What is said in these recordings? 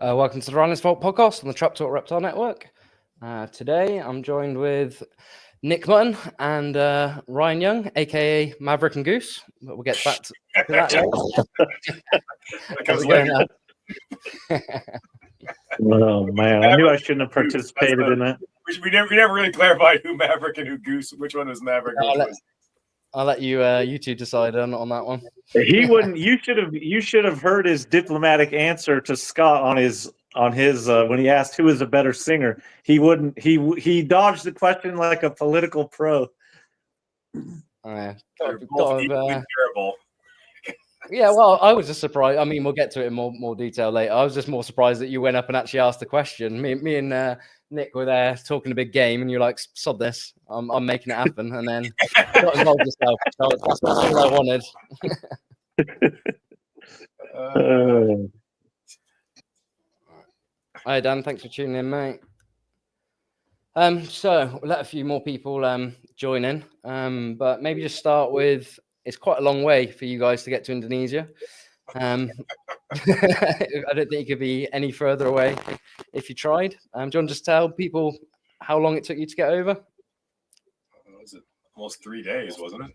Welcome to the Varanus podcast on the Trap Talk Reptile Network. Today I'm joined with Nick Mutton and Ryan Young, aka Maverick and Goose. But we'll get back to that later. Oh man, I knew I shouldn't have participated in that. We never really clarified who Maverick and who Goose. Which one was Maverick? I'll let you two decide on that one. He wouldn't. You should have heard his diplomatic answer to Scott on his when he asked who is a better singer. He wouldn't. He dodged the question like a political pro. Terrible. Yeah, well, I was just surprised. I mean, we'll get to it in more detail later. I was just more surprised that you went up and actually asked the question. Me and Nick were there talking a big game, and you're like, "Sod this, I'm making it happen," and then got involved yourself. So that's all I wanted. Hi Dan, thanks for tuning in, mate. So we'll let a few more people join in, but maybe just start with. It's quite a long way for you guys to get to Indonesia. I don't think you could be any further away if you tried. Do you want to just tell people how long it took you to get over? Was it almost 3 days, wasn't it?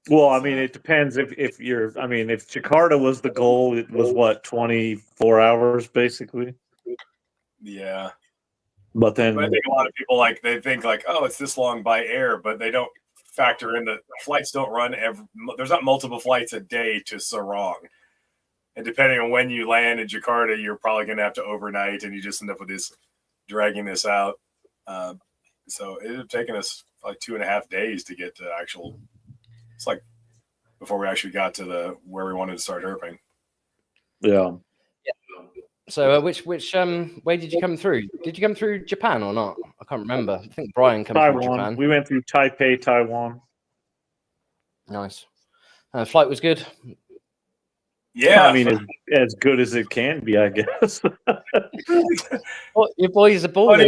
Well, I mean, it depends if you're. I mean, if Jakarta was the goal, it was what 24 hours basically. Yeah, but then I think a lot of people they think oh, it's this long by air, but they don't factor in that flights don't run there's not multiple flights a day to Sarong, and depending on when you land in Jakarta, you're probably going to have to overnight, and you just end up with this dragging this out. So it would have taken us like 2.5 days to get to actual. It's like before we actually got to where we wanted to start herping. Yeah. So which way did you come through? Did you come through Japan or not? I can't remember. I think Brian came through Japan. We went through Taipei, Taiwan. Nice. Flight was good. Yeah, I mean as good as it can be, I guess. Well, your boys are balling.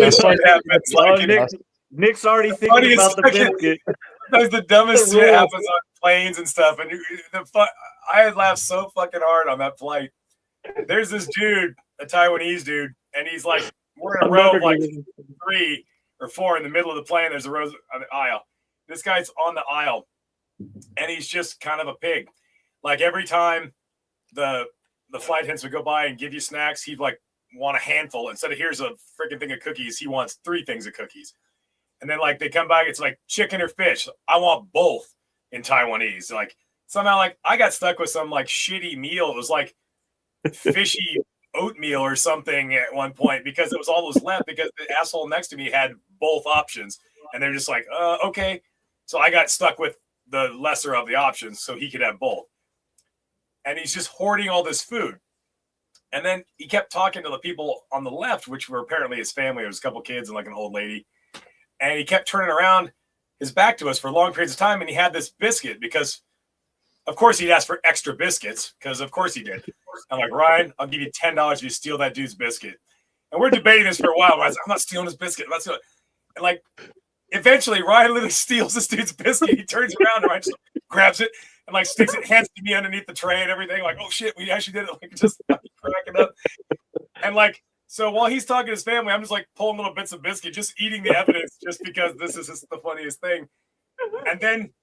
Nick's already thinking about the biscuit. That's the dumbest shit happens on planes and stuff. And I had laughed so fucking hard on that flight. There's this dude, a Taiwanese dude, and he's like, we're in a row of like 3 or 4 in the middle of the plane. There's a row on the aisle. This guy's on the aisle, and he's just kind of a pig. Like every time the flight attendants would go by and give you snacks, he'd like want a handful. Instead of here's a freaking thing of cookies, he wants 3 things of cookies. And then like they come back, it's like chicken or fish. I want both in Taiwanese. Like somehow like I got stuck with some like shitty meal. It was like fishy oatmeal or something at one point because it was all that was left because the asshole next to me had both options. And they're just like, okay. So I got stuck with the lesser of the options so he could have both. And he's just hoarding all this food. And then he kept talking to the people on the left, which were apparently his family. There was a couple kids and like an old lady. And he kept turning around his back to us for long periods of time. And he had this biscuit because, of course, he'd asked for extra biscuits because, of course, he did. I'm like, Ryan, I'll give you $10 if you steal that dude's biscuit. And we're debating this for a while. I was like, I'm not stealing his biscuit. I'm not stealing it. And like, eventually, Ryan literally steals this dude's biscuit. He turns around and Ryan just grabs it and like sticks it, hands it to me underneath the tray and everything. Like, oh shit, we actually did it. Like, just cracking up. And like, so while he's talking to his family, I'm just like pulling little bits of biscuit, just eating the evidence, just because this is just the funniest thing. And then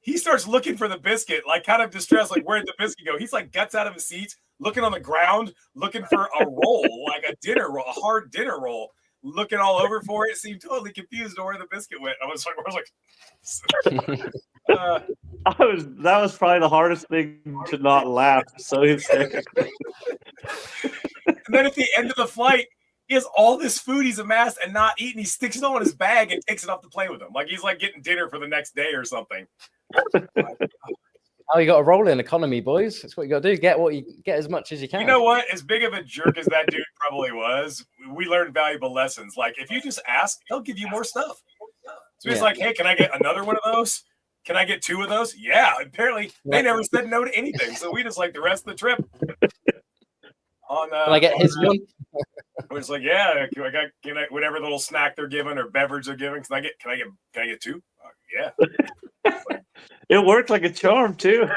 he starts looking for the biscuit, like kind of distressed, like where'd the biscuit go? He's like guts out of his seat, looking on the ground, looking for a roll, like a dinner roll, a hard dinner roll, looking all over for it. Seemed totally confused on where the biscuit went. I was like, that was probably the hardest thing to not laugh. So and then at the end of the flight, he has all this food he's amassed and not eaten. He sticks it all in his bag and takes it off the plane with him. Like he's like getting dinner for the next day or something. Oh, you got to roll in economy, boys. That's what you got to do. Get as much as you can. You know what? As big of a jerk as that dude probably was, we learned valuable lessons. Like if you just ask, he'll give you more stuff. So he's like, hey, can I get another one of those? Can I get 2 of those? Yeah. Apparently, they never said no to anything. So we just like the rest of the trip. Can I get his one? We're just like, yeah. Can I whatever little snack they're giving or beverage they're giving? Can I get 2? Yeah. It worked like a charm too.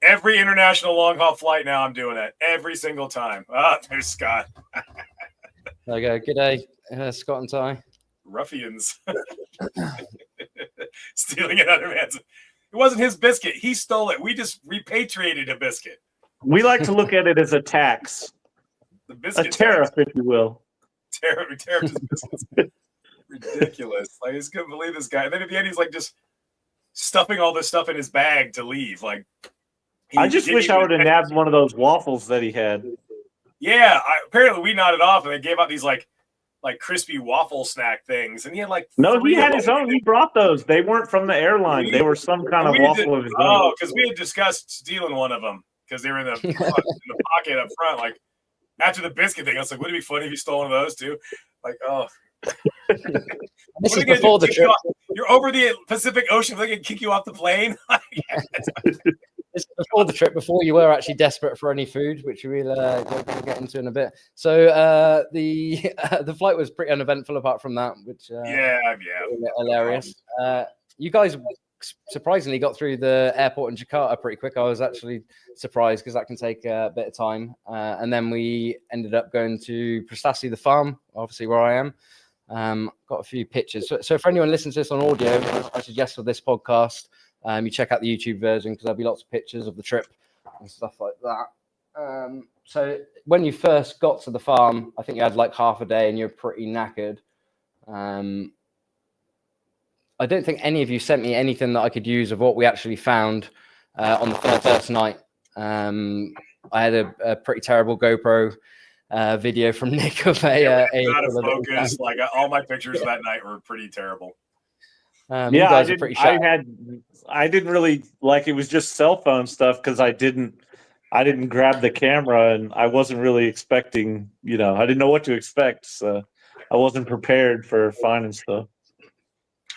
Every international long haul flight now, I'm doing it every single time. Ah, there's Scott. There you go. Good day, Scott and Ty. Ruffians stealing another man's. It wasn't his biscuit. He stole it. We just repatriated a biscuit. We like to look at it as a tax, The biscuit a tariff, tax. if you will. Tariff his biscuits. Ridiculous. Like, I just couldn't believe this guy. And then at the end, he's like just stuffing all this stuff in his bag to leave. Like, I just wish I would have nabbed one of those waffles that he had. Yeah, apparently we nodded off, and they gave out these like crispy waffle snack things, and he had like he had his own. He brought those. They weren't from the airline. They were some kind of waffle of his own. Oh, because we had discussed stealing one of them because they were in the pocket up front. Like after the biscuit thing, I was like, "Wouldn't it be funny if you stole one of those too?" Like, oh. This is before the trip. You're over the Pacific Ocean. They can kick you off the plane. This is before the trip, before you were actually desperate for any food, which we'll get into in a bit. So the flight was pretty uneventful apart from that, which yeah, hilarious. You guys surprisingly got through the airport in Jakarta pretty quick. I was actually surprised because that can take a bit of time. And then we ended up going to Prestasi, the farm, obviously where I am. Got a few pictures. So for anyone listening to this on audio, I suggest for this podcast, you check out the YouTube version because there'll be lots of pictures of the trip and stuff like that. So when you first got to the farm, I think you had like half a day and you're pretty knackered. I don't think any of you sent me anything that I could use of what we actually found on the first night. I had a pretty terrible GoPro video from Nick of out of focus. Like all my pictures of that night were pretty terrible. Yeah, I didn't really like it was just cell phone stuff because I didn't grab the camera and I wasn't really expecting, I didn't know what to expect, so I wasn't prepared for finding stuff.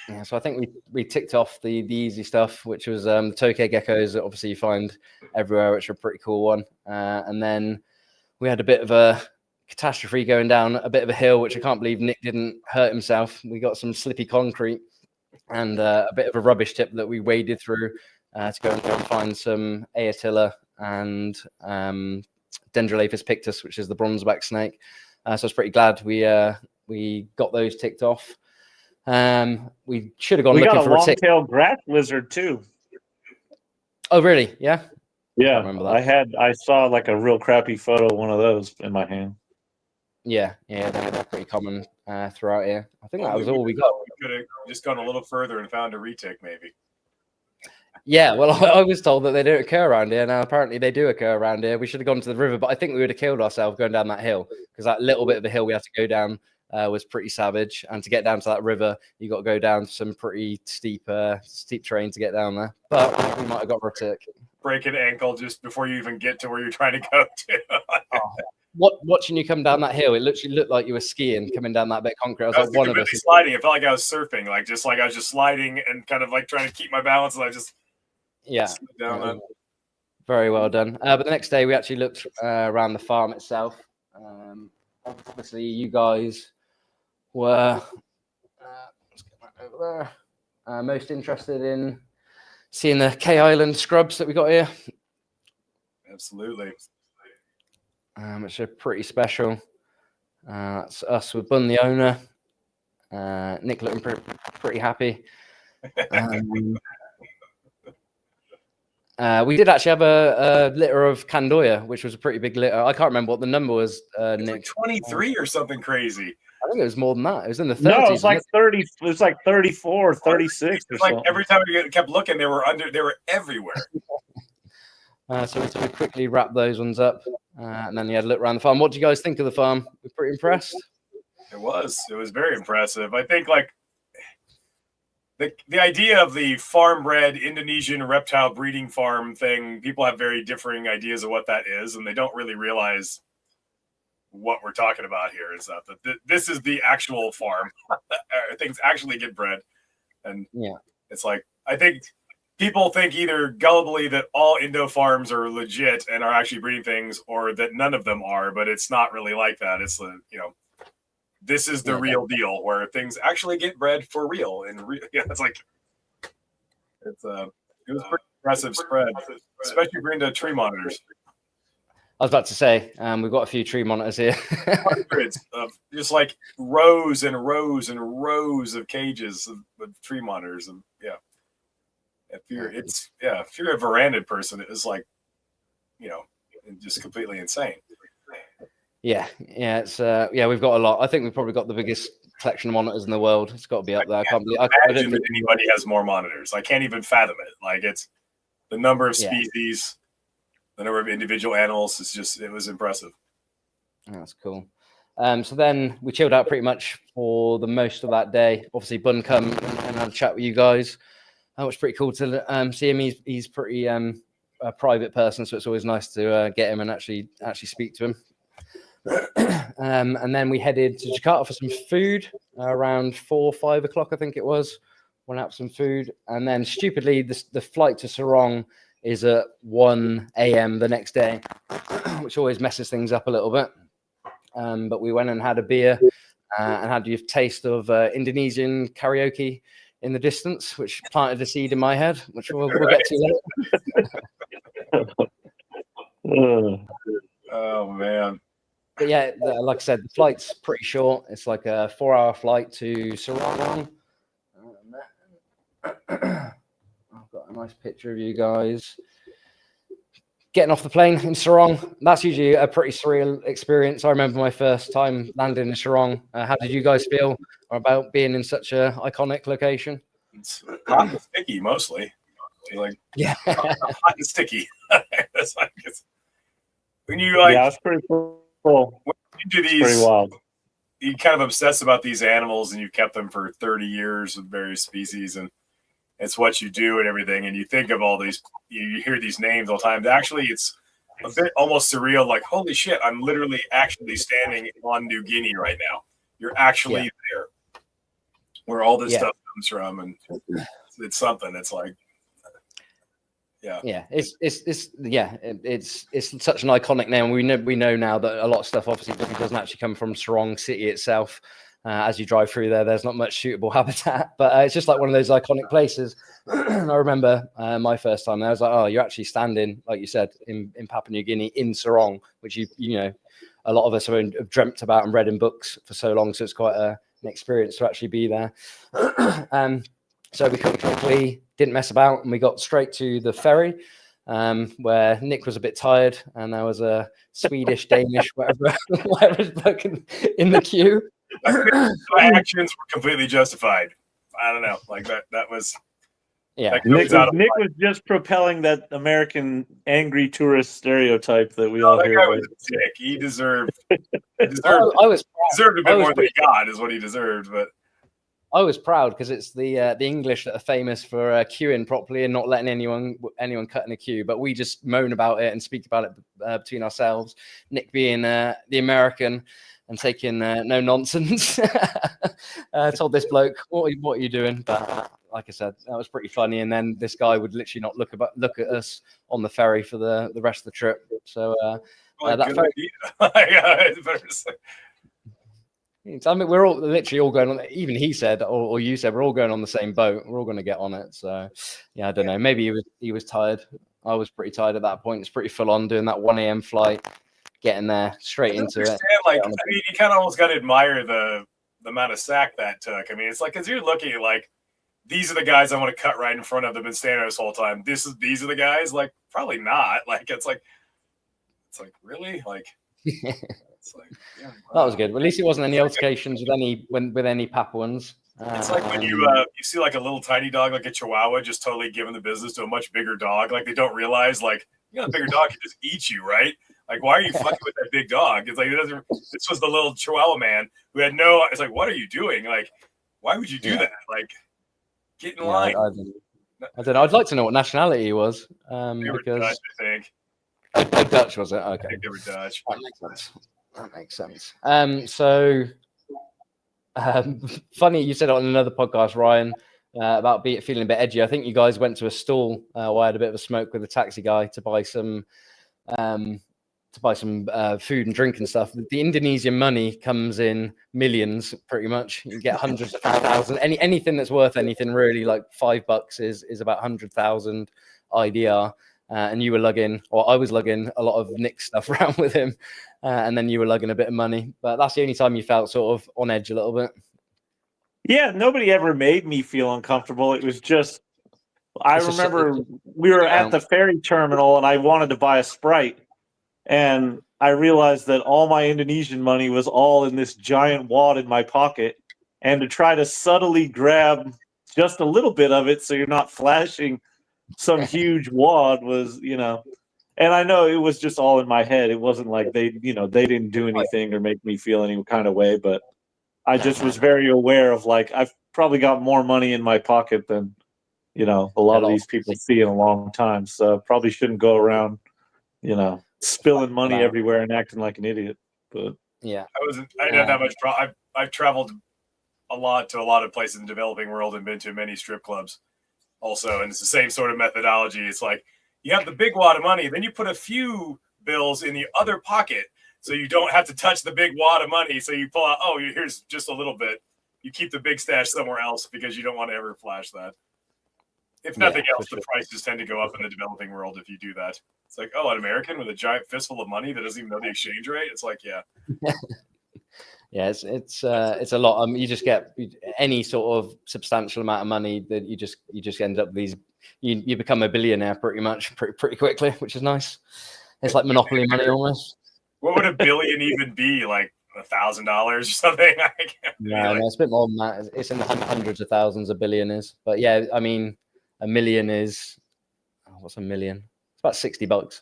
Yeah, so I think we ticked off the easy stuff, which was the tokay geckos that obviously you find everywhere, which are a pretty cool one. And then we had a bit of a catastrophe going down a bit of a hill, which I can't believe Nick didn't hurt himself. We got some slippy concrete and a bit of a rubbish tip that we waded through to go and find some Aetilla and Dendrolaphus pictus, which is the bronzeback snake. So I was pretty glad we got those ticked off. We should have gone looking for a long-tailed grass lizard too. Oh, really? Yeah. Yeah, I saw like a real crappy photo of one of those in my hand. Yeah, they're pretty common throughout here. I think that was all we got. We could have just gone a little further and found a retic, maybe. Yeah, well, I was told that they don't occur around here. Now, apparently they do occur around here. We should have gone to the river, but I think we would have killed ourselves going down that hill because that little bit of a hill we had to go down was pretty savage. And to get down to that river, you got to go down some pretty steep terrain to get down there. But we might have got retic. Break an ankle just before you even get to where you're trying to go to. Watching you come down that hill, it literally looked like you were skiing coming down that bit of concrete. I was like one of us sliding. It felt like I was surfing, like I was just sliding and kind of like trying to keep my balance, and I just slid down. Very well done. But the next day we actually looked around the farm itself. Obviously, you guys were let's get that over there. Most interested in seeing the K Island scrubs that we got here. Absolutely. Which are pretty special. That's us with Bun, the owner. Nick looking pretty happy. We did actually have a litter of Candoya, which was a pretty big litter. I can't remember what the number was, Nick. Like 23 or something crazy. I think it was more than that. It was in the 30s. No, it was like 30. It was like 34, 36 or something. Every time we kept looking, they were everywhere. So we quickly wrapped those ones up, and then you had a look around the farm. What do you guys think of the farm? We're pretty impressed. It was very impressive. I think like the idea of the farm-bred Indonesian reptile breeding farm thing, people have very differing ideas of what that is, and they don't really realize what we're talking about here. Is that this is the actual farm. Things actually get bred, and it's like I think. People think either gullibly that all Indo farms are legit and are actually breeding things, or that none of them are, but it's not really like that. It's this is the real deal where things actually get bred for real. And it's like it was impressive spread, especially if you're into tree monitors. I was about to say, we've got a few tree monitors here. Hundreds of just like rows and rows and rows of cages of tree monitors, and yeah. If you're a veranded person, it's like, just completely insane. Yeah, it's we've got a lot. I think we've probably got the biggest collection of monitors in the world. It's got to be up there. I can't believe. I don't think anybody has more monitors. I can't even fathom it. Like, it's the number of species, the number of individual animals. It was impressive. That's cool. So then we chilled out pretty much for the most of that day. Obviously, Bun come and had a chat with you guys. It was pretty cool to see him. He's pretty a private person, so it's always nice to get him and actually speak to him. And then we headed to Jakarta for some food around 4 or 5 o'clock, I think it was. Went out for some food, and then stupidly the flight to Sarong is at 1 a.m. the next day, which always messes things up a little bit. But we went and had a beer and had a taste of Indonesian karaoke in the distance, which planted a seed in my head, which we'll get to later. Oh man. But yeah, like I said, the flight's pretty short. It's like a 4-hour flight to Sarong. I've got a nice picture of you guys getting off the plane in Sarong. That's usually a pretty surreal experience. I remember my first time landing in Sarong. How did you guys feel about being in such a iconic location? It's hot and sticky mostly. Like, hot and sticky. That's like when you like. Yeah, it's pretty cool. When you do these, pretty wild. You kind of obsess about these animals, and you've kept them for 30 years with various species, and it's what you do and everything. And you think of all these, you hear these names all the time. Actually, it's a bit almost surreal. Like, holy shit, I'm literally actually standing on New Guinea right now. You're actually there, where all this stuff comes from, and it's something. It's like. It's such an iconic name. We know now that a lot of stuff obviously doesn't actually come from Sarong City itself. As you drive through there's not much suitable habitat, but it's just like one of those iconic places. I remember my first time there, I was like, oh, you're actually standing, like you said, in Papua New Guinea in Sarong, which you know a lot of us have dreamt about and read in books for so long. So it's quite an experience to actually be there. So we quickly didn't mess about, and we got straight to the ferry, where Nick was a bit tired, and there was a Swedish, Danish, whatever in the queue. My actions were completely justified. I don't know, like that was. Yeah, Nick was just propelling that American angry tourist stereotype that we all hear. That guy was a dick. He deserved. Deserved a bit more than he got, is what he deserved, but. I was proud because it's the English that are famous for queuing properly and not letting anyone cut in a queue. But we just moan about it and speak about it between ourselves. Nick being the American and taking no nonsense. Told this bloke, "What are you doing?" But like I said, that was pretty funny. And then this guy would literally not look at us on the ferry for the rest of the trip. So that ferry. I mean, we're all literally all going on. Even he said, or you said, we're all going on the same boat. We're all going to get on it. So, yeah, I don't know. Maybe he was tired. I was pretty tired at that point. It's pretty full on doing that 1 a.m. flight, getting there straight into it. Like, I mean, you kind of almost got to admire the amount of sack that took. I mean, it's like, because you're looking at like, these are the guys I want to cut right in front of them and stand there this whole time. These are the guys. Like, probably not. Like, it's like really like. Like, that was good. Well, at least it wasn't any altercations with any Papuans. It's like when you see like a little tiny dog, like a Chihuahua, just totally giving the business to a much bigger dog. Like they don't realize, like, you got a bigger dog can just eat you, right? Like, why are you fucking with that big dog? It's like it doesn't. This was the little Chihuahua man who had no. It's like, what are you doing? Like, why would you do that? Like, get in line. I don't know. I'd like to know what nationality he was. They were Dutch, I think. Dutch, was it? Okay. I think they were Dutch. That makes sense. Funny you said it on another podcast, Ryan, about feeling a bit edgy. I think you guys went to a stall where I had a bit of a smoke with a taxi guy to buy some food and drink and stuff. The Indonesian money comes in millions, pretty much. You get hundreds of thousands. Anything that's worth anything really, like $5 is about 100,000 IDR, and you were lugging, or I was lugging a lot of Nick stuff around with him, and then you were lugging a bit of money. But that's the only time you felt sort of on edge a little bit. Yeah, nobody ever made me feel uncomfortable. It was just, I remember we were at the ferry terminal and I wanted to buy a Sprite. And I realized that all my Indonesian money was all in this giant wad in my pocket. And to try to subtly grab just a little bit of it so you're not flashing some huge wad was, and I know it was just all in my head. It wasn't like they didn't do anything or make me feel any kind of way, but I just was very aware of, like, I've probably got more money in my pocket than, a lot of these people see in a long time. So probably shouldn't go around, spilling money everywhere and acting like an idiot. But yeah, I didn't have that much problem. I've traveled a lot to a lot of places in the developing world and been to many strip clubs also. And it's the same sort of methodology. It's like you have the big wad of money, then you put a few bills in the other pocket so you don't have to touch the big wad of money. So you pull out, oh, here's just a little bit. You keep the big stash somewhere else because you don't want to ever flash that. If nothing else, the prices tend to go up in the developing world if you do that. It's like, oh, an American with a giant fistful of money that doesn't even know the exchange rate. It's like, yeah. Yeah, it's a lot. You just get any sort of substantial amount of money that you just end up with these. You become a billionaire pretty much pretty quickly, which is nice. It's like Monopoly money almost. What would a billion even be? Like $1,000 or something? No, it's a bit more than that. It's in the hundreds of thousands. A billion is, but yeah, I mean, a million is what's a million? It's about $60.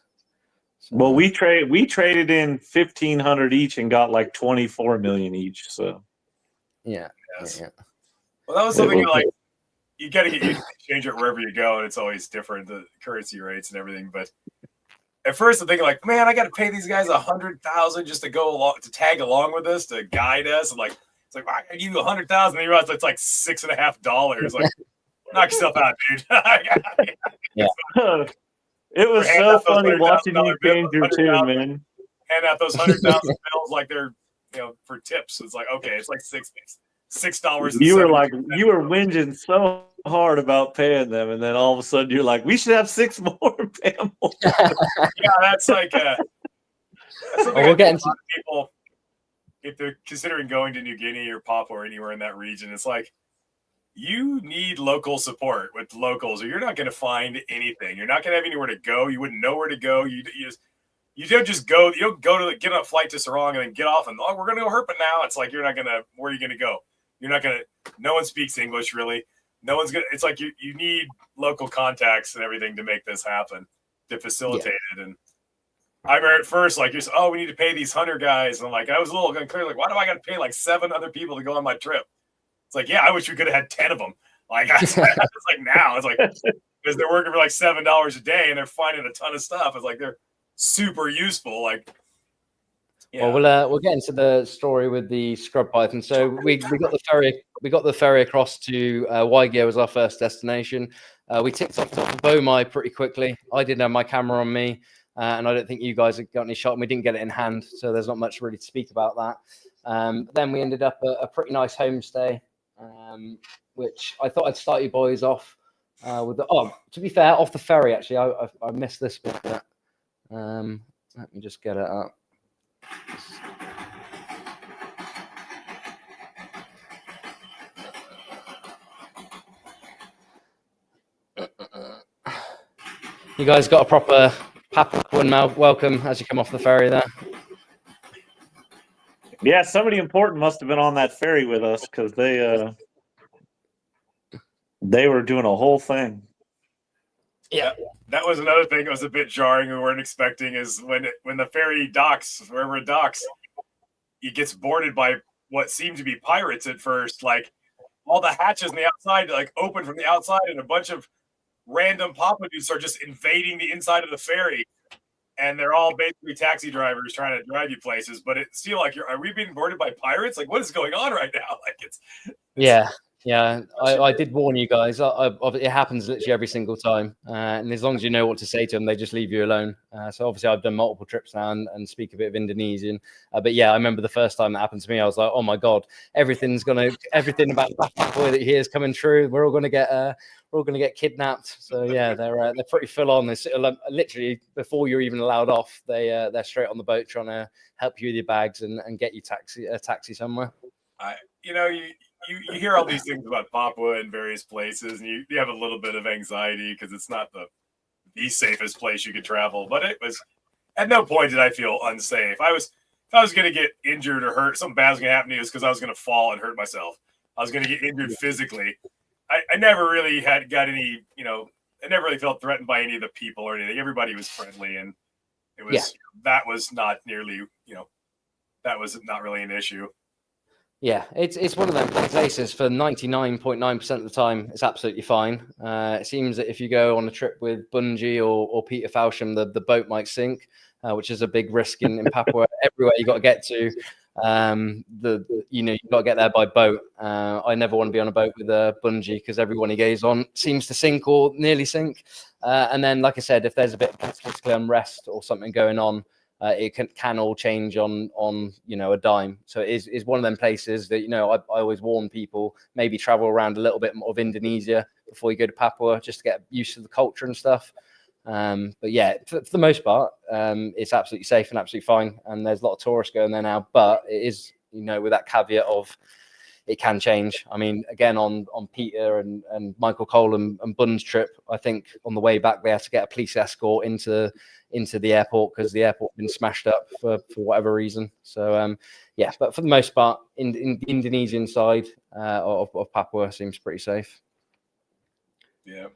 So, well, we traded in 1,500 each and got like 24 million each. So yeah. Well, that was something like you got to get used to exchange it wherever you go, and it's always different, the currency rates and everything. But at first, I'm thinking like, man, I got to pay these guys $100,000 just to go along, to tag along with us, to guide us. And like, it's like, well, I give you $100,000, and you realize it's like $6.50. Like, knock yourself out, dude. Yeah. It was so funny watching you change your tune, man. Hand out those $100,000 bills like they're, for tips. It's like, okay, it's like $6. You were whinging so hard about paying them, and then all of a sudden you're like, we should have 6 more and pay them more. Yeah, that's like we'll get into people if they're considering going to New Guinea or Papua or anywhere in that region. It's like, you need local support with locals, or you're not going to find anything. You're not going to have anywhere to go. You wouldn't know where to go. You don't just go. You don't go to get on a flight to Sarong and then get off and, oh, we're going to go Herpet now. It's like, you're not going to. Where are you going to go? You're not going to. No one speaks English really. No one's going to. It's like you need local contacts and everything to make this happen, to facilitate it. And I remember at first, like, we need to pay these 100 guys, and I was a little unclear. Like, why do I got to pay like 7 other people to go on my trip? It's like, yeah, I wish we could have had 10 of them. Like, it's like now, it's like, because they're working for like $7 a day and they're finding a ton of stuff. It's like they're super useful. Like, yeah. Well, we'll get into the story with the scrub python. So we got the ferry across to Waigeo as our first destination. We ticked off top of Bomai pretty quickly. I didn't have my camera on me, and I don't think you guys got any shot, and we didn't get it in hand, so there's not much really to speak about that. Then we ended up a pretty nice homestay. Which I thought I'd start you boys off with to be fair, off the ferry, actually, I missed this bit. Let me just get it up. You guys got a proper Applin welcome as you come off the ferry there. Yeah, somebody important must have been on that ferry with us, because they were doing a whole thing. Yeah, that was another thing that was a bit jarring. We weren't expecting is when the ferry docks, wherever it docks, it gets boarded by what seemed to be pirates at first. Like, all the hatches on the outside like open from the outside, and a bunch of random Papuans are just invading the inside of the ferry. And they're all basically taxi drivers trying to drive you places, but it's still like, are we being boarded by pirates? Like, what is going on right now? Like, it's yeah. I did warn you guys. It happens literally every single time, and as long as you know what to say to them, they just leave you alone. So obviously, I've done multiple trips now and speak a bit of Indonesian. But yeah, I remember the first time that happened to me, I was like, oh my god, everything about that boy that you hear is coming true. We're all gonna get we're all going to get kidnapped. So yeah, they're pretty full on. This literally before you're even allowed off, they're straight on the boat trying to help you with your bags and get you a taxi somewhere. You hear all these things about Papua and various places, and you have a little bit of anxiety because it's not the safest place you could travel. But it was at no point did I feel unsafe. If I was going to get injured or hurt, something bad was going to happen to me, it was because I was going to fall and hurt myself. I was going to get injured physically. I never really got any, I never really felt threatened by any of the people or anything. Everybody was friendly, and it was that was not nearly, that was not really an issue. Yeah, it's one of them places for 99.9% of the time, it's absolutely fine. It seems that if you go on a trip with Bungie or Peter Falsham, the boat might sink, which is a big risk in Papua. Everywhere you got to get to, you've got to get there by boat. I never want to be on a boat with a Bungie because everyone he goes on seems to sink or nearly sink. And then, like I said, if there's a bit of political unrest or something going on, it can all change on a dime. So it is one of them places that I always warn people, maybe travel around a little bit more of Indonesia before you go to Papua, just to get used to the culture and stuff. But yeah, for the most part, it's absolutely safe and absolutely fine. And there's a lot of tourists going there now, but it is with that caveat of it can change. I mean, again, on Peter and Michael Cole and Bun's trip, I think on the way back they had to get a police escort into the airport because the airport had been smashed up for whatever reason. So yeah, but for the most part, in the Indonesian side of Papua seems pretty safe. Yeah,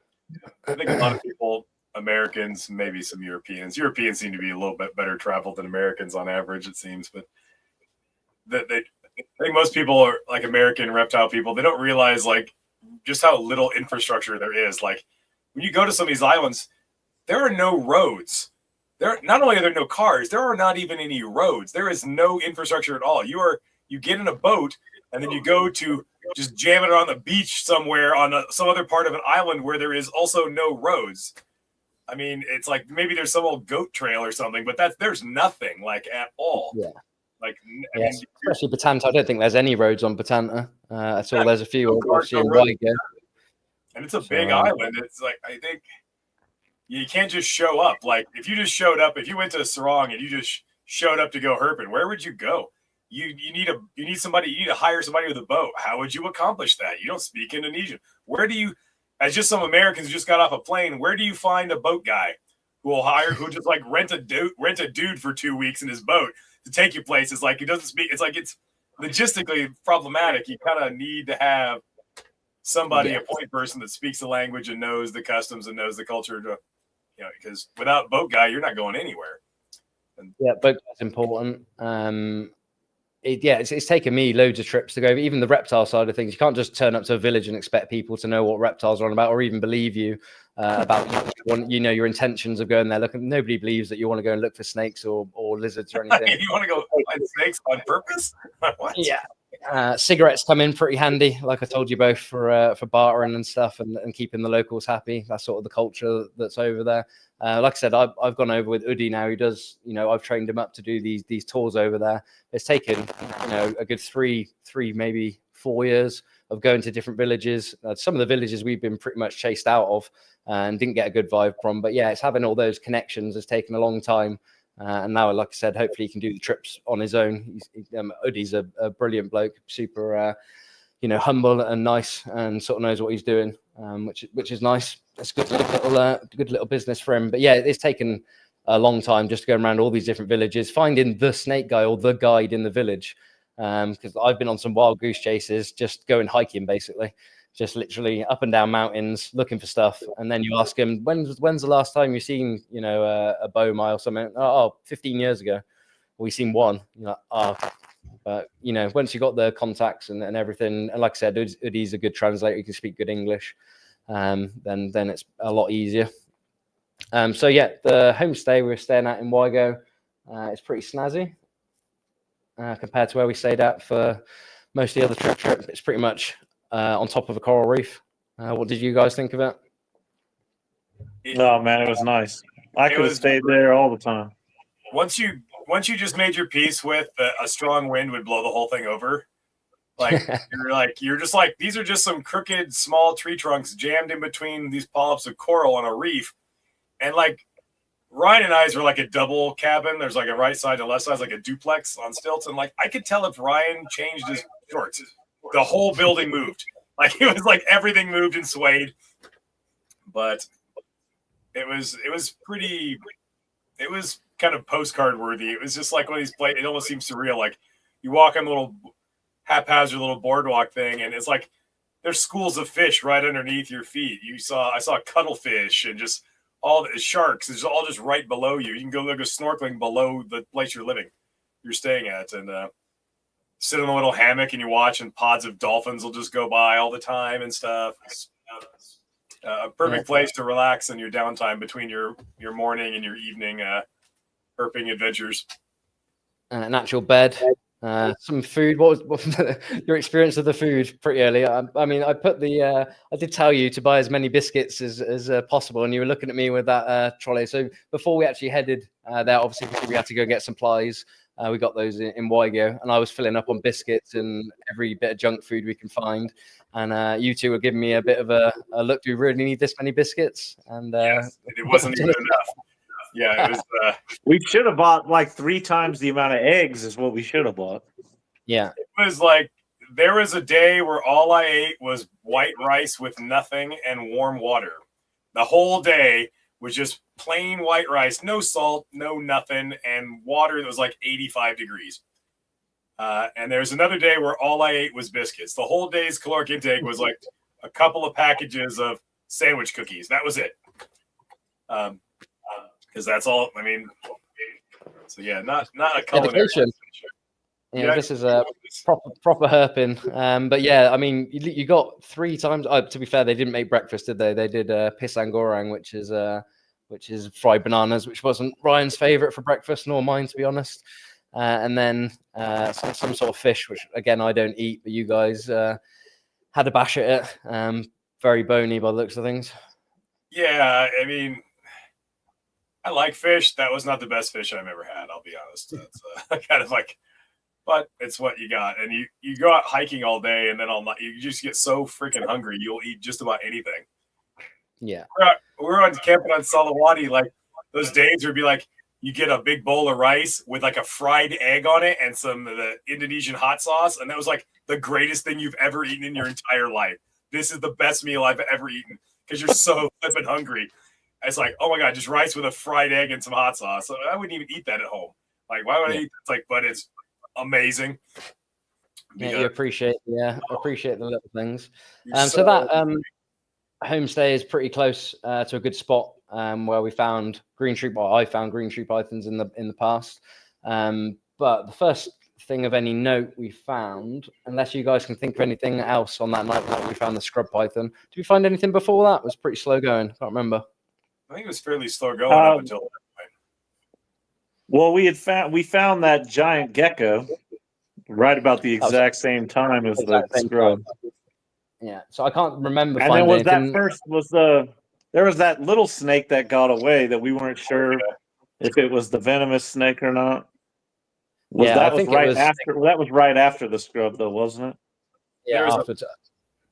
I think a lot of people, Americans, maybe some Europeans seem to be a little bit better traveled than Americans on average, it seems, but I think most people are like American reptile people. They don't realize like just how little infrastructure there is. Like when you go to some of these islands, there are no roads. Not only are there no cars, there are not even any roads. There is no infrastructure at all. You get in a boat and then you go to just jam it on the beach somewhere on some other part of an island where there is also no roads. I mean, it's like maybe there's some old goat trail or something, but there's nothing like at all. Yeah. Like, yes, especially Batanta. I don't think there's any roads on Batanta at all. There's a few obviously in Waiga. And it's a big island. It's like, I think you can't just show up. Like if you just showed up, if you went to Sarong and you just showed up to go herping, where would you go? You need to hire somebody with a boat. How would you accomplish that? You don't speak Indonesian. Where do you, as just some Americans who just got off a plane, where do you find a boat guy who just like rent a dude for 2 weeks in his boat to take you places? Like he doesn't speak. It's like it's logistically problematic. You kind of need to have somebody, a point person that speaks the language and knows the customs and knows the culture. Because without boat guy, you're not going anywhere. Yeah, boat guy's important. It's taken me loads of trips to go. Even the reptile side of things, you can't just turn up to a village and expect people to know what reptiles are on about, or even believe you about your intentions of going there. Look, nobody believes that you want to go and look for snakes or lizards or anything. You want to go find snakes on purpose? What? Yeah. Cigarettes come in pretty handy, like I told you both, for bartering and stuff, and keeping the locals happy. That's sort of the culture that's over there. Like I said, I've gone over with Udi now, who does, I've trained him up to do these tours over there. It's taken, a good three, maybe 4 years of going to different villages. Some of the villages we've been pretty much chased out of and didn't get a good vibe from. But yeah, it's having all those connections has taken a long time. And now, like I said, hopefully he can do the trips on his own. Udi's a brilliant bloke, super, humble and nice, and sort of knows what he's doing, which is nice. It's good little business for him. But yeah, it's taken a long time just to go around all these different villages, finding the snake guy or the guide in the village. Because I've been on some wild goose chases, just going hiking basically. Just literally up and down mountains looking for stuff. And then you ask him, when's the last time you seen, a boma or something? 15 years ago. We seen one. You're like, But, once you got the contacts and everything, and like I said, Udi's a good translator. You can speak good English. Then it's a lot easier. So yeah, the homestay we were staying at in Waigo is pretty snazzy compared to where we stayed at for most of the other trip. It's pretty much on top of a coral reef. What did you guys think of it? Oh man, it was nice. I could have stayed there all the time. Once you just made your peace with a strong wind would blow the whole thing over, You're just like, these are just some crooked small tree trunks jammed in between these polyps of coral on a reef. And like Ryan and I's were like a double cabin. There's like a right side and left side, like a duplex on stilts. And like I could tell if Ryan changed his shorts, the whole building moved. Like it was like everything moved and swayed. But it was kind of postcard worthy. It was just like one of these places. It almost seems surreal. Like you walk on a little haphazard little boardwalk thing, and it's like there's schools of fish right underneath your feet. I saw cuttlefish and just all the sharks. It's all just right below you. You can go snorkeling below the place you're staying at, and sit in a little hammock and you watch, and pods of dolphins will just go by all the time and stuff. It's a perfect place to relax in your downtime between your morning and your evening herping adventures. An actual bed, some food. What was your experience of the food pretty early? I mean, I did tell you to buy as many biscuits as possible, and you were looking at me with that trolley. So before we actually headed there, obviously we had to go get supplies. We got those in Waigeo, and I was filling up on biscuits and every bit of junk food we can find. And you two were giving me a bit of a look. Do we really need this many biscuits? And yes, it wasn't even enough. Yeah, it was. We should have bought like 3 times the amount of eggs is what we should have bought. Yeah, it was like there was a day where all I ate was white rice with nothing and warm water. The whole day was just plain white rice, no salt, no nothing, and water that was like 85 degrees. And there's another day where all I ate was biscuits. The whole day's caloric intake was like a couple of packages of sandwich cookies. That was it. Because that's all. I mean, so yeah, not a culinary. Yeah, this is a proper herping. But yeah, I mean, you got 3 times. To be fair, they didn't make breakfast, did they? They did pisang goreng, which is fried bananas, which wasn't Ryan's favorite for breakfast, nor mine, to be honest. And then some sort of fish, which again I don't eat, but you guys had a bash at it. Very bony by the looks of things. Yeah, I mean, I like fish. That was not the best fish I've ever had. I'll be honest. It's kind of like, but it's what you got. And you go out hiking all day, and then all night you just get so freaking hungry, you'll eat just about anything. Yeah, we're on camping on Salawati. Like those days would be like, you get a big bowl of rice with like a fried egg on it and some of the Indonesian hot sauce. And that was like the greatest thing you've ever eaten in your entire life. This is the best meal I've ever eaten because you're so flipping hungry. It's like, oh my God, just rice with a fried egg and some hot sauce. So I wouldn't even eat that at home. Like, why would I eat that? It's like, but it's amazing. Yeah, you appreciate the little things. So that homestay is pretty close to a good spot where we found green shrew. Well, I found green shrew pythons in the past. But the first thing of any note we found, unless you guys can think of anything else on that night that we found the scrub python. Did we find anything before that? It was pretty slow going. Can't remember. I think it was fairly slow going up until that point. Well, we found that giant gecko right about the exact same time as the scrub. Yeah, so I can't remember. And then there was that little snake that got away that we weren't sure if it was the venomous snake or not. That was right after the scrub, though, wasn't it? Yeah, there was a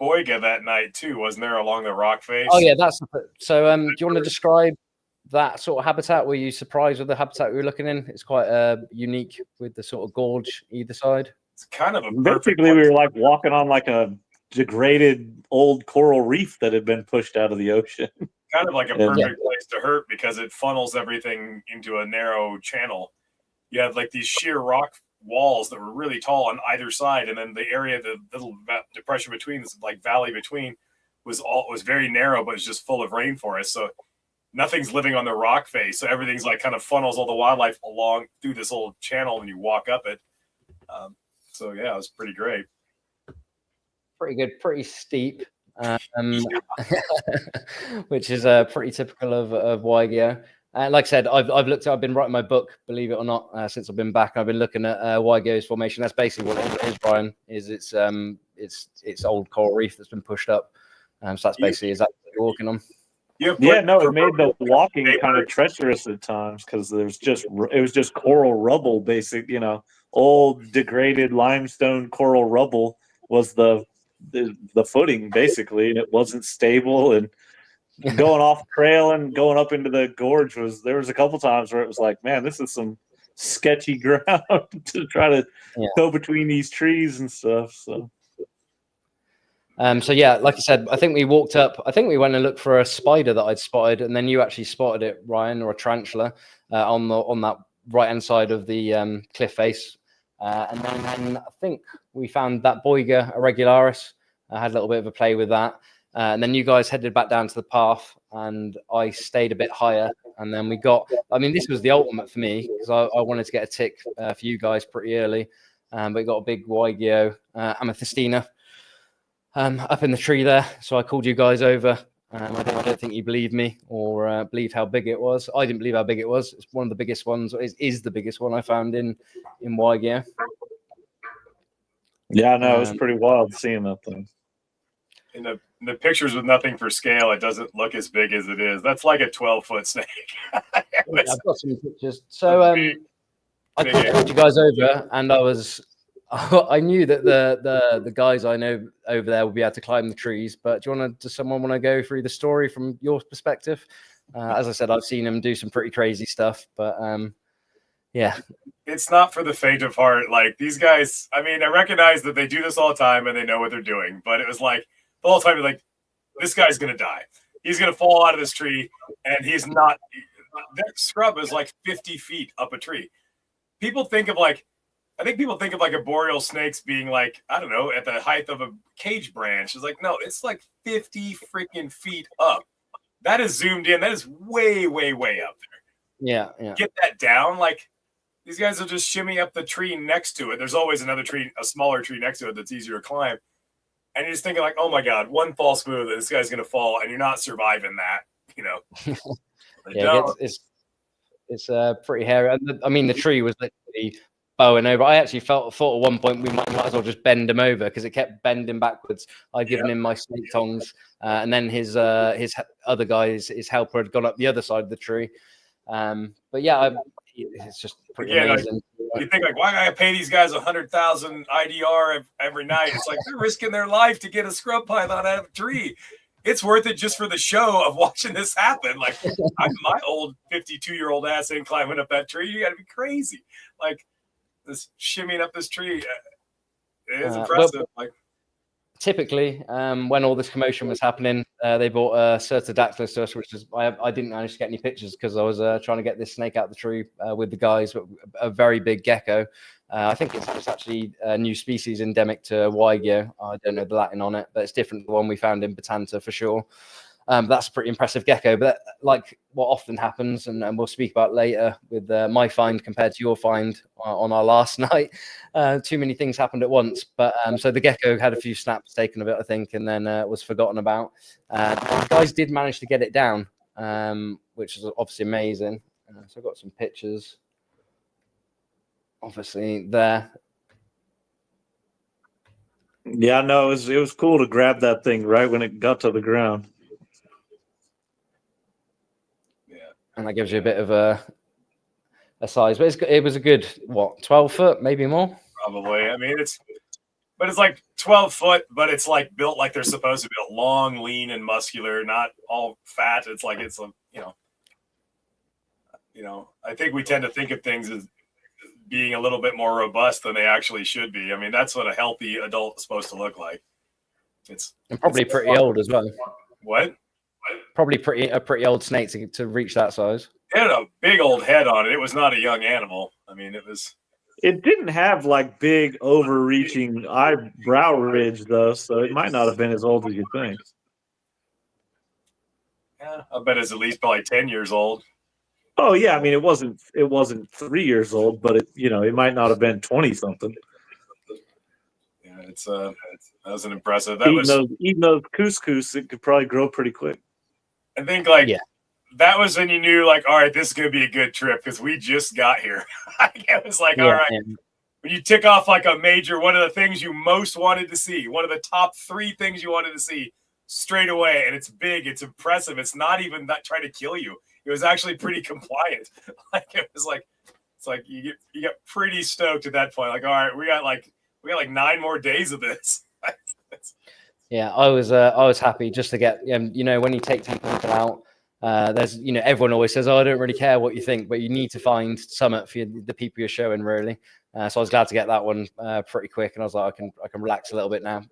boiga that night too, wasn't there, along the rock face? Oh yeah, so. Do you want to describe that sort of habitat? Were you surprised with the habitat we were looking in? It's quite unique with the sort of gorge either side. It's kind of a basically we were like walking on like a degraded old coral reef that had been pushed out of the ocean. Kind of like a perfect place to herp because it funnels everything into a narrow channel. You had like these sheer rock walls that were really tall on either side, and then the area, the little depression between, this like valley between, was very narrow, but it's just full of rainforest. So nothing's living on the rock face. So everything's like kind of funnels all the wildlife along through this little channel, and you walk up it. So yeah, it was pretty great. Pretty good, pretty steep, which is pretty typical of Waigeo. Like I said, I've been writing my book, believe it or not, since I've been back. I've been looking at Waigeo's formation. That's basically what it is, Brian. It's old coral reef that's been pushed up. So that's basically exactly what you're walking on. It made the walking kind of treacherous at times because it was just coral rubble, old degraded limestone coral rubble was the footing basically, and it wasn't stable, and going off trail and going up into the gorge there was a couple times where it was like, man, this is some sketchy ground to try to go between these trees and stuff. So yeah, like I said, I think we walked up. I think we went and looked for a spider that I'd spotted, and then you actually spotted it, Ryan, or a tarantula on that right hand side of the cliff face. And then I think we found that Boiga irregularis. I had a little bit of a play with that. And then you guys headed back down to the path, and I stayed a bit higher. And then we got, I mean, this was the ultimate for me because I wanted to get a tick for you guys pretty early. But we got a big Wygio amethystina up in the tree there. So I called you guys over. I don't think you believed me or believed how big it was. I didn't believe how big it was. It's one of the biggest ones. It is the biggest one I found in Wygio. Yeah, no, it was pretty wild seeing that thing. In the pictures with nothing for scale, it doesn't look as big as it is. That's like a 12-foot snake. I've got some pictures. So I called you guys over, and I knew that the guys I know over there will be able to climb the trees. But does someone want to go through the story from your perspective? As I said, I've seen them do some pretty crazy stuff, but yeah. It's not for the faint of heart. Like these guys, I mean, I recognize that they do this all the time and they know what they're doing, but it was like the whole time, like, this guy's going to die. He's going to fall out of this tree, and he's not. That scrub is like 50 feet up a tree. I think people think of like a boreal snake's being like, I don't know, at the height of a cage branch. It's like, no, it's like 50 freaking feet up. That is zoomed in. That is way, way, way up there. Yeah. Get that down. Like, these guys will just shimmy up the tree next to it. There's always another tree, a smaller tree next to it that's easier to climb. And you're just thinking like, oh my God, one false move, this guy's going to fall, and you're not surviving that, you know. It's pretty hairy. I mean, the tree was literally bowing over. I actually thought at one point we might as well just bend him over because it kept bending backwards. I'd given him my snake tongs, and then his other guys, his helper, had gone up the other side of the tree. But yeah, it's just pretty amazing. You think like, why do I pay these guys 100,000 IDR every night? It's like they're risking their life to get a scrub python out of a tree. It's worth it just for the show of watching this happen. Like, my old 52-year-old ass ain't climbing up that tree. You got to be crazy. Like, this shimmying up this tree, it is impressive. Typically, when all this commotion was happening, they brought Certodactylus to us, which is I didn't manage to get any pictures because I was trying to get this snake out of the tree with the guys, but a very big gecko. I think it's actually a new species endemic to Wygio. I don't know the Latin on it, but it's different to the one we found in Batanta for sure. That's a pretty impressive gecko, but like what often happens, and we'll speak about later with my find compared to your find on our last night, too many things happened at once. But so the gecko had a few snaps taken of it, I think, and then was forgotten about. The guys did manage to get it down, which is obviously amazing. So I've got some pictures, obviously there. Yeah, no, it was cool to grab that thing right when it got to the ground. And that gives you a bit of a size, but it was a good 12 foot, maybe more. Probably. I mean, it's like 12 foot, but it's like built like they're supposed to be, long, lean, and muscular, not all fat. It's like it's a I think we tend to think of things as being a little bit more robust than they actually should be. I mean, that's what a healthy adult is supposed to look like. And probably pretty old as well. What? Probably a pretty old snake to reach that size. It had a big old head on it. It was not a young animal. I mean, it didn't have like big overreaching eyebrow ridge though, so it might not have been as old as you think. Yeah, I bet it's at least probably 10 years old. Oh yeah, I mean it wasn't 3 years old, but it might not have been 20 something. Yeah, that was an impressive. Eating those couscous, it could probably grow pretty quick. I think that was when you knew like, all right, this is gonna be a good trip because we just got here. It was like, all right. Yeah. When you tick off like a major, one of the things you most wanted to see, one of the top 3 things you wanted to see straight away, and it's big, it's impressive. It's not even that trying to kill you. It was actually pretty compliant. It's like you get pretty stoked at that point. Like, all right, we got like 9 more days of this. Yeah, I was happy just to get, you know, when you take 10 people out, there's, you know, everyone always says, oh, I don't really care what you think, but you need to find summit for the people you're showing, really. So I was glad to get that one pretty quick, and I was like, I can relax a little bit now.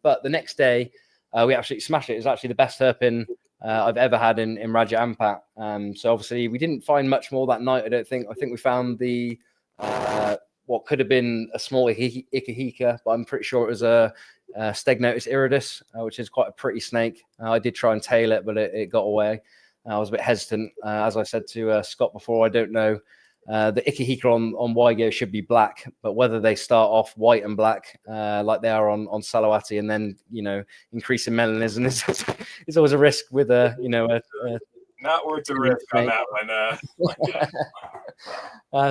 But the next day, we absolutely smashed it. It was actually the best hairpin I've ever had in Raja Ampat. So obviously we didn't find much more that night, I don't think. I think we found the what could have been a small Ikehika, but I'm pretty sure it was a Stegnotus iridis, which is quite a pretty snake. I did try and tail it, but it got away. I was a bit hesitant. As I said to Scott before, I don't know. The Ikehika on Waigo should be black, but whether they start off white and black like they are on Salawati, and then, you know, increasing melanism is always a risk with a not worth the risk on that one.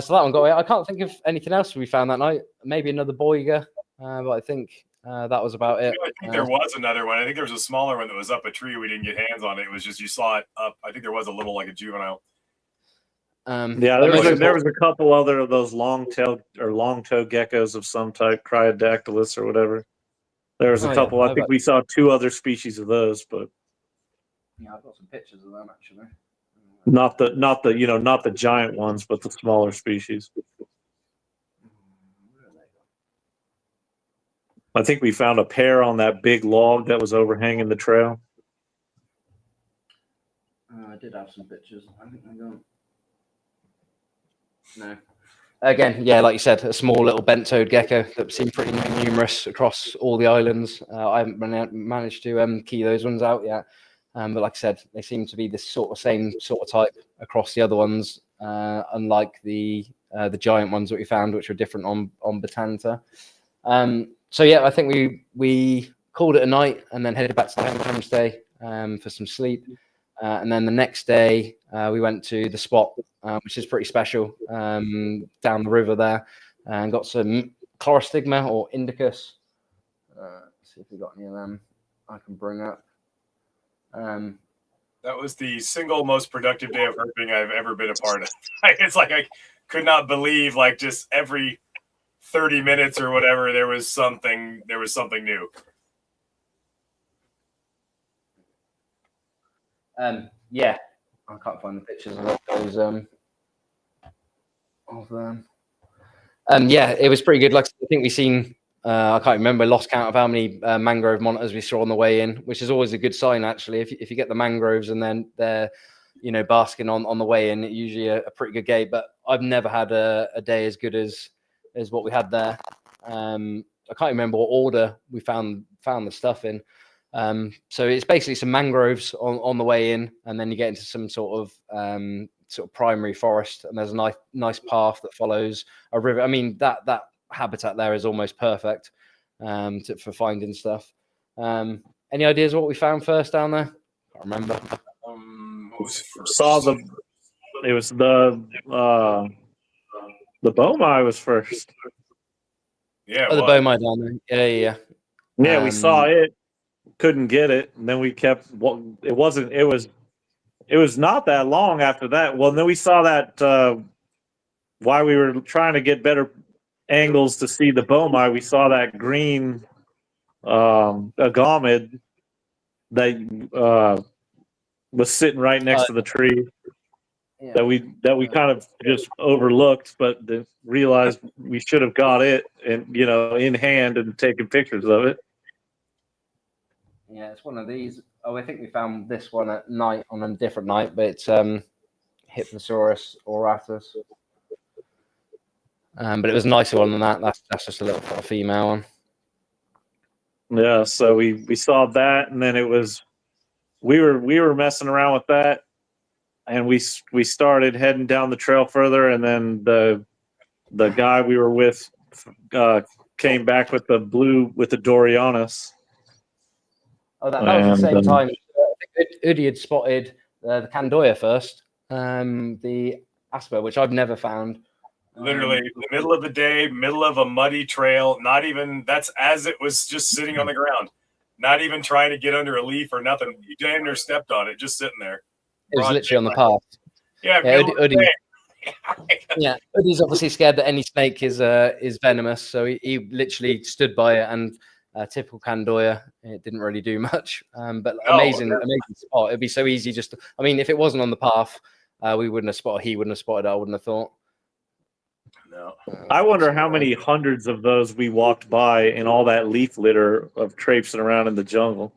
So that one got away. I can't think of anything else we found that night. Maybe another Boiga, but I think that was about it. I think there was another one. I think there was a smaller one that was up a tree. We didn't get hands on it. It was just, you saw it up. I think there was a little, like a juvenile. Yeah, there was a couple other of those long-tailed or long-toed geckos of some type, Cryodactylus or whatever. There was a couple. I think we saw 2 other species of those, but yeah, I've got some pictures of them actually. Not the giant ones, but the smaller species. I think we found a pair on that big log that was overhanging the trail. I did have some pictures. I think I got. No. Again, yeah, like you said, a small little bent-toed gecko that seemed pretty numerous across all the islands. I haven't managed to key those ones out yet. But like I said, they seem to be this same sort of type across the other ones, unlike the giant ones that we found, which were different on Batanta. So yeah, I think we called it a night and then headed back to the homestay for some sleep. And then the next day, we went to the spot, which is pretty special, down the river there, and got some Chlorostigma or Indicus. See if we got any of them I can bring up. That was the single most productive day of herping I've ever been a part of. It's like I could not believe, like, just every 30 minutes or whatever, there was something new. Yeah, I can't find the pictures of those of them. Yeah, it was pretty good. Like, I think we've seen, I can't remember, lost count of how many mangrove monitors we saw on the way in, which is always a good sign, actually. If you get the mangroves and then they're, you know, basking on the way in, it's usually a pretty good gate. But I've never had a day as good as what we had there. I can't remember what order we found the stuff in. So it's basically some mangroves on the way in, and then you get into some sort of primary forest, and there's a nice path that follows a river. I mean, that habitat there is almost perfect for finding stuff. Any ideas what we found first down there? Can't remember. It was the Bomai was first. Yeah, the Bomai down there. Yeah. Yeah, we saw it. Couldn't get it, and then we kept. Well, it was not that long after that. Well, then we saw that while we were trying to get better angles to see the Bomai, we saw that green agamid that was sitting right next to the tree. Yeah. That we kind of just overlooked, but realized we should have got it and in hand and taken pictures of it. Yeah, it's one of these. Oh, I think we found this one at night on a different night, but it's Hypnosaurus auratus. But it was a nicer one than that. That's just a little female one. Yeah, so we saw that, and then it was we were messing around with that, and we started heading down the trail further, and then the guy we were with came back with the Dorianus. Oh, that was the same time. I think Udi had spotted the Candoya first, the Asper, which I've never found. Literally, in the middle of the day, middle of a muddy trail, not even, that's as it was just sitting on the ground. Not even trying to get under a leaf or nothing. You damn near stepped on it, just sitting there. It was literally on the path. Yeah, Udi. Yeah, Udi's obviously scared that any snake is venomous, so he literally stood by it and Typical Candoya, it didn't really do much, but No. amazing spot. It'd be so easy just to, I mean, if it wasn't on the path, we wouldn't have spotted, he wouldn't have spotted it, I wouldn't have thought. No. I wonder how many hundreds of those we walked by in all that leaf litter of traipsing around in the jungle.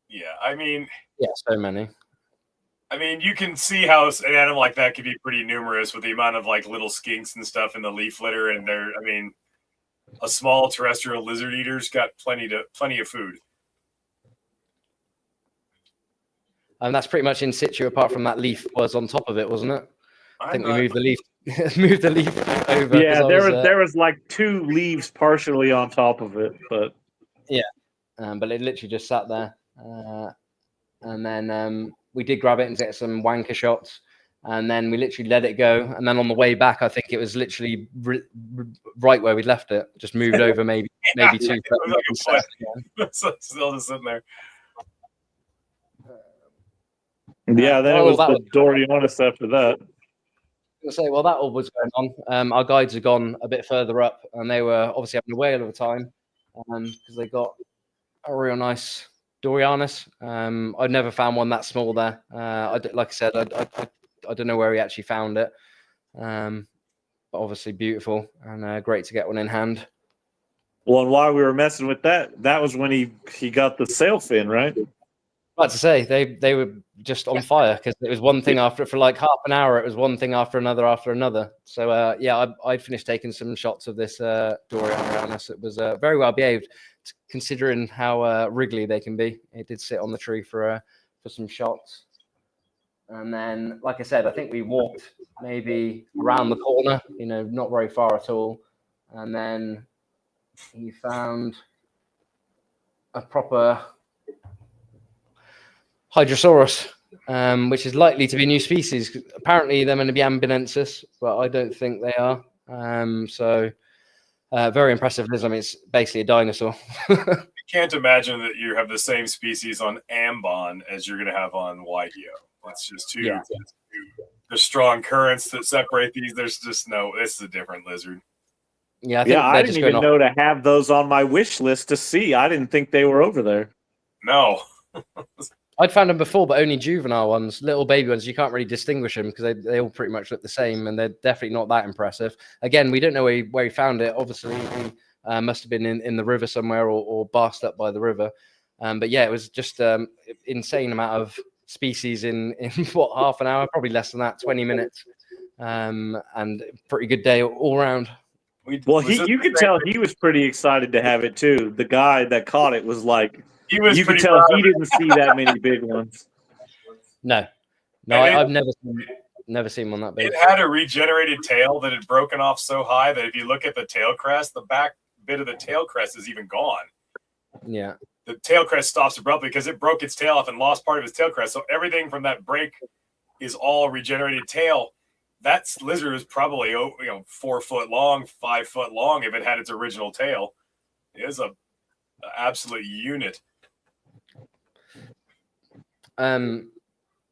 Yeah, I mean, Yeah, so many. I mean, you can see how an animal like that could be pretty numerous with the amount of like little skinks and stuff in the leaf litter. And I mean, a small terrestrial lizard eater's got plenty of food. And that's pretty much in situ, apart from that leaf was on top of it, wasn't it? I think we moved the leaf over. Yeah, there was like 2 leaves partially on top of it, but yeah, but it literally just sat there. And then we did grab it and get some wanker shots, and then we literally let it go. And then on the way back, I think it was literally right where we left it, just moved over maybe 2 feet. Still just sitting there. Yeah, that was the Dorianus after that. I was gonna say, well, that all was going on. Our guides had gone a bit further up, and they were obviously having a whale of a time because they got a real nice Dorianus. I'd never found one that small there. Like I said, I don't know where he actually found it, but obviously beautiful and great to get one in hand. Well, and while we were messing with that was when he got the sail fin, right? Like to say, they were just on fire because it was one thing for like half an hour. It was one thing after another. So yeah, I finished taking some shots of this Dorianus. It was very well behaved, considering how wriggly they can be. It did sit on the tree for some shots, and then, like I said, I think we walked maybe around the corner, not very far at all, and then he found a proper Hydrosaurus, which is likely to be a new species. Apparently, they're going to be ambinensis, but I don't think they are. So very impressive lizard. I mean, it's basically a dinosaur. You can't imagine that you have the same species on Ambon as you're going to have on Waigeo. That's just too. There's strong currents that separate these. There's just no. This is a different lizard. Yeah, I didn't even know to have those on my wish list to see. I didn't think they were over there. No. I'd found them before, but only juvenile ones, little baby ones. You can't really distinguish them because they all pretty much look the same, and they're definitely not that impressive. Again, we don't know where he found it. Obviously, he must have been in the river somewhere or basked up by the river. But yeah, it was just insane amount of species in what, half an hour, probably less than that, 20 minutes, and pretty good day all around. Well, you could tell he was pretty excited to have it too. The guy that caught it was like. You could tell he didn't see that many big ones. No, I've never seen one that big. It had a regenerated tail that had broken off so high that if you look at the tail crest, the back bit of the tail crest is even gone. Yeah. The tail crest stops abruptly because it broke its tail off and lost part of its tail crest. So everything from that break is all regenerated tail. That lizard is probably 4 foot long, 5 foot long if it had its original tail. It is a absolute unit. And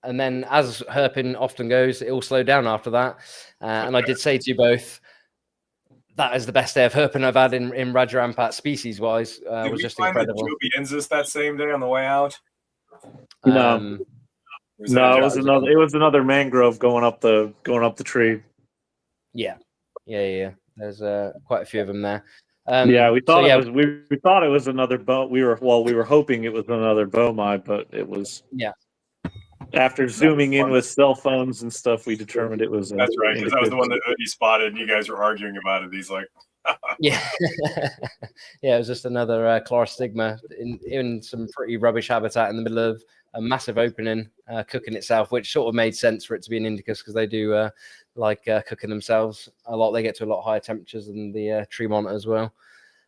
then, as herping often goes, it all slowed down after that. And I did say to you both, that is the best day of herping I've had in Rajarampat species-wise. Was just incredible. Did we find the that same day on the way out? No, it was another mangrove going up the tree. Yeah. There's quite a few of them there. We thought we thought it was another bow. We were hoping it was another bowmai, but it was. Yeah. After zooming in with cell phones and stuff, we determined it was. That's right, because that was the one that Udi spotted, and you guys were arguing about it. He's like, yeah, yeah, it was just another chlorostigma in some pretty rubbish habitat in the middle of a massive opening, cooking itself, which sort of made sense for it to be an indicus because they do like cooking themselves a lot. They get to a lot higher temperatures than the tree monitor as well.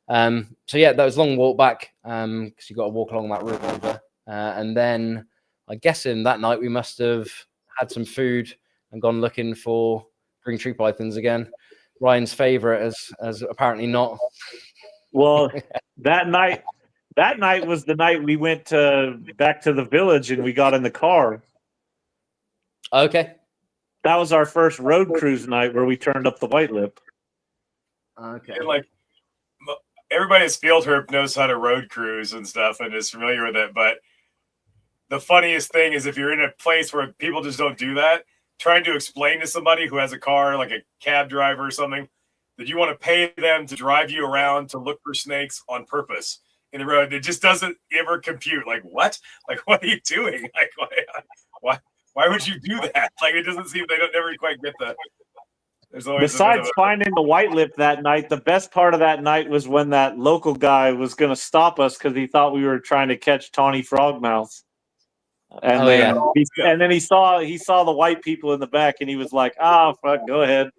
So yeah, that was a long walk back because you got to walk along that river, and then I guess in that night we must have had some food and gone looking for green tree pythons again. Ryan's favorite, as apparently not. Well, that night was the night we went back to the village and we got in the car. Okay. That was our first road cruise night where we turned up the white lip. Okay. And like, everybody that's field herp knows how to road cruise and stuff and is familiar with it. But the funniest thing is if you're in a place where people just don't do that, trying to explain to somebody who has a car, like a cab driver or something, that you want to pay them to drive you around to look for snakes on purpose in the road. It just doesn't ever compute. Like, what? Like, what are you doing? Like, why would you do that? Like, it doesn't seem, they don't never quite get the, there's always besides finding the white lip that night, the best part of that night was when that local guy was going to stop us because he thought we were trying to catch tawny frogmouths. And then he saw the white people in the back, and he was like, "Ah, fuck, go ahead."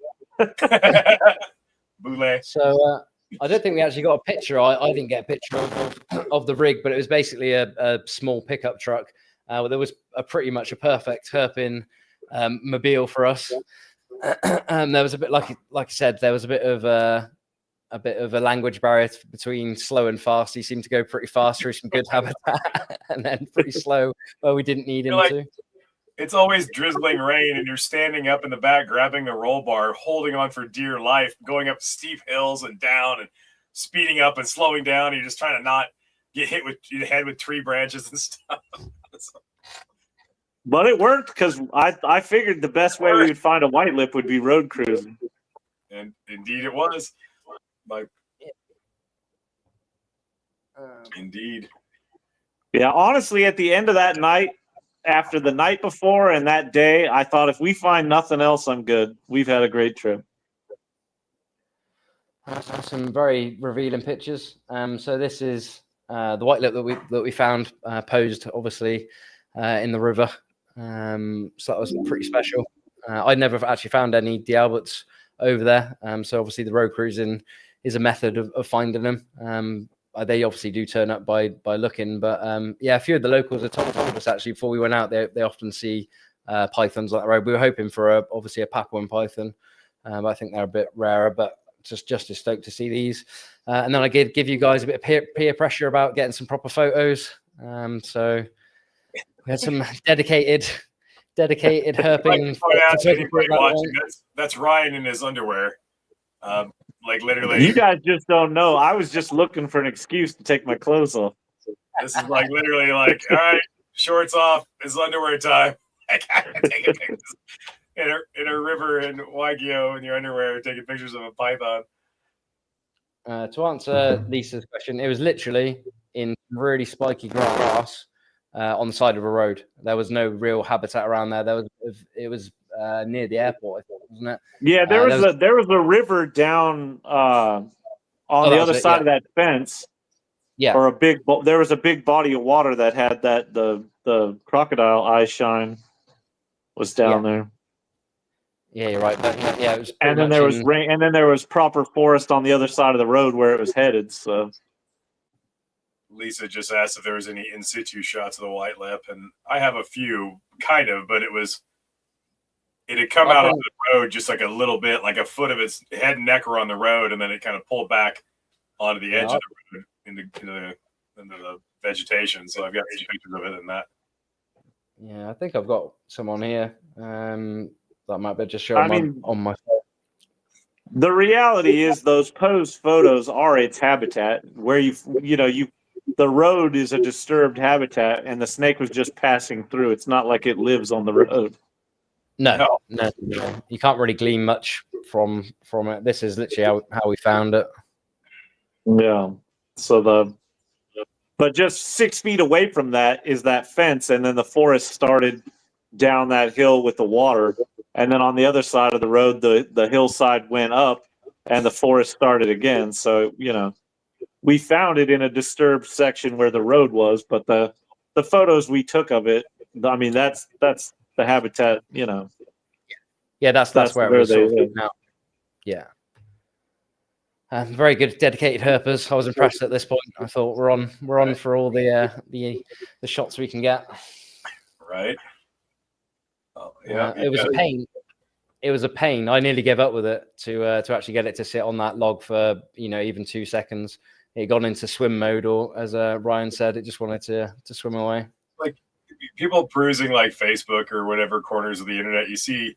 So I don't think we actually got a picture. I didn't get a picture of the rig, but it was basically a small pickup truck. There was pretty much a perfect herping mobile for us. There was a bit like I said, there was a bit of a language barrier between slow and fast. He seemed to go pretty fast through some good habitat, and then pretty slow where we didn't need him to. It's always drizzling rain, and you're standing up in the back, grabbing the roll bar, holding on for dear life, going up steep hills and down, and speeding up and slowing down. You're just trying to not get hit with your head with tree branches and stuff. But it worked because I figured the best way we would find a white lip would be road cruising. And indeed it was. Indeed. Yeah, honestly, at the end of that night, after the night before and that day, I thought if we find nothing else, I'm good. We've had a great trip. Some very revealing pictures. So this is the white lip that we found posed, obviously, in the river. So that was pretty special. I'd never actually found any D'Alberts over there. So obviously the road cruising is a method of finding them. They obviously do turn up by looking, but yeah, a few of the locals have told us actually before we went out, they often see pythons like the road. We were hoping for obviously a Papuan python, but I think they're a bit rarer, but just as stoked to see these. And then I did give you guys a bit of peer pressure about getting some proper photos. So we had some dedicated herping. That's Ryan in his underwear. Like literally, you guys just don't know. I was just looking for an excuse to take my clothes off. This is like literally like, all right, shorts off, it's underwear time. Taking pictures in a river in Waigeo in your underwear, taking pictures of a python. To answer Lisa's question, it was literally in really spiky grass on the side of a road. There was no real habitat around there. It was near the airport, I thought, wasn't it? Yeah, there was a river down on the other side of that fence. Yeah, or there was a big body of water that had the crocodile eye shine was down there. Yeah, you're right. But yeah, it was. And then there was rain, and then there was proper forest on the other side of the road where it was headed. So Lisa just asked if there was any in situ shots of the white lip, and I have a few, kind of, but it had come out on the road just like a little bit, like a foot of its head and neck were on the road, and then it kind of pulled back onto the edge of the road into the vegetation. So I've got some pictures of it in that. Yeah, I think I've got some on here. That might be just showing on my phone. The reality is those posed photos are its habitat, where the road is a disturbed habitat and the snake was just passing through. It's not like it lives on the road. No. You can't really glean much from it. This is literally how we found it. Yeah. So but just 6 feet away from that is that fence, and then the forest started down that hill with the water. And then on the other side of the road, the hillside went up and the forest started again. So, we found it in a disturbed section where the road was, but the photos we took of it, I mean, that's the habitat, Yeah, that's where it was now. Yeah. Very good, dedicated herpers. I was impressed at this point. I thought we're on for all the shots we can get. Right. Oh, yeah. It was a pain. It was a pain. I nearly gave up with it to actually get it to sit on that log for even 2 seconds. It got into swim mode, or as Ryan said, it just wanted to swim away. Like people perusing like Facebook or whatever corners of the internet, you see,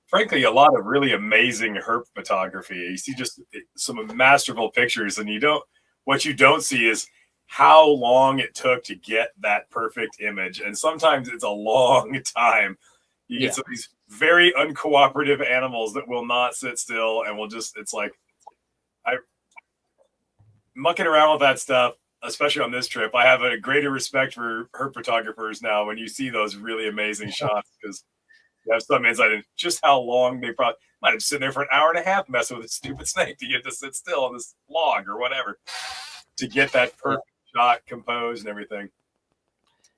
frankly, a lot of really amazing herp photography. You see just some masterful pictures, and you don't. What you don't see is how long it took to get that perfect image. And sometimes it's a long time. You get some of these very uncooperative animals that will not sit still and will just, it's like, I mucking around with that stuff, especially on this trip. I have a greater respect for herp photographers now when you see those really amazing shots, because you have some insight into just how long they probably might have sitting there for an hour and a half messing with a stupid snake to get to sit still on this log or whatever to get that perfect shot composed and everything.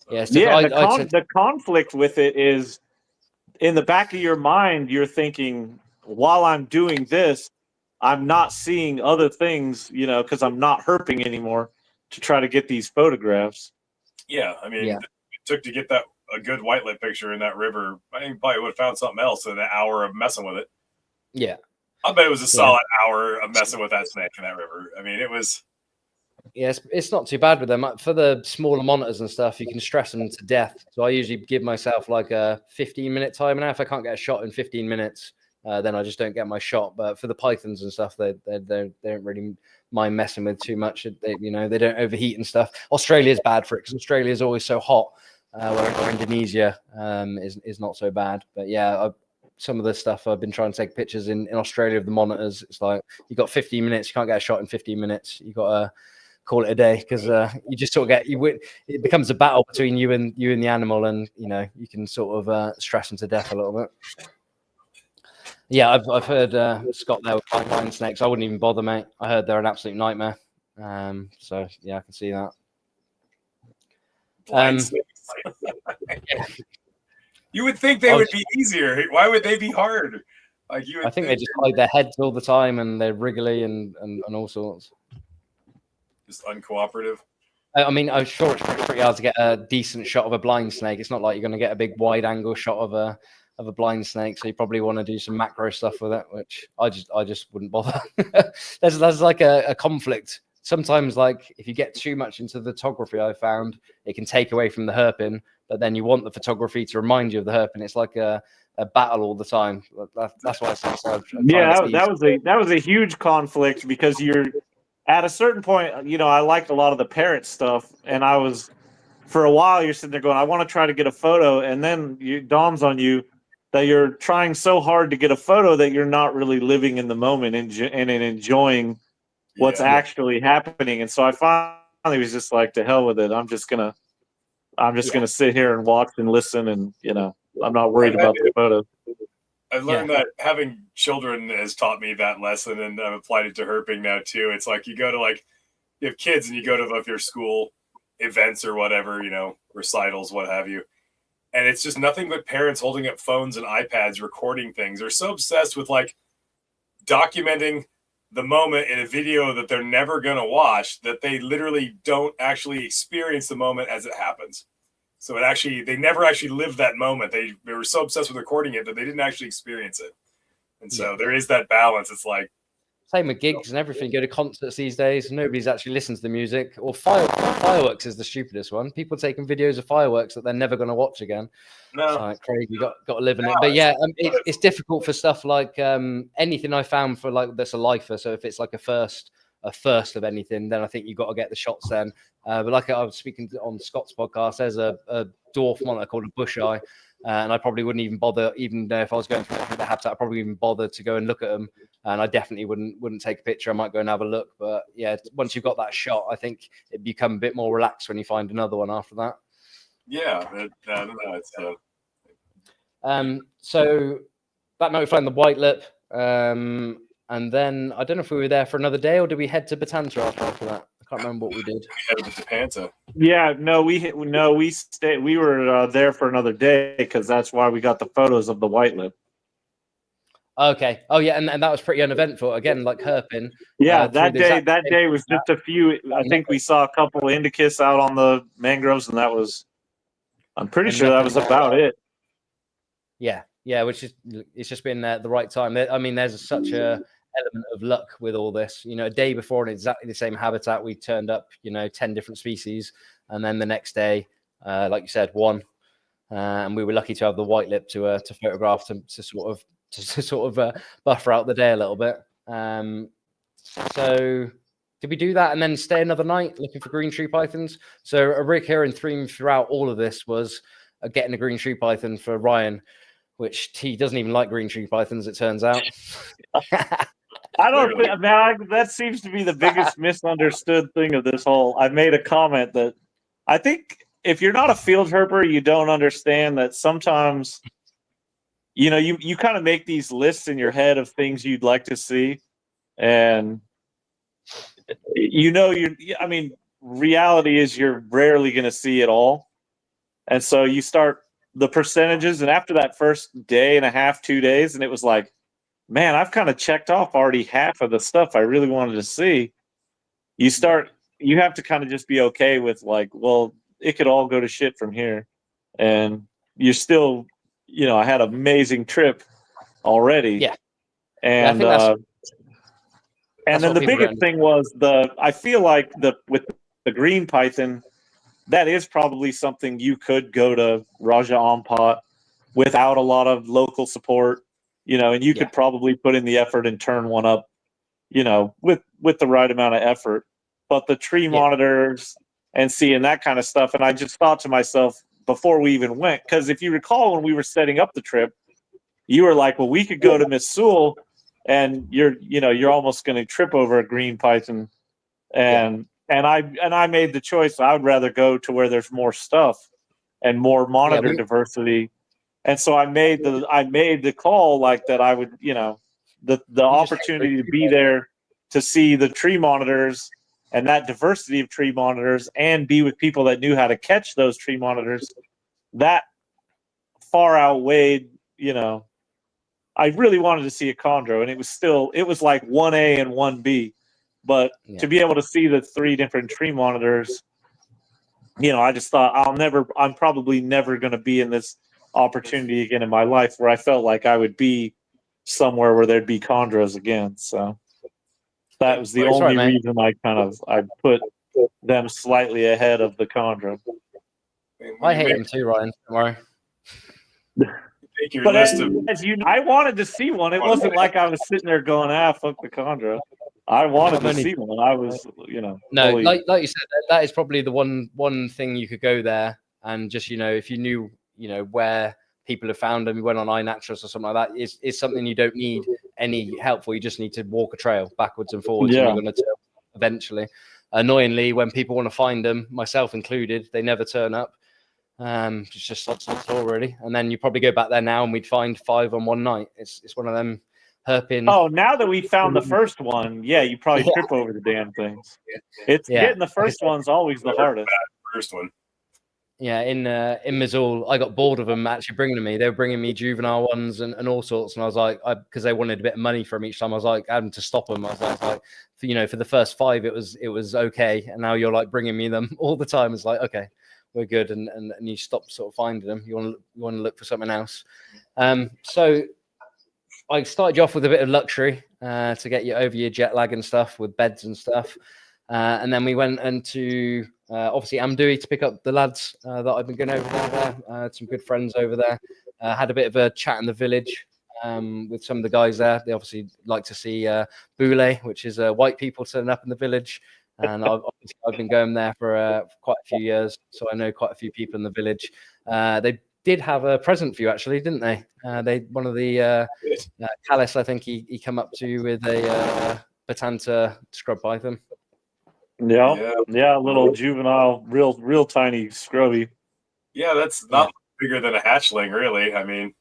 So, the conflict with it is in the back of your mind. You're thinking, while I'm doing this, I'm not seeing other things, you know, because I'm not herping anymore to try to get these photographs. Yeah, I mean, it took to get that a good white lip picture in that river. I think probably would have found something else in an hour of messing with it. Yeah, I bet it was a solid hour of messing with that snake in that river. I mean, it was. Yes, it's not too bad with them. For the smaller monitors and stuff, you can stress them to death. So I usually give myself like a 15-minute timer. Now, if I can't get a shot in 15 minutes, then I just don't get my shot. But for the pythons and stuff, they don't really mind messing with too much. They don't overheat and stuff. Australia's bad for it because Australia is always so hot, where Indonesia is not so bad. But yeah, some of the stuff I've been trying to take pictures in Australia of the monitors. It's like you got 15 minutes, you can't get a shot in 15 minutes. You got to call it a day because you just sort of it becomes a battle between you and the animal, and you can sort of stress them to death a little bit. Yeah, I've heard Scott there with blind snakes. I wouldn't even bother, mate. I heard they're an absolute nightmare. So yeah, I can see that. You would think they would be easier. Why would they be hard? Like I think they just hide their heads all the time and they're wriggly and all sorts. Just uncooperative. I mean, I'm sure it's pretty hard to get a decent shot of a blind snake. It's not like you're going to get a big wide angle shot of a blind snake. So you probably want to do some macro stuff with it, which I just wouldn't bother. there's like a conflict. Sometimes, like if you get too much into the photography, I found it can take away from the herping, but then you want the photography to remind you of the herping. It's like a battle all the time. That's why I said. That was a huge conflict because you're at a certain point. I liked a lot of the parrot stuff, and I was for a while. You're sitting there going, I want to try to get a photo, and then it dawns on you that you're trying so hard to get a photo that you're not really living in the moment and enjoying what's actually happening. And so I finally was just like, to hell with it. I'm just gonna sit here and watch and listen, and I'm not worried about the photo. I learned that having children has taught me that lesson, and I've applied it to herping now too. It's like you go to you have kids and you go to your school events or whatever, recitals, what have you. And it's just nothing but parents holding up phones and iPads, recording things. They're so obsessed with documenting the moment in a video that they're never going to watch that they literally don't actually experience the moment as it happens. So they never actually lived that moment. They were so obsessed with recording it that they didn't actually experience it. And so there is that balance. It's like same with gigs and everything. Go to concerts these days. Nobody's actually listened to the music. Or fireworks is the stupidest one. People taking videos of fireworks that they're never going to watch again. No, it's like crazy. You got to live in it. But yeah, it's difficult for stuff like anything I found for that's a lifer. So if it's like a first of anything, then I think you got to get the shots then. But like I was speaking on Scott's podcast, there's a dwarf monitor called a bush eye. And I probably wouldn't even bother, even if I was going through the habitat, I probably wouldn't even bother to go and look at them. And I definitely wouldn't take a picture. I might go and have a look. But yeah, once you've got that shot, I think it become a bit more relaxed when you find another one after that. Yeah, I don't know. It's so that night we found the white lip, and then I don't know if we were there for another day or did we head to Batanta after that? I can't remember what we did. We headed to Panta. Yeah, we stayed. We were there for another day because that's why we got the photos of the white lip. Okay. Oh yeah, and that was pretty uneventful. Again, like herping. Yeah, that day was just a few. I think we saw a couple of indicus out on the mangroves, and that was. I'm pretty sure that was about it. Yeah, it's just been the right time. I mean, there's such a element of luck with all this. A day before in exactly the same habitat, we turned up, 10 different species, and then the next day, like you said, one, and we were lucky to have the white lip to photograph to sort of buffer out the day a little bit. So Could we do that and then stay another night looking for green tree pythons? So a recurring theme throughout all of this was getting a green tree python for Ryan, which he doesn't even like green tree pythons, it turns out. I don't think, man, that seems to be the biggest misunderstood thing of this whole. I made a comment that I think if you're not a field herper, you don't understand that sometimes, you know, you kind of make these lists in your head of things you'd like to see. And, you know, I mean, reality is you're rarely going to see it all. And so you start the percentages. And after that first day and a half, 2 days, and it was like, man, I've kind of checked off already half of the stuff I really wanted to see. You have to kind of just be okay with like, well, it could all go to shit from here. And you're still, you know, I had an amazing trip already. Yeah. And, and then the biggest thing was I feel like with the green python, that is probably something you could go to Raja Ampat without a lot of local support. You know, and you could probably put in the effort and turn one up, you know, with the right amount of effort. But the tree monitors and seeing that kind of stuff, and I just thought to myself before we even went, because if you recall when we were setting up the trip, you were like, well, we could go to Missoul and you're almost going to trip over a green python. And I made the choice. I would rather go to where there's more stuff and more monitor diversity. And so I made the call like that. I would, you know, the opportunity to be there to see the tree monitors and that diversity of tree monitors and be with people that knew how to catch those tree monitors, that far outweighed, you know, I really wanted to see a chondro, and it was like 1A and 1B, but to be able to see the 3 different tree monitors, you know, I just thought I'm probably never going to be in this opportunity again in my life where I felt like I would be somewhere where there'd be chondros again. So that was the only reason I put them slightly ahead of the chondro. I hate them too, Ryan. Don't worry. But as you know, I wanted to see one. It wasn't like I was sitting there going, fuck the chondro. I wanted to see one. I was, you know. No, like you said, that is probably the one thing you could go there and just, you know, if you knew, you know, where people have found them, you went on iNaturalist or something like that, it's something you don't need any help for. You just need to walk a trail backwards and forwards, and you're going to turn eventually. Annoyingly, when people want to find them, myself included, they never turn up. It's just odds on tour, really. And then you probably go back there now, and we'd find 5 on one night. It's one of them herping. Oh, now that we found the first one, you probably trip over the damn things. It's getting the first one's always the hardest. First one. Yeah, in Missoul, I got bored of them actually bringing me. They were bringing me juvenile ones and all sorts, and I was like, because they wanted a bit of money from each time. I was like, having to stop them. I was like, you know, for the first 5, it was okay, and now you're like bringing me them all the time. It's like, okay, we're good, and you stop sort of finding them. You want to look for something else. So I started you off with a bit of luxury to get you over your jet lag and stuff with beds and stuff, and then we went into. Obviously, Amdui to pick up the lads that I've been going over there. Some good friends over there. Had a bit of a chat in the village with some of the guys there. They obviously like to see Boule, which is white people turning up in the village. And I've been going there for quite a few years, so I know quite a few people in the village. They did have a present for you, actually, didn't they? One of the Callis, I think he come up to you with a Batanta scrub python. Yeah, little juvenile, real tiny scrubby. Yeah, that's not bigger than a hatchling, really. I mean,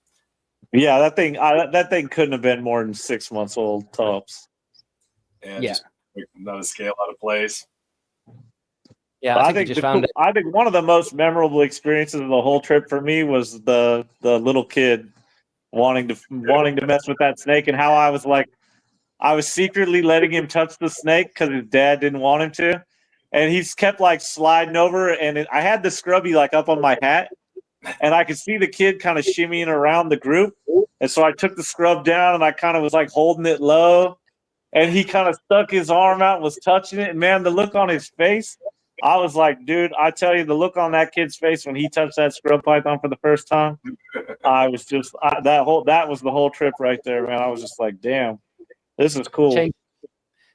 yeah, that thing couldn't have been more than 6 months old tops. Just not a scale out of place. Yeah, I think one of the most memorable experiences of the whole trip for me was the little kid wanting to mess with that snake, and how I was like. I was secretly letting him touch the snake because his dad didn't want him to. And he's kept like sliding over. And I had the scrubby like up on my hat. And I could see the kid kind of shimmying around the group. And so I took the scrub down and I kind of was like holding it low. And he kind of stuck his arm out and was touching it. And man, the look on his face, I was like, dude, I tell you, the look on that kid's face when he touched that scrub python for the first time, I was just, that was the whole trip right there, man. I was just like, damn. This is cool.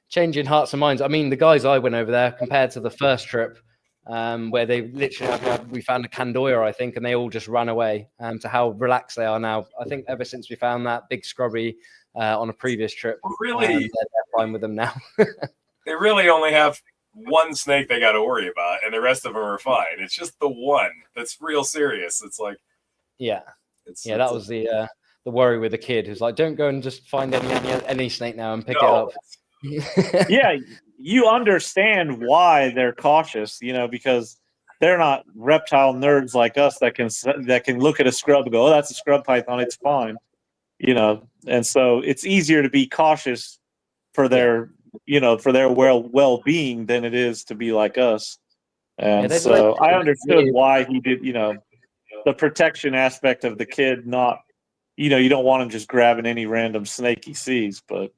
changing hearts and minds. I mean, the guys I went over there compared to the first trip, where they literally we found a Candoya, I think, and they all just ran away. To how relaxed they are now. I think ever since we found that big scrubby on a previous trip, Really, they're fine with them now. they really only have one snake they got to worry about, and the rest of them are fine. It's just the one that's real serious. It's like, yeah, that was the worry with the kid who's like, don't go and just find any snake now and pick it up. Yeah, you understand why they're cautious, because they're not reptile nerds like us that can look at a scrub and go, oh, that's a scrub python, it's fine, and so it's easier to be cautious for their well-being than it is to be like us. And so I understood why he did, the protection aspect of the kid, not, you don't want him just grabbing any random snake he sees, but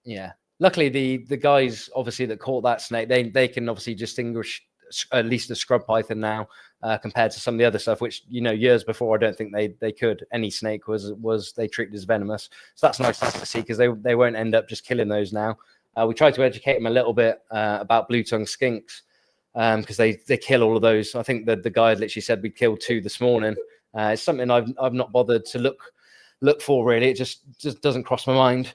yeah. Luckily, the guys obviously that caught that snake, they can obviously distinguish at least a scrub python now compared to some of the other stuff, which years before I don't think they could. Any snake was they treated as venomous, so that's nice to see because they won't end up just killing those now. We tried to educate them a little bit about blue tongue skinks because they kill all of those. I think that the guy literally said we killed 2 this morning. It's something I've not bothered to look for really. It just doesn't cross my mind.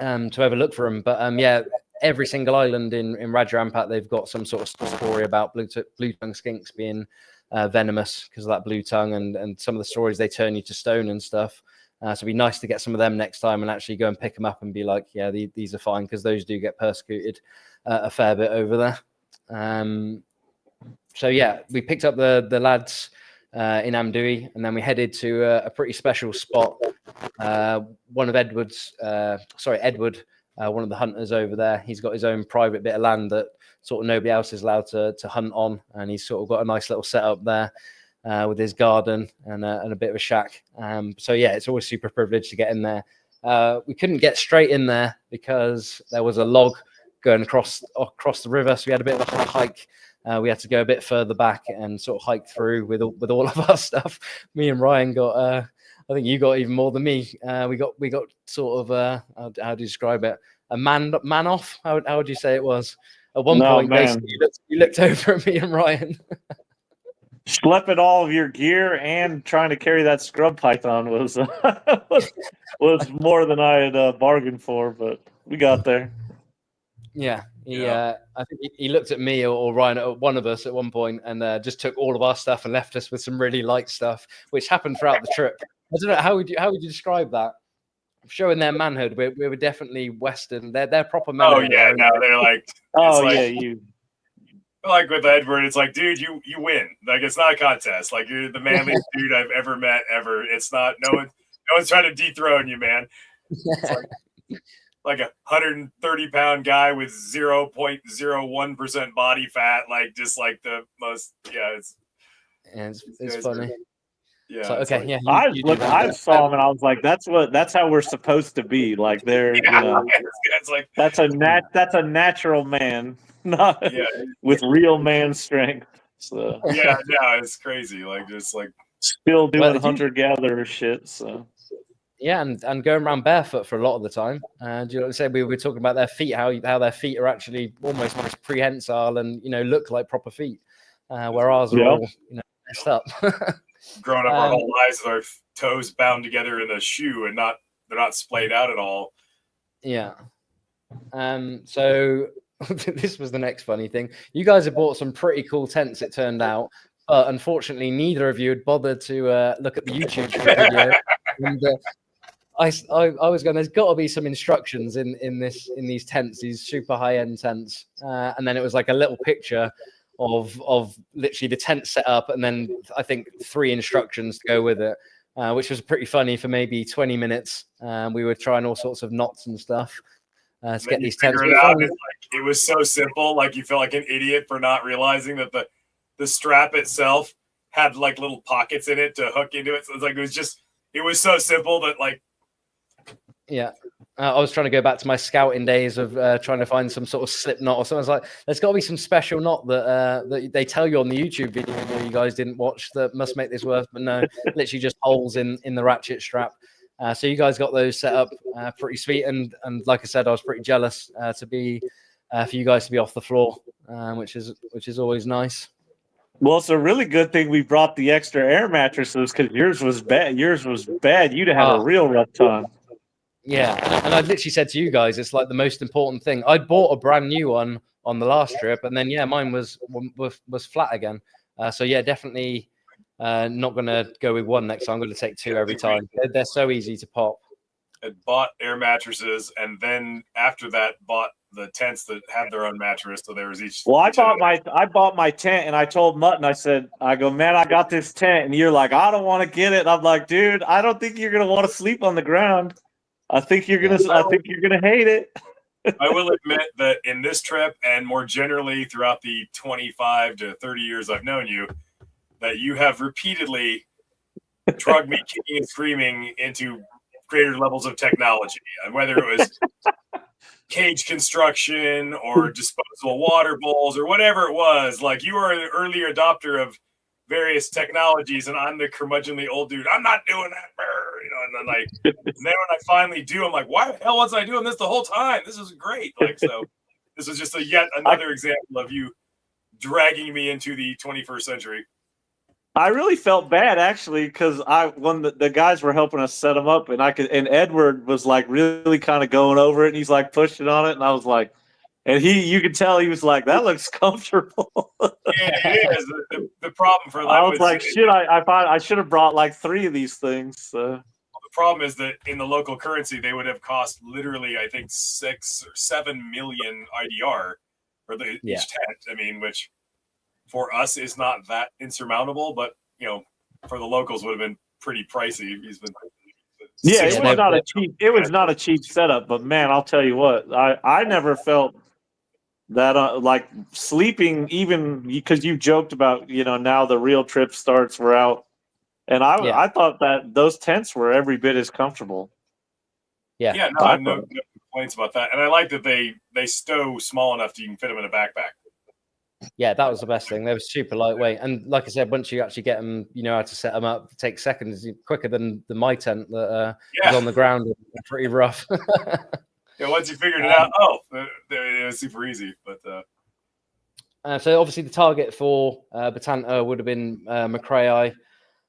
To ever look for them, but yeah, every single island in Rajarampat they've got some sort of story about blue tongue skinks being venomous because of that blue tongue, and some of the stories they turn you to stone and stuff. So it'd be nice to get some of them next time and actually go and pick them up and be like, yeah, these are fine, because those do get persecuted a fair bit over there. So yeah, we picked up the lads in Amdui, and then we headed to a pretty special spot. One of Edward, one of the hunters over there, he's got his own private bit of land that sort of nobody else is allowed to hunt on, and he's sort of got a nice little setup there with his garden and a bit of a shack. So yeah, it's always super privileged to get in there. We couldn't get straight in there because there was a log going across the river, so we had a bit of a hike. We had to go a bit further back and sort of hike through with all of our stuff. Me and Ryan got, I think you got even more than me. We got sort of, how do you describe it? A man off? How would you say it was? At one point, basically, you looked over at me and Ryan. Schlepping all of your gear and trying to carry that scrub python was more than I had bargained for, but we got there. Yeah, I think he looked at me or Ryan, at one of us at one point, and just took all of our stuff and left us with some really light stuff, which happened throughout the trip. I don't know, how would you describe that? Showing their manhood, we were definitely Western. They're proper men. Oh yeah, no, they're like, you. Like with Edward, it's like, dude, you win. Like, it's not a contest. Like, you're the manliest dude I've ever met ever. It's not, no one's trying to dethrone you, man. It's like a 130-pound guy with 0.01% body fat, like just like the most. Yeah, it's funny. Yeah. So, okay. Like, yeah. I saw him and I was like, that's how we're supposed to be. Like they're, it's like that's a natural man, not with real man strength. So yeah, no, it's crazy. Like just like still doing hunter-gatherer shit. So. Yeah, and going around barefoot for a lot of the time. Do you know what I'm saying? We were talking about their feet, how their feet are actually almost prehensile and look like proper feet, where ours are all messed up. Growing up our whole lives with our toes bound together in a shoe and they're not splayed out at all. Yeah. So this was the next funny thing. You guys have bought some pretty cool tents, it turned out, but unfortunately neither of you had bothered to look at the YouTube video. And I was going, there's got to be some instructions in these tents, these super high-end tents, and then it was like a little picture of literally the tent set up, and then I think 3 instructions to go with it, which was pretty funny. For maybe 20 minutes, we were trying all sorts of knots and stuff to get these tents. It was so simple, like you feel like an idiot for not realizing that the strap itself had like little pockets in it to hook into it. So it's like it was so simple that like. Yeah, I was trying to go back to my scouting days of trying to find some sort of slip knot or something. I was like, there's got to be some special knot that they tell you on the YouTube video you guys didn't watch that must make this worth. But no, literally just holes in the ratchet strap. So you guys got those set up pretty sweet, and like I said, I was pretty jealous to be for you guys to be off the floor, which is always nice. Well, it's a really good thing we brought the extra air mattresses because yours was bad. You'd have had a real rough time. Yeah, and I literally said to you guys, it's like the most important thing. I bought a brand new one on the last trip, and then mine was flat again. So yeah, definitely not gonna go with one next time. I'm gonna take two every time. They're so easy to pop. I bought air mattresses, and then after that, bought the tents that had their own mattress. So there was each. Well, I bought my tent, and I told Mutton, I go, man, I got this tent, and you're like, I don't want to get it. And I'm like, dude, I don't think you're gonna want to sleep on the ground. I think you're gonna hate it. I will admit that in this trip, and more generally throughout the 25 to 30 years I've known you, that you have repeatedly drugged me kicking and screaming into greater levels of technology, and whether it was cage construction or disposable water bowls or whatever it was. Like, you are an early adopter of various technologies, and I'm the curmudgeonly old dude. I'm not doing that, you know. And then and then when I finally do, I'm like, why the hell wasn't I doing this the whole time? This is great. Like, so this is just yet another example of you dragging me into the 21st century. I really felt bad actually because when the guys were helping us set them up, and Edward was like really kind of going over it, and he's like pushing on it, and I was like, and you could tell he was like, that looks comfortable. Yeah, it is. The problem for them, I was like, shit, I should have brought like 3 of these things. So. The problem is that in the local currency, they would have cost literally, I think, 6 or 7 million IDR for each tent. I mean, which for us is not that insurmountable, but you know, for the locals would have been pretty pricey. Yeah, it was not a cheap setup, but man, I'll tell you what, I never felt that like sleeping, even because you joked about, you know, now the real trip starts, we're out, and I thought that those tents were every bit as comfortable. No, I have no complaints about that, and I like that they stow small enough that you can fit them in a backpack. Yeah, that was the best thing. They were super lightweight, and like I said, once you actually get them, you know how to set them up. It takes seconds, quicker than my tent that was on the ground and pretty rough. Yeah, once you figured it out, it was super easy. But so obviously the target for Batanta would have been McCrae,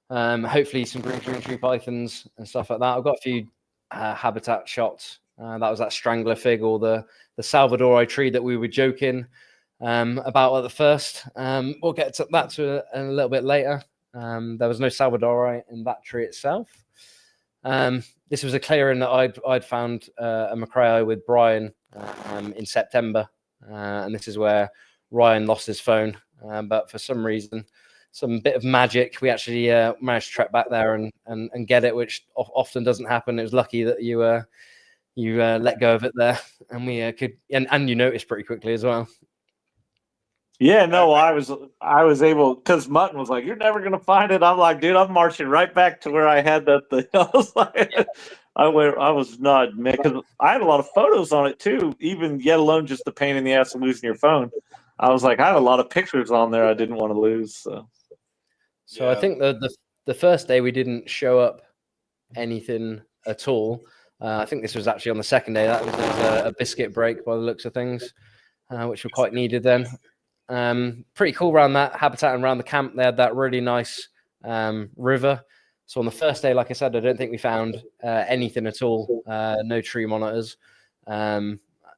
hopefully some green tree pythons and stuff like that. I've got a few habitat shots. That was that strangler fig, or the Salvadori tree that we were joking about at the first. We'll get to that a little bit later. There was no Salvadori in that tree itself. This was a clearing that I'd found a McCrae with Brian in September, and this is where Ryan lost his phone. But for some reason, some bit of magic, we actually managed to track back there and get it, which often doesn't happen. It was lucky that you let go of it there, and we could, and you noticed pretty quickly as well. Yeah, no, I was able, because Mutton was like, "You're never gonna find it." I'm like, "Dude, I'm marching right back to where I had that thing." I was like, I was not, man, because I had a lot of photos on it too. Even yet alone just the pain in the ass of losing your phone. I was like, I had a lot of pictures on there I didn't want to lose. So I think the first day we didn't show up anything at all. I think this was actually on the second day. That was a biscuit break by the looks of things, which were quite needed then. Pretty cool around that habitat and around the camp. They had that really nice river. So on the first day, like I said, I don't think we found anything at all. No tree monitors. I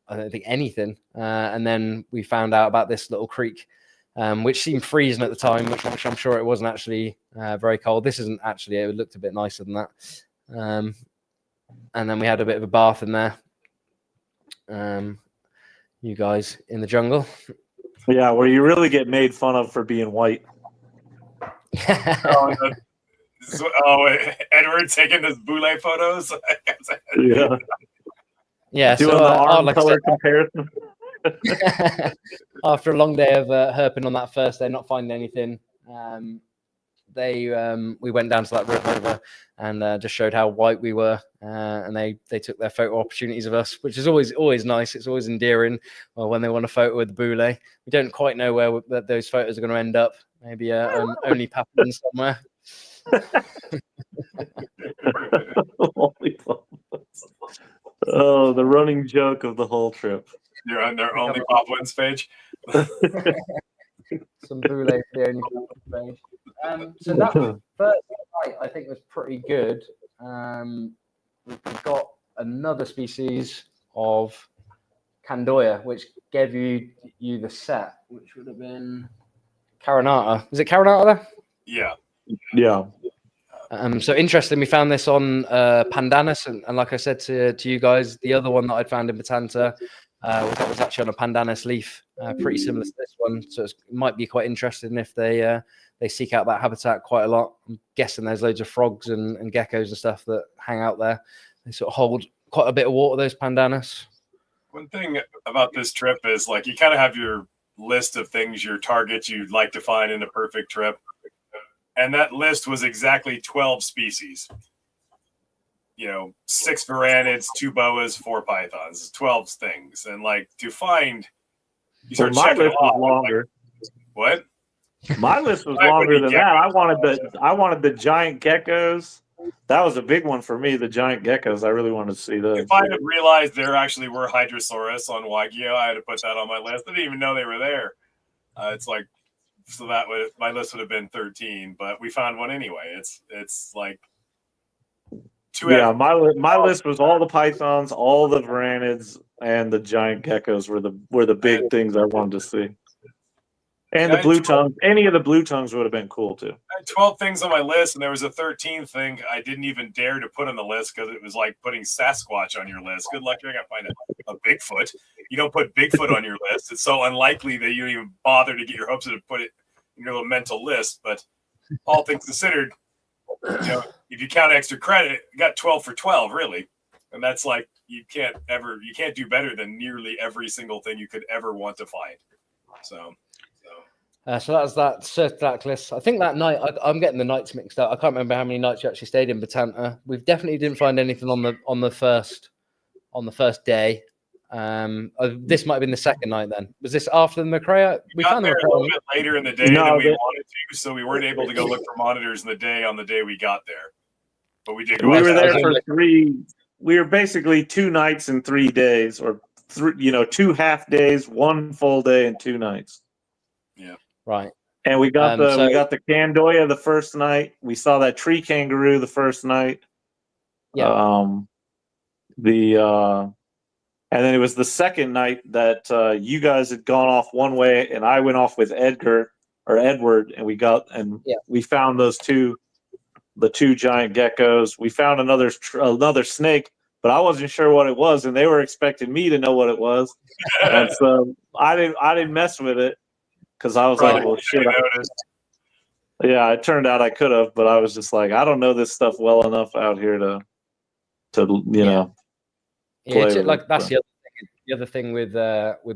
don't think anything. And then we found out about this little creek, which seemed freezing at the time, which I'm sure it wasn't actually very cold. This isn't actually. It looked a bit nicer than that. And then we had a bit of a bath in there. You guys in the jungle. Yeah, where you really get made fun of for being white. Edward taking his boule photos. Yeah, doing the arm color comparison. After a long day of herping on that first day, not finding anything, we went down to that river and just showed how white we were, and they took their photo opportunities of us, which is always nice. It's always endearing when they want a photo with the boule. We don't quite know where those photos are going to end up. Maybe only Applin somewhere. Oh, the running joke of the whole trip. You're on their only Poplins page. Some boule for the only page. So that first night I think was pretty good. We've got another species of Candoya, which gave you the set, which would have been Carinata. Is it Carinata there? Yeah. Yeah. So interesting, we found this on Pandanus, and like I said to you guys, the other one that I'd found in Batanta was actually on a Pandanus leaf, pretty similar to this one. So it might be quite interesting if they seek out that habitat quite a lot. I'm guessing there's loads of frogs and geckos and stuff that hang out there. They sort of hold quite a bit of water, those Pandanus. One thing about this trip is like you kind of have your list of things, your targets you'd like to find in a perfect trip. And that list was exactly 12 species. 6 Varanids, 2 boas, 4 pythons, 12 things. And like to find, you start my checking list was longer. Like, what? My list was longer than that. I wanted the giant geckos. That was a big one for me, the giant geckos. I really wanted to see those. If I had realized there actually were Hydrosaurus on Wagyu, I had to put that on my list. I didn't even know they were there. It's like, so that would, my list would have been 13, but we found one anyway. It's like two. Yeah, my list was all the pythons, all the varanids, and the giant geckos were the big things I wanted to see. And the blue tongues. Any of the blue tongues would have been cool too. I had 12 things on my list, and there was a 13th thing I didn't even dare to put on the list because it was like putting Sasquatch on your list. Good luck, you're gonna find a Bigfoot. You don't put Bigfoot on your list. It's so unlikely that you don't even bother to get your hopes to put it in your little mental list. But all things considered, if you count extra credit, you got 12 for 12, really. And that's like you can't do better than nearly every single thing you could ever want to find. So that was that Circulac list. I think that night I'm getting the nights mixed up. I can't remember how many nights you actually stayed in Batanta. We definitely didn't find anything on the first day. This might have been the second night then. Was this after the Macrae? We found there a little bit later in the day than we wanted to, so we weren't able to go look for monitors in the day on the day we got there. But we did. We were there for 3. We were basically 2 nights and 3 days, or 2 half days, 1 full day, and 2 nights. Yeah. Right. And we got the Candoya the first night. We saw that tree kangaroo the first night. Yeah. And then it was the second night that you guys had gone off one way, and I went off with Edward, and we found the 2 giant geckos. We found another snake, but I wasn't sure what it was, and they were expecting me to know what it was, and so I didn't mess with it because I was like, well, shit. Yeah, it turned out I could have, but I was just like, I don't know this stuff well enough out here to know. Yeah, like that's the other thing with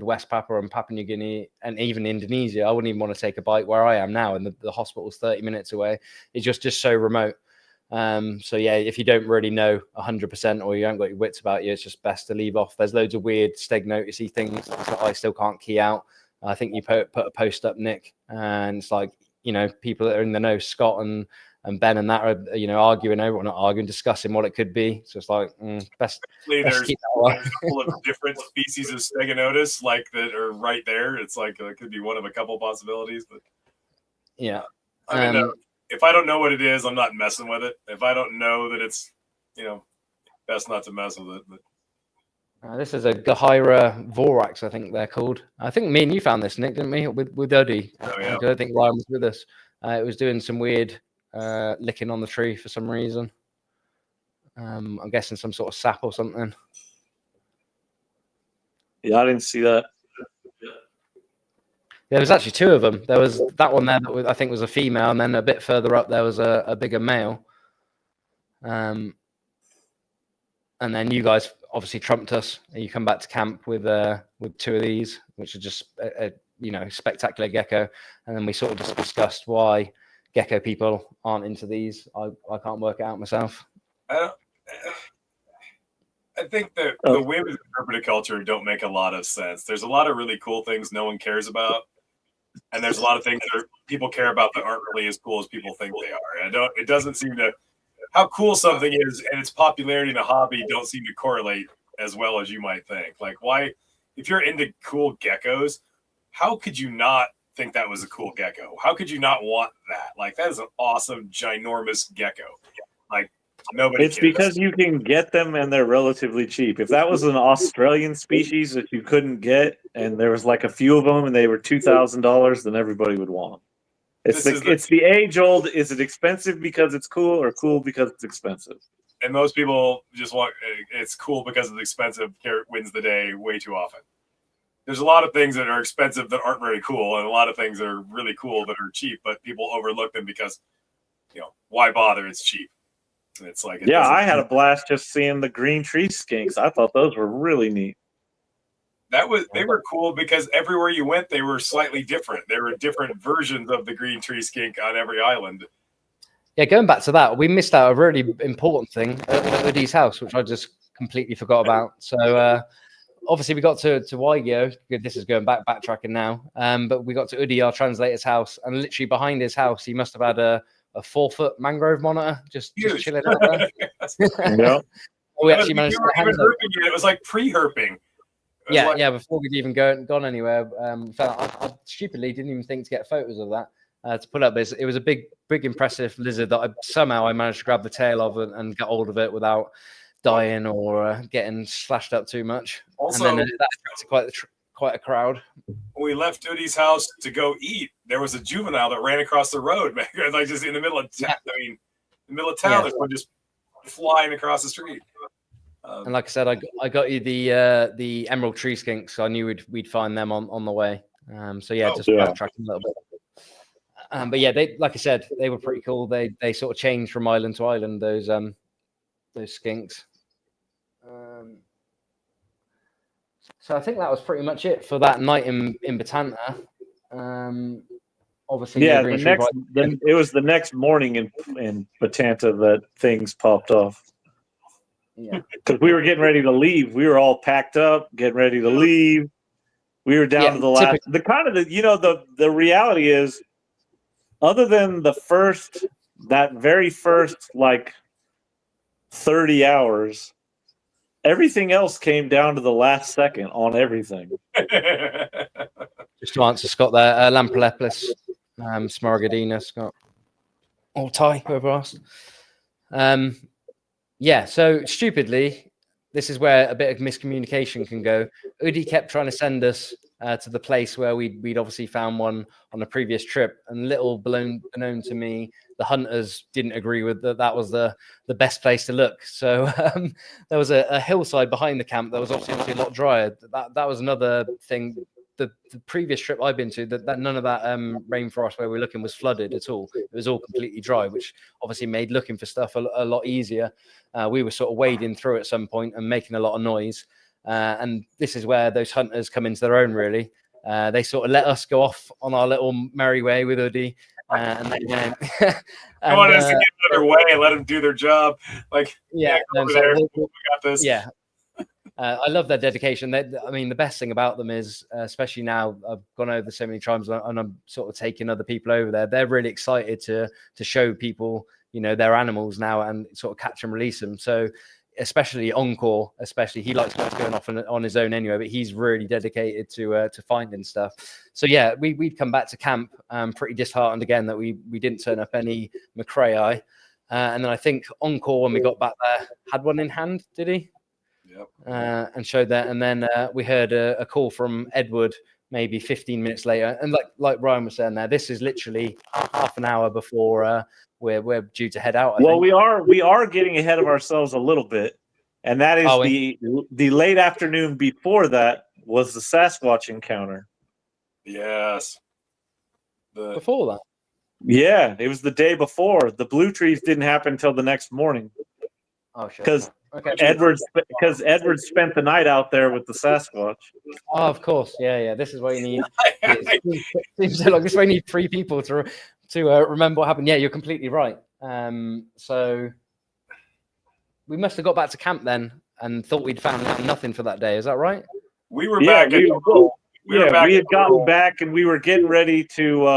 West Papua and Papua New Guinea and even Indonesia. I wouldn't even want to take a bite where I am now, and the hospital's 30 minutes away. It's just so remote. So yeah, if you don't really know 100% or you haven't got your wits about you, it's just best to leave off. There's loads of weird steg noticey things that I still can't key out. I think you put a post up, Nick, and it's like people that are in the know, Scott and Ben and that are arguing over, not arguing, discussing what it could be. So it's like best there's keep a couple of different species of Stegonotus like that are right there. It's like it could be one of a couple possibilities, but yeah. I mean, if I don't know what it is, I'm not messing with it. If I don't know that it's best not to mess with it. But this is a Gahyra Vorax, I think they're called. I think me and you found this, Nick, didn't we? With Uddy. Oh, yeah. I don't think Ryan was with us. It was doing some weird licking on the tree for some reason. I'm guessing some sort of sap or something. Yeah, I didn't see that. There was actually 2 of them. There was that one there that I think was a female, and then a bit further up there was a bigger male. And then you guys obviously trumped us. You come back to camp with 2 of these, which are just spectacular gecko. And then we sort of just discussed why gecko people aren't into these. I can't work it out myself. I think that the way with herpetoculture don't make a lot of sense. There's a lot of really cool things no one cares about, and there's a lot of things that people care about that aren't really as cool as people think they are. It doesn't seem to how cool something is and its popularity in a hobby don't seem to correlate as well as you might think. Like, why, if you're into cool geckos, how could you not think that was a cool gecko? How could you not want that? Like, that is an awesome, ginormous gecko. Like, nobody It's because you can get them and they're relatively cheap. If that was an Australian species that you couldn't get and there was like a few of them and they were $2,000, then everybody would want them. It's the age old, is it expensive because it's cool or cool because it's expensive? And most people just want, it's cool because it's expensive, wins the day way too often. There's a lot of things that are expensive that aren't very cool, and a lot of things that are really cool that are cheap, but people overlook them because, you know, why bother? It's cheap. And it's like, yeah, I had a blast just seeing the green tree skinks. I thought those were really neat. They were cool because everywhere you went, they were slightly different. There were different versions of the green tree skink on every island. Yeah, going back to that, we missed out a really important thing at Woody's house, which I just completely forgot about. So obviously we got to Waigeo. This is going backtracking now. But we got to Udi, our translator's house, and literally behind his house, he must have had a 4-foot mangrove monitor just chilling out there. Yeah. We actually managed to even herping it. It was like pre-herping. Yeah, yeah. Before we'd even gone anywhere, I stupidly didn't even think to get photos of that to put up. It was a big, impressive lizard that I managed to grab the tail of and get hold of it without dying or getting slashed up too much. Also, and then that attracted quite a crowd. When we left Udi's house to go eat, there was a juvenile that ran across the road, man. Like just in the middle of town. I mean, in the middle of town, there's one just flying across the street. And like I said, I got you the emerald tree skinks, so I knew we'd find them on the way. So yeah, backtracking a little bit. But yeah, they, like I said, they were pretty cool. They sort of changed from island to island, those skinks. So I think that was pretty much it for that night in Batanta. Obviously, yeah. It was the next morning in Batanta that things popped off. Yeah, because we were getting ready to leave. We were all packed up, getting ready to leave. We were down to the last. The reality is, other than that very first like 30 hours, everything else came down to the last second on everything. Just to answer Scott there, Lamprolepis, Smaragdina, Scott, or Ty, whoever asked. Yeah, so stupidly, this is where a bit of miscommunication can go. Udi kept trying to send us to the place where we'd obviously found one on a previous trip, and little known to me, the hunters didn't agree with that was the best place to look. So there was a hillside behind the camp that was obviously a lot drier. That was another thing. The previous trip I've been to, that none of that rainforest where we were looking was flooded at all. It was all completely dry, which obviously made looking for stuff a lot easier. We were sort of wading through at some point and making a lot of noise. And this is where those hunters come into their own, really. They sort of let us go off on our little merry way with Udi. And then, I want us to get another way and let them do their job. Like, we got this. Yeah. I love their dedication. I mean, the best thing about them is, especially now, I've gone over so many times and I'm sort of taking other people over there. They're really excited to show people, their animals now and sort of catch and release them. So, especially Encore, he likes going off on his own anyway, but he's really dedicated to finding stuff. So yeah, we'd come back to camp pretty disheartened again that we didn't turn up any McCrae. And then I think Encore, when we got back there, had one in hand, did he? Yep. And showed that, and then we heard a call from Edward maybe 15 minutes later, and like Ryan was saying there, this is literally half an hour before we're due to head out. I think. we are getting ahead of ourselves a little bit, and that is the late afternoon before that was the Sasquatch encounter. Yes. Before that. Yeah, it was the day before. The blue trees didn't happen until the next morning. Oh, sure. Because Edward spent the night out there with the Sasquatch. Oh, of course. Yeah. This is why you need. Seems like this is why you need 3 people to remember what happened. Yeah, you're completely right. So we must have got back to camp then and thought we'd found nothing for that day. Is that right? We were back. We had gotten back and we were getting ready to.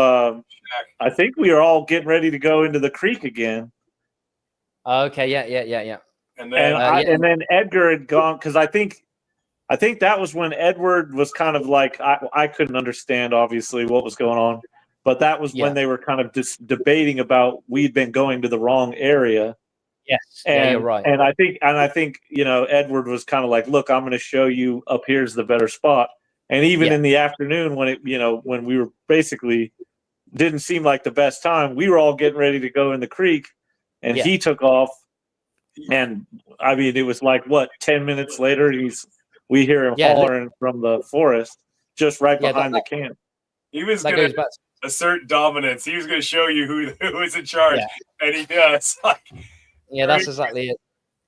I think we were all getting ready to go into the creek again. Okay, yeah. And then And then Edgar had gone, because I think that was when Edward was kind of like, I couldn't understand obviously what was going on, but that was when they were kind of just debating about we'd been going to the wrong area. Yes, and, you're right. And I think Edward was kind of like, look, I'm going to show you up here's the better spot. And even in the afternoon when when we were basically didn't seem like the best time, we were all getting ready to go in the creek, and he took off. And I mean, it was like, what, 10 minutes later, we hear him hollering from the forest just right behind the camp. He was going to assert dominance. He was going to show you who was in charge. And he does. Like, that's exactly it.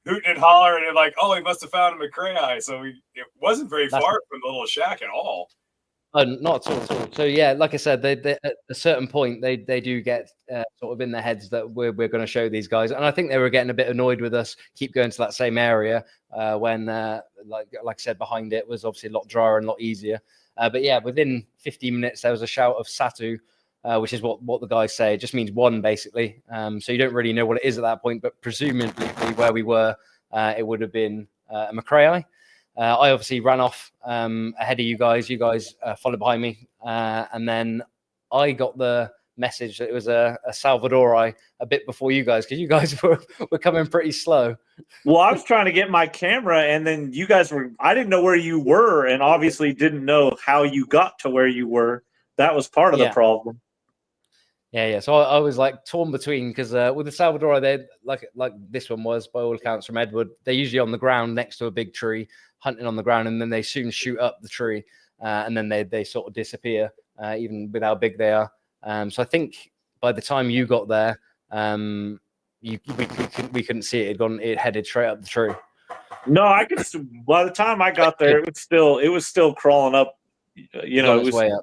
Hooting and hollering and like, oh, he must have found him at Cray. So it wasn't very far from the little shack at all. Not at all. So like I said, they at a certain point they do get sort of in their heads that we're going to show these guys, and I think they were getting a bit annoyed with us keep going to that same area when like I said, behind it was obviously a lot drier and a lot easier. But yeah, within 15 minutes there was a shout of Satu, which is what the guys say. It just means one basically. So you don't really know what it is at that point, but presumably where we were, it would have been a McCrae. I obviously ran off ahead of you guys. You guys followed behind me. And then I got the message that it was a Salvadori a bit before you guys, because you guys were coming pretty slow. Well, I was trying to get my camera, and then you guys I didn't know where you were, and obviously didn't know how you got to where you were. That was part of the problem. Yeah. So I was like torn between, because with the Salvadori, they like this one was, by all accounts from Edward, they're usually on the ground next to a big tree, hunting on the ground, and then they soon shoot up the tree, and then they sort of disappear, even with how big they are. So I think by the time you got there, we couldn't see it. It headed straight up the tree. No, I could. By the time I got there, it was still crawling up. It was way up.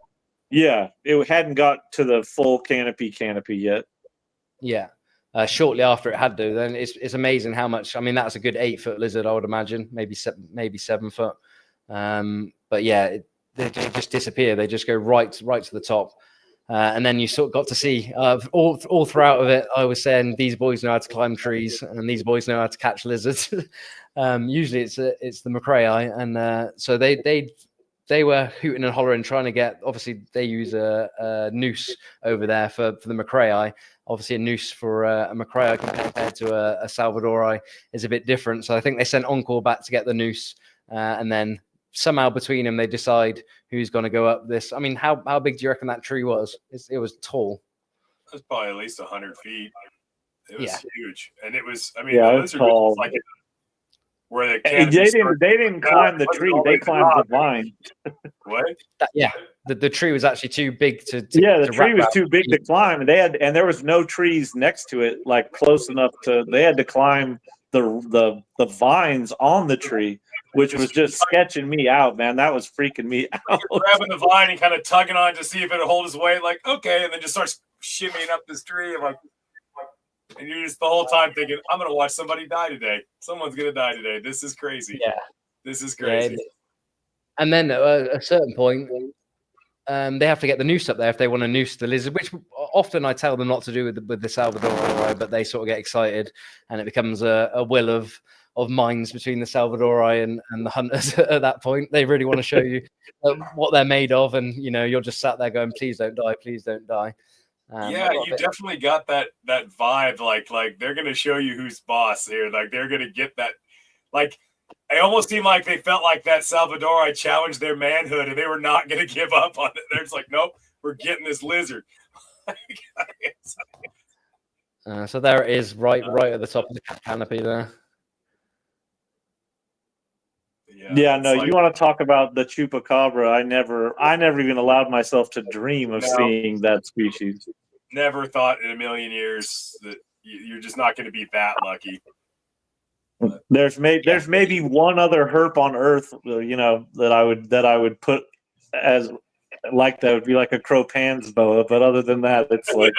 Yeah, it hadn't got to the full canopy yet. Yeah. Shortly after it had to, then it's amazing how much. I mean, that's a good 8-foot lizard, I would imagine, maybe 7 foot. But yeah, they just disappear. They just go right to the top, and then you sort of got to see all throughout of it. I was saying these boys know how to climb trees, and these boys know how to catch lizards. Usually it's the McCrae, and so they were hooting and hollering, trying to get. Obviously, they use a noose over there for the McCrae. Obviously, a noose for a McCrae compared to a Salvadori is a bit different. So I think they sent Encore back to get the noose, and then somehow between them they decide who's going to go up this. I mean, how big do you reckon that tree was? It was tall. It was probably at least 100 feet. It was huge, and it was. I mean, yeah, the lizard was like where the they didn't climb the tree; they climbed the vine. What? The tree was actually too big to the tree was too big to climb, and there was no trees next to it, like close enough to. They had to climb the vines on the tree, which was just sketching me out, man. That was freaking me out. Grabbing the vine and kind of tugging on to see if it'll hold his weight, like okay, and then just starts shimmying up this tree, and you're just the whole time thinking, I'm gonna watch somebody die today. Someone's gonna die today. This is crazy. Yeah, this is crazy. Yeah. And then at a certain point, they have to get the noose up there if they want to noose the lizard, which often I tell them not to do with the Salvadori, but they sort of get excited, and it becomes a will of minds between the Salvadori and the hunters at that point. They really want to show you what they're made of, and you're just sat there going, please don't die, please don't die. You definitely got that vibe, like they're gonna show you who's boss here, like they're gonna get that, like it almost seemed like they felt like that Salvadori challenged their manhood and they were not gonna give up on it. They're just like, nope, we're getting this lizard. So there it is, right at the top of the canopy there. Yeah, no, you want to talk about the chupacabra? I never even allowed myself to dream of seeing that species. Never thought in a million years that you're just not going to be that lucky. There's maybe one other herp on Earth, that I would put as like that would be like a Cropan's boa, but other than that, it's like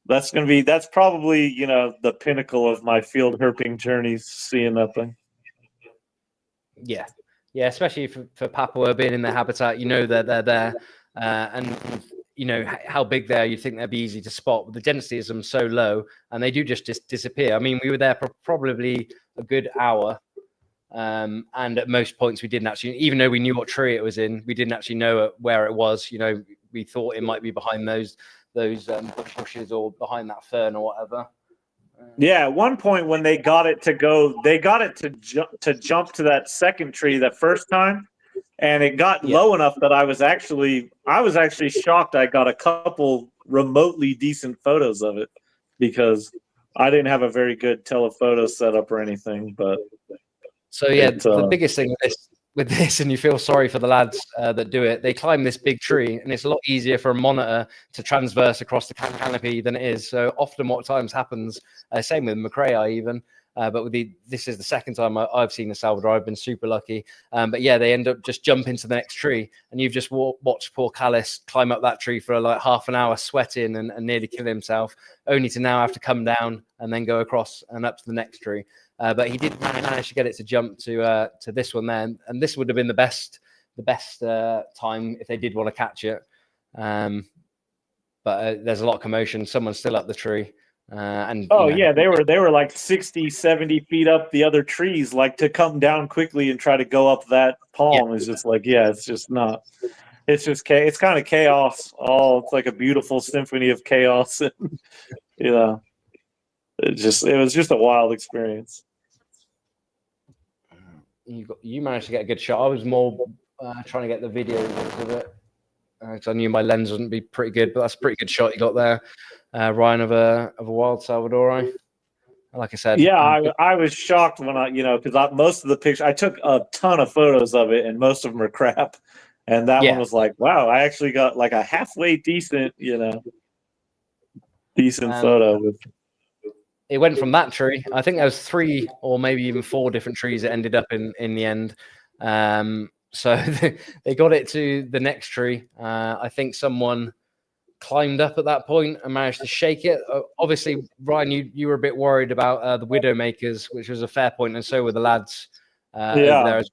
that's probably the pinnacle of my field herping journeys, seeing that thing. Yeah, especially for Papua being in their habitat, they're there, and you know, how big they are, you think they'd be easy to spot. But the density is them so low, and they do just disappear. I mean, we were there for probably a good hour. And at most points we didn't actually, even though we knew what tree it was in, we didn't actually know where it was. You know, we thought it might be behind those bushes or behind that fern or whatever. Yeah, at one point when they got it to jump to that second tree that first time, and it got low enough that I was actually shocked. I got a couple remotely decent photos of it because I didn't have a very good telephoto setup or anything. But so yeah, the biggest thing with this, and you feel sorry for the lads that do it, they climb this big tree, and it's a lot easier for a monitor to transverse across the canopy than it is. So often what times happens, same with McRae even, but with this is the second time I've seen the Salvador. I've been super lucky. But yeah, they end up just jumping to the next tree, and you've just watched poor Callis climb up that tree for like half an hour, sweating and nearly kill himself, only to now have to come down and then go across and up to the next tree. But he did manage to get it to jump to this one there, and this would have been the best time if they did want to catch it. But there's a lot of commotion. Someone's still up the tree. And yeah, they were like 60, 70 feet up the other trees, like to come down quickly and try to go up that palm is just like, it's just not. It's just it's kind of chaos. It's like a beautiful symphony of chaos. And, you know, it was just a wild experience. You managed to get a good shot. I was more trying to get the video of it because I knew my lens wouldn't be pretty good, but that's a pretty good shot you got there, Ryan, of a wild Salvadori. Like I said, I was shocked when because most of the pictures, I took a ton of photos of it, and most of them are crap. And that one was like, wow, I actually got like a halfway decent photo with. It went from that tree. I think there was 3 or maybe even 4 different trees that ended up in the end. So they got it to the next tree. I think someone climbed up at that point and managed to shake it. Obviously, Ryan, you were a bit worried about the Widowmakers, which was a fair point, and so were the lads over there as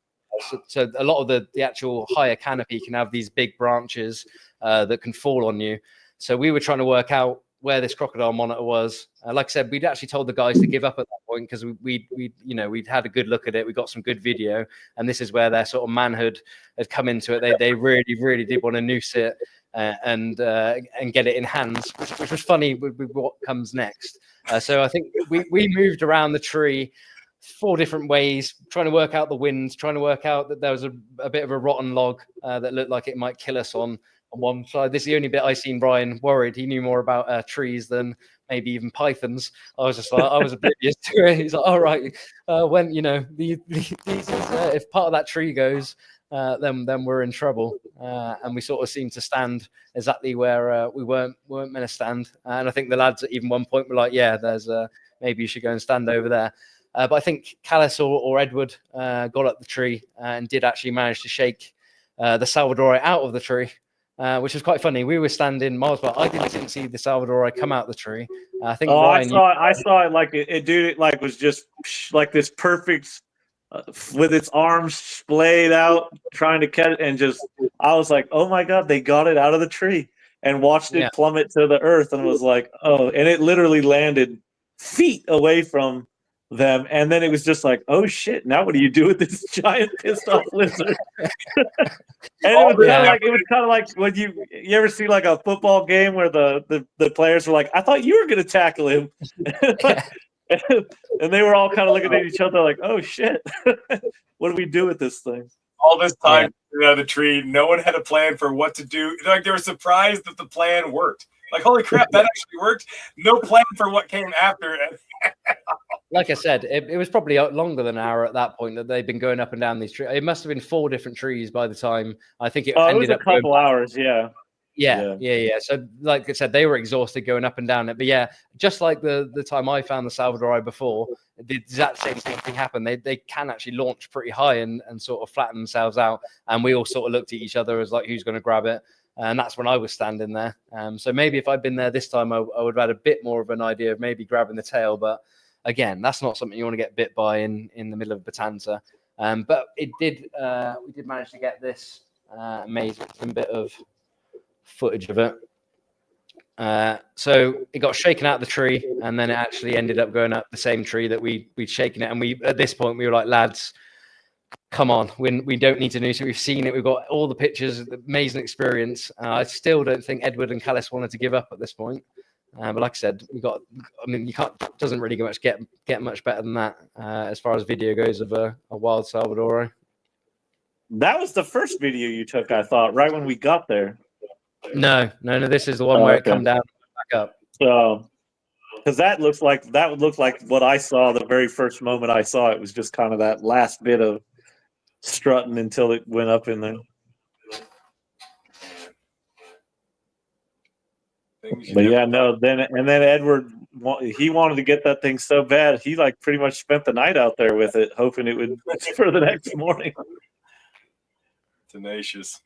well. So a lot of the actual higher canopy can have these big branches that can fall on you. So we were trying to work out where this crocodile monitor was. Like I said, we'd actually told the guys to give up at that point because we'd had a good look at it. We got some good video, and this is where their sort of manhood had come into it. They really, really did want to noose it and get it in hands, which was funny with what comes next. So I think we moved around the tree 4 different ways, trying to work out the wind, trying to work out that there was a bit of a rotten log that looked like it might kill us on one side. This is the only bit I seen Brian worried. He knew more about trees than maybe even pythons. I was just like, I was oblivious to it. He's like, all right, when these if part of that tree goes, then we're in trouble. And we sort of seemed to stand exactly where we weren't meant to stand. And I think the lads at even one point were like, yeah, there's maybe you should go and stand over there. But I think Callis or Edward got up the tree and did actually manage to shake the Salvadori out of the tree. Which was quite funny. We were standing miles apart. I didn't see the Salvadori come out the tree. I think Ryan, I saw it like it like was just like this perfect with its arms splayed out, trying to catch it, and just I was like, oh my god, they got it out of the tree, and watched it plummet to the earth, and was like, oh, and it literally landed feet away from them, and then it was just like, oh shit, now what do you do with this giant pissed off lizard? And it was kind of like when you ever see like a football game where the players were like, I thought you were gonna tackle him. And they were all kind of looking at each other like, oh shit, what do we do with this thing? All this time, the tree, no one had a plan for what to do. Like they were surprised that the plan worked. Like, holy crap, that actually worked. No plan for what came after. Like I said, it was probably longer than an hour at that point that they'd been going up and down these trees. It must have been 4 different trees by the time. I think it ended up a couple hours, Yeah. So, like I said, they were exhausted going up and down it. But yeah, just like the time I found the Salvadori before, the exact same thing happened. They can actually launch pretty high and sort of flatten themselves out. And we all sort of looked at each other as like, who's going to grab it? And that's when I was standing there. So maybe if I'd been there this time, I would have had a bit more of an idea of maybe grabbing the tail. But again, that's not something you want to get bit by in the middle of Batanta. But it did. We did manage to get this amazing bit of footage of it. So it got shaken out of the tree, and then it actually ended up going up the same tree that we'd shaken it. And we, at this point, we were like, lads, come on, we don't need to know. So we've seen it. We've got all the pictures, the amazing experience. I still don't think Edward and Callis wanted to give up at this point. But like I said, you can't, doesn't really get much better than that as far as video goes of a wild Salvador. That was the first video you took, I thought, right when we got there. No. This is the one where it come down and back up. So, because that would look like what I saw the very first moment I saw it was just kind of that last bit of strutting until it went up in there. But yeah, no. Then Edward, he wanted to get that thing so bad, he like pretty much spent the night out there with it, hoping it would for the next morning. Tenacious.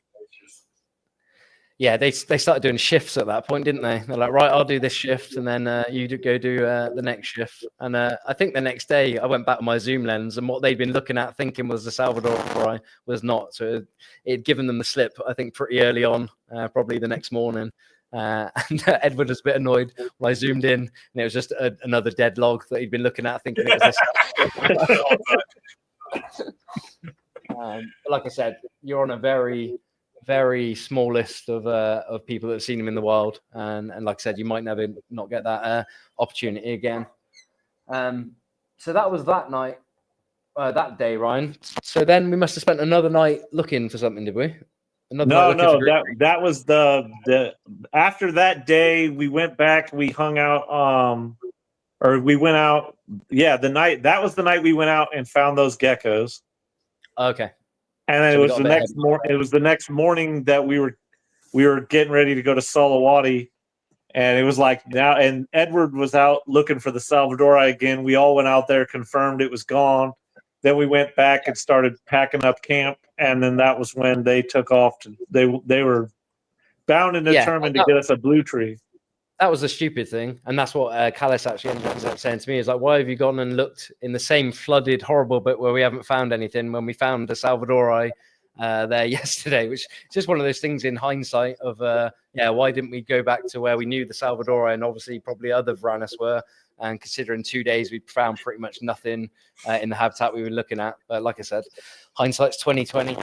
Yeah, they started doing shifts at that point, didn't they? They're like, right, I'll do this shift, and then you go do the next shift. And I think the next day I went back with my zoom lens, and what they'd been looking at thinking was the Salvador fry was not. So it'd given them the slip, I think, pretty early on, probably the next morning. And Edward was a bit annoyed when I zoomed in, and it was just another dead log that he'd been looking at, thinking it was this. But like I said, you're on a very, very small list of people that have seen him in the wild, and like I said, you might never not get that opportunity again. So that was that night, that day, Ryan. So then we must have spent another night looking for something, did we? No, that was the after that day we went back, we hung out, or we went out. Yeah, that was the night we went out and found those geckos. Okay. And then it was the next morning that we were getting ready to go to Salawati, and it was like now. And Edward was out looking for the Salvadori again. We all went out there, confirmed it was gone. Then we went back and started packing up camp, and then that was when they took off. They were bound and determined to get us a blue tree. That was a stupid thing, and that's what Callis actually ended up saying to me. Is like, why have you gone and looked in the same flooded, horrible bit where we haven't found anything when we found the Salvadori there yesterday? Which is just one of those things in hindsight of, why didn't we go back to where we knew the Salvadori and obviously probably other Varanus were? And considering 2 days, we found pretty much nothing in the habitat we were looking at. But like I said, hindsight's 2020.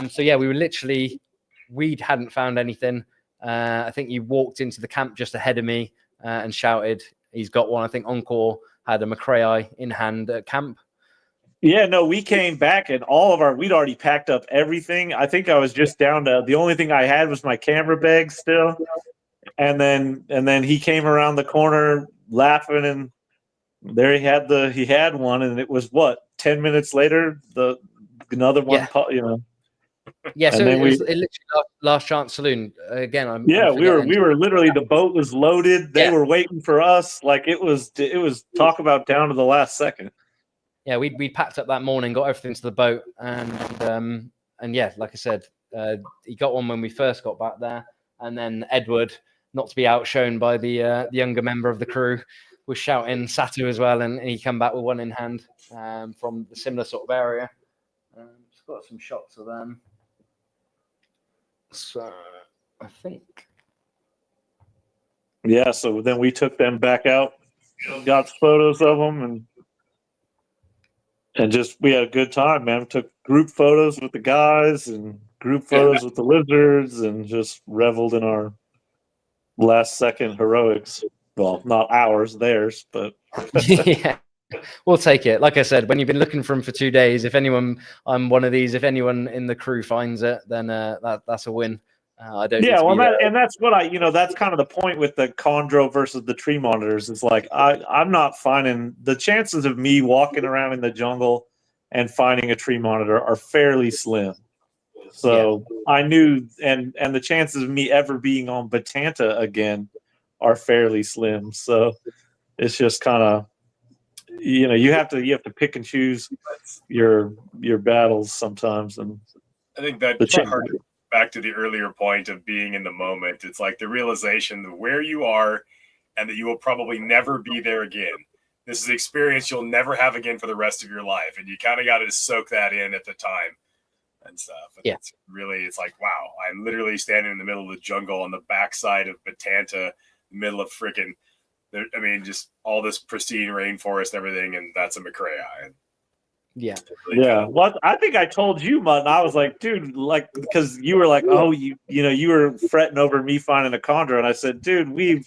So yeah, we hadn't found anything. I think you walked into the camp just ahead of me and shouted, he's got one. I think Encore had a McRae in hand at camp. Yeah, no, we came back and we'd already packed up everything. I think I was just down to, the only thing I had was my camera bag still. And then he came around the corner laughing, and there he had one, and it was 10 minutes later, another one, Yeah, so it literally last chance saloon again. We were literally, the boat was loaded. They were waiting for us. Like it was talk about down to the last second. Yeah, we packed up that morning, got everything to the boat, and yeah, like I said, he got one when we first got back there, and then Edward, not to be outshone by the younger member of the crew, was shouting Satu as well, and he came back with one in hand from the similar sort of area. Just got some shots of them. So I think. Yeah, so then we took them back out, got photos of them, and just we had a good time, man. We took group photos with the guys and group photos with the lizards, and just reveled in our last second heroics. Well, not ours, theirs, but yeah. We'll take it. Like I said, when you've been looking for them for 2 days, if anyone in the crew finds it, then that's a win. I don't. Yeah, well, that's what that's kind of the point with the chondro versus the tree monitors. It's like I'm not finding the chances of me walking around in the jungle and finding a tree monitor are fairly slim. So I knew, and the chances of me ever being on Batanta again are fairly slim. So it's just kind of. You have to pick and choose your battles sometimes, and I think that back to the earlier point of being in the moment. It's like the realization of where you are, and that you will probably never be there again. This is an experience you'll never have again for the rest of your life, and you kind of got to soak that in at the time and stuff. And it's like, wow, I'm literally standing in the middle of the jungle on the backside of Batanta. middle of freaking, I mean, just all this pristine rainforest, everything, and that's a McCrae. Yeah. Really Yeah. Well, I think I told you, Mutton. I was like, dude, like, because you were like, oh, you know, you were fretting over me finding a chondro, and I said, dude,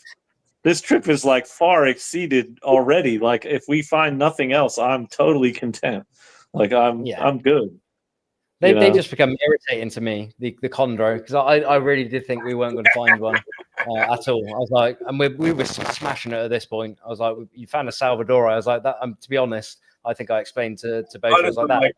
this trip is like far exceeded already. Like, if we find nothing else, I'm totally content. Like, I'm good. They just become irritating to me, the chondro, because I really did think we weren't going to find one at all. I was like, and we were smashing it at this point. I was like, you found a Salvador. I was like, that. To be honest, I think I explained to both of us like that.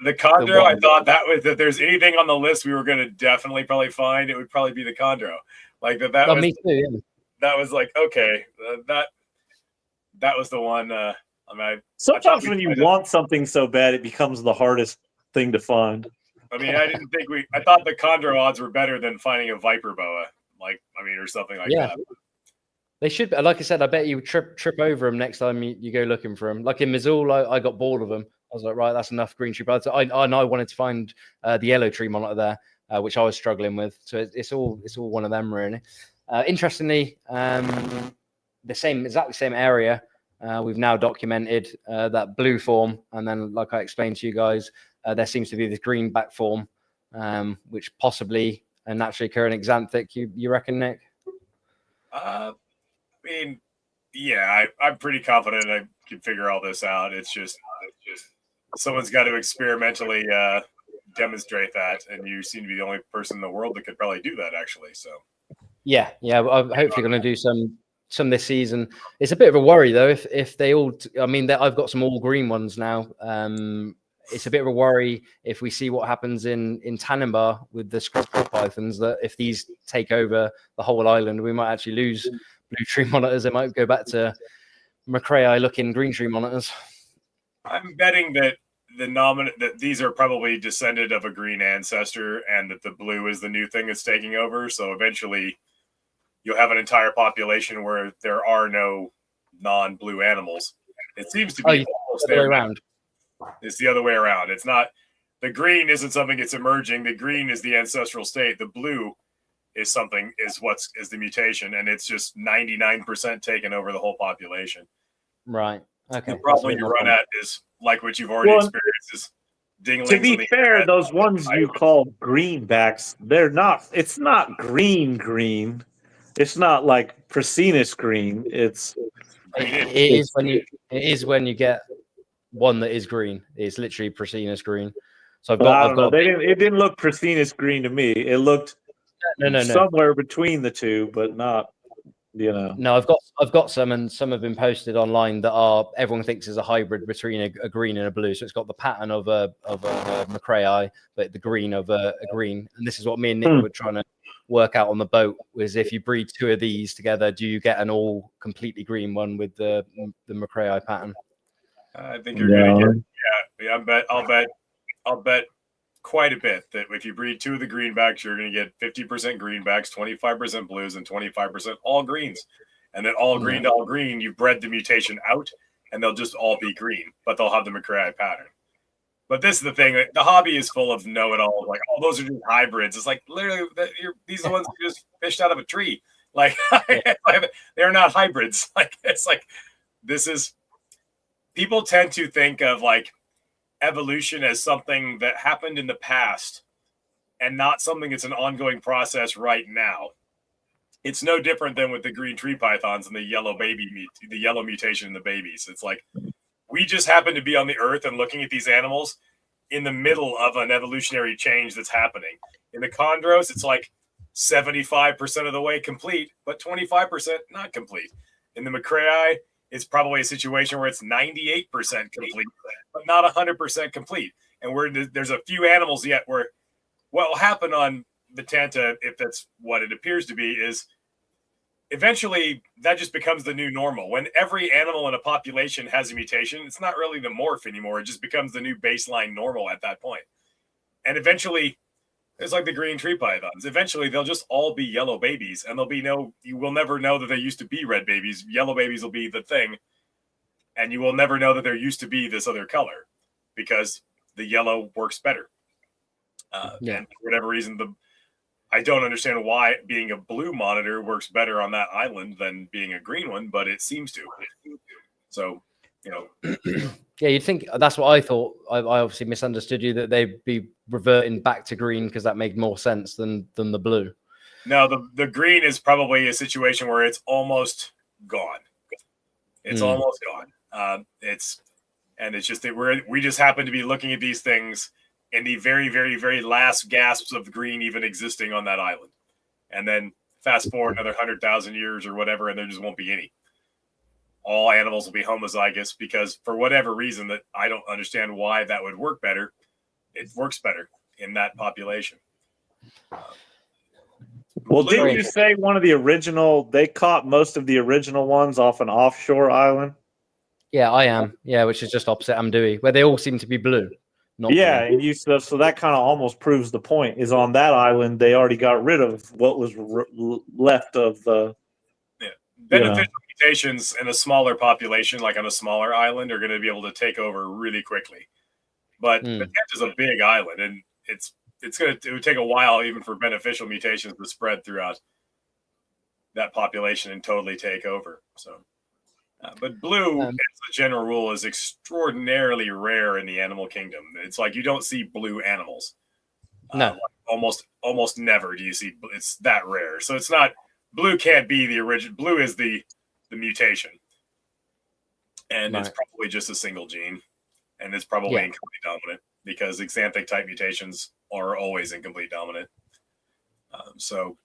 The chondro, I thought that if there's anything on the list we were going to definitely probably find, it would probably be the chondro. Like that was. Me too. Yeah. That was like, okay, that was the one. I mean, sometimes when you want something so bad, it becomes the hardest thing to find. I mean, I thought the chondro odds were better than finding a viper boa, or something like that. They should, like I said, I bet you trip over them next time you go looking for them. Like in Missoula, I got bored of them. I was like, right, that's enough green tree buds. I wanted to find the yellow tree monitor there, which I was struggling with. So it's all one of them really. Interestingly, exactly same area. We've now documented that blue form, and then, like I explained to you guys, there seems to be this green back form, which possibly naturally occur in Xanthic. You reckon, Nick? I mean, yeah, I'm pretty confident I can figure all this out. It's just someone's got to experimentally demonstrate that, and you seem to be the only person in the world that could probably do that, actually. So. Yeah. I'm hopefully going to do some this season. It's a bit of a worry though if they all. I mean, I've got some all green ones now. It's a bit of a worry if we see what happens in Tannenbaugh with the scrub pythons, that if these take over the whole island, we might actually lose blue tree monitors. It might go back to McCrae looking green tree monitors. I'm betting that that these are probably descended of a green ancestor, and that the blue is the new thing that's taking over. So eventually you'll have an entire population where there are no non-blue animals. It seems to be almost the other way around. It's the other way around. It's not, the green isn't something that's emerging. The green is the ancestral state. The blue is the mutation, and it's just 99% taken over the whole population. Right. Okay. The problem you run at is like what you've already experienced is dinglings. To be fair, those ones you call greenbacks, it's not green. It's not like Prasinus green. It is when you get one that is green. It's literally Prasinus green. So I've got it didn't look Prasinus green to me. It looked somewhere between the two, but not, No, I've got some, and some have been posted online that everyone thinks is a hybrid between a green and a blue. So it's got the pattern of a McCrae, but the green of a green. And this is what me and Nick were trying to work out on the boat, was if you breed two of these together, do you get an all completely green one with the McCrae pattern? I think you're gonna get I'll bet quite a bit that if you breed two of the greenbacks, you're going to get 50% greenbacks, 25% blues, and 25% all greens. And then all green to all green, you bred the mutation out, and they'll just all be green, but they'll have the McCrae pattern. But this is the thing: the hobby is full of know-it-alls. Like, oh, those are just hybrids. It's like literally these are the ones you just fished out of a tree. Like they're not hybrids. Like it's like this is. People tend to think of like evolution as something that happened in the past and not something that's an ongoing process right now. It's no different than with the green tree pythons and the yellow mutation in the babies. It's like we just happen to be on the earth and looking at these animals in the middle of an evolutionary change that's happening. In the chondros, it's like 75% of the way complete, but 25% not complete. In the McCrae, it's probably a situation where it's 98% complete, but not 100% complete. And there's a few animals yet where what will happen on the Tanta, if that's what it appears to be, is eventually that just becomes the new normal. When every animal in a population has a mutation, it's not really the morph anymore. It just becomes the new baseline normal at that point. And eventually, it's like the green tree pythons. Eventually, they'll just all be yellow babies, and you will never know that they used to be red babies. Yellow babies will be the thing, and you will never know that there used to be this other color because the yellow works better. And for whatever reason, I don't understand why being a blue monitor works better on that island than being a green one, but it seems to. So, you know. Yeah, you'd think that's what I thought. I obviously misunderstood you that they'd be reverting back to green because that made more sense than the blue. No, the green is probably a situation where it's almost gone. It's almost gone. It's just that we just happen to be looking at these things in the very, very, very last gasps of green even existing on that island. And then fast forward another 100,000 years or whatever, and there just won't be any. All animals will be homozygous because for whatever reason that I don't understand why that would work better, it works better in that population. Well, didn't you say one of the original, they caught most of the original ones off an offshore island? Yeah, I am. Yeah, which is just opposite Amdui, where they all seem to be blue. Not yeah, blue. and you so that kind of almost proves the point. Is on that island they already got rid of what was left of the. Yeah, beneficial mutations in a smaller population, like on a smaller island, are going to be able to take over really quickly. But the Tent is a big island, and it would take a while even for beneficial mutations to spread throughout that population and totally take over. So. But blue, as a general rule, is extraordinarily rare in the animal kingdom. It's like you don't see blue animals. No, almost never do you see. It's that rare. So it's not blue. Can't be the original. Blue is the mutation, and it's probably just a single gene, and it's probably incomplete dominant because xanthic type mutations are always incomplete dominant. So.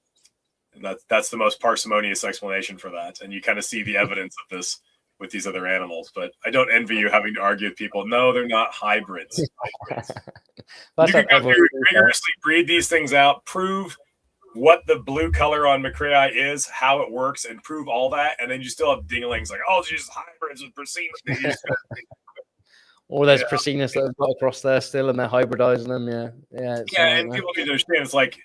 That's the most parsimonious explanation for that. And you kind of see the evidence of this with these other animals. But I don't envy you having to argue with people. No, they're not hybrids. You can go through rigorously breed these things out, prove what the blue color on Macraei is, how it works, and prove all that. And then you still have dinglings like, oh, it's just hybrids with Prasinus. Or there's Prasinus that have got across there still and they're hybridizing them. And people need to understand it's like,